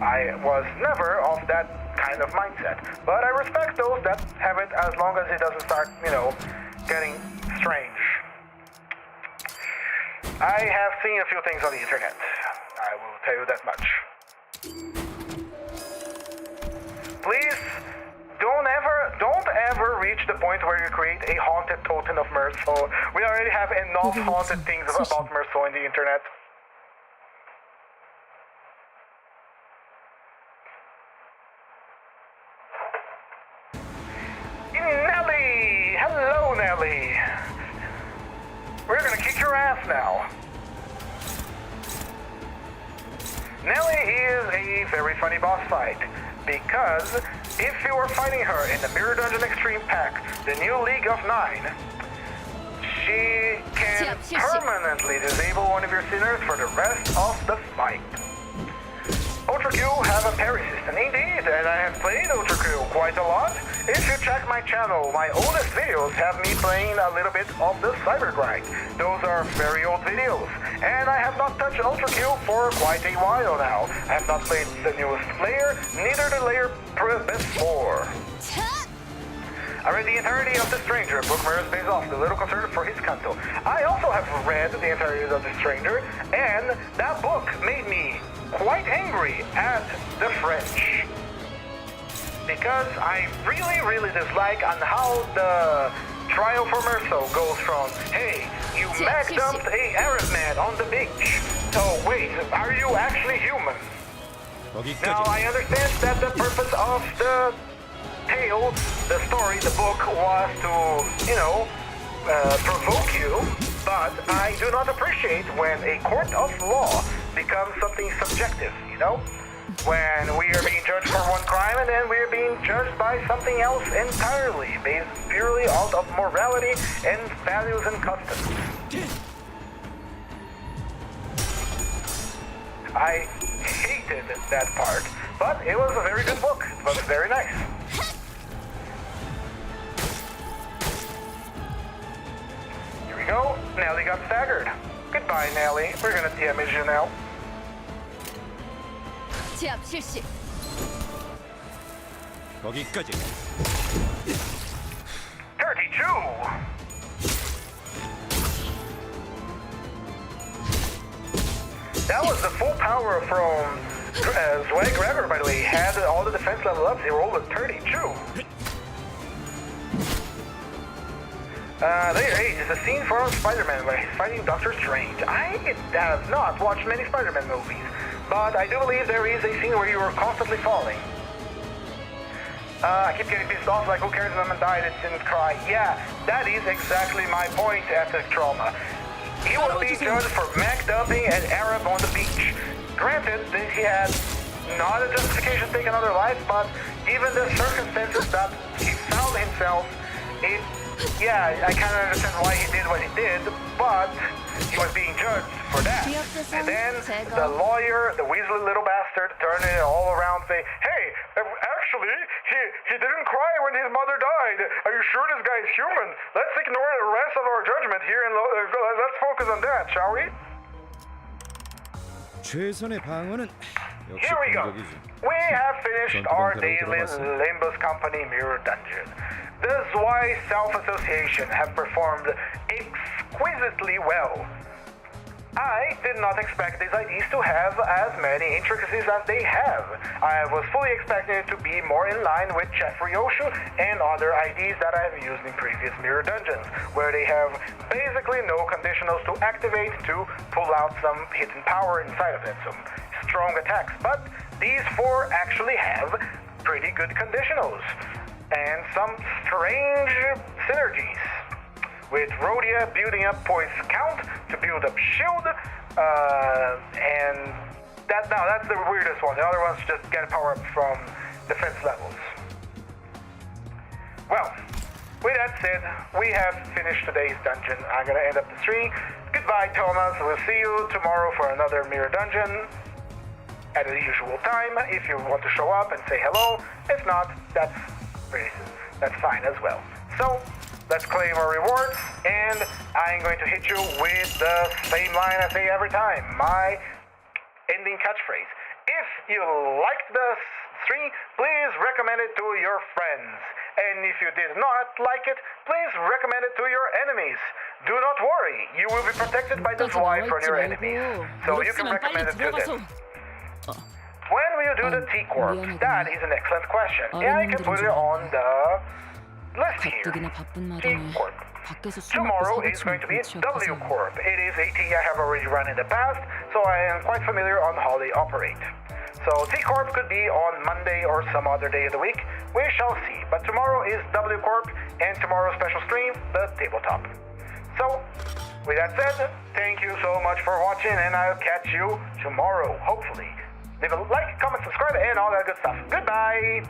I was never of that kind of mindset, but I respect those that have it as long as it doesn't start, getting strange. I have seen a few things on the internet. I will tell you that much. Please, don't ever reach the point where you create a haunted totem of Merceau. We already have enough haunted things about Merceau in the internet. Nelly! Hello, Nelly! We're gonna kick your ass now. Nelly is a very funny boss fight, because if you are fighting her in the Mirror Dungeon Extreme Pack, the new League of 9, she can permanently disable one of your sinners for the rest of the fight. Ultra Q have a parry system indeed, and I have played Ultra Q quite a lot. If you check my channel, my oldest videos have me playing a little bit of the Cyber Grind. Those are very old videos, and I have not touched Ultra Q for quite a while now. I have not played the newest layer, neither the layer before. I read the entirety of The Stranger, book Mirror's based off, the little concern for his canto. I also have read the entirety of The Stranger, and that book made me quite angry at the French. Because I really dislike on how the trial for Merceau goes from, hey, you mag dumped a Arab man on the beach. So wait, are you actually human? Now, 거기까지. I understand that the purpose of the tale, the story, the book was to, provoke you, but I do not appreciate when a court of law becomes something subjective, When we are being judged for one crime and then we are being judged by something else entirely, based purely out of morality and values and customs. I hated that part, but it was a very good book. It was very nice. Here we go. Nelly got staggered. Goodbye, Nelly. We're gonna damage you now. 제압 실시. 거기까지. 32! That was the full power from Zwei Gregor, by the way. He had all the defense level ups. He rolled a 32. There is a scene from Spider-Man where he's fighting Doctor Strange. I have not watched many Spider-Man movies, but I do believe there is a scene where you are constantly falling. I keep getting pissed off, like, who cares if someone died and didn't cry? Yeah, that is exactly my point after trauma. He was being judged for Mac dubbing an Arab on the beach. Granted, that he had not a justification to take another life, but given the circumstances that he found himself in, I kind of understand why he did what he did, but he was being judged for that. And then the lawyer, the weaselly little bastard, turned it all around saying, hey, actually, he didn't cry when his mother died. Are you sure this guy is human? Let's ignore the rest of our judgment here and let's focus on that, shall we? 최선의 방어는 역시 Here we go. 공격이지. We have finished our daily Limbus Company Mirror Dungeon. The Zwei Self-Association have performed exquisitely well. I did not expect these IDs to have as many intricacies as they have. I was fully expecting it to be more in line with Jeffrey Oshu and other IDs that I have used in previous Mirror Dungeons, where they have basically no conditionals to activate to pull out some hidden power inside of it, some strong attacks. But these four actually have pretty good conditionals and some strange synergies. With Rhodia building up points count to build up shield, and that's the weirdest one. The other ones just get power up from defense levels. Well, with that said, we have finished today's dungeon. I'm gonna end up the stream. Goodbye, Thomas. We'll see you tomorrow for another Mirror Dungeon at the usual time. If you want to show up and say hello, if not, that's fine as well. So, let's claim our rewards, and I'm going to hit you with the same line I say every time, my ending catchphrase. If you liked the stream, please recommend it to your friends. And if you did not like it, please recommend it to your enemies. Do not worry, you will be protected by the Zwei from your enemies. So you can recommend it to them. When will you do the T-Corp? That is an excellent question. And I can put it on the list here. T-Corp. Tomorrow is going to be W-Corp. It is a T I have already run in the past, so I am quite familiar on how they operate. So T-Corp could be on Monday or some other day of the week. We shall see. But tomorrow is W-Corp, and tomorrow's special stream, the tabletop. So, with that said, thank you so much for watching, and I'll catch you tomorrow, hopefully. Leave a like, comment, subscribe, and all that good stuff. Goodbye!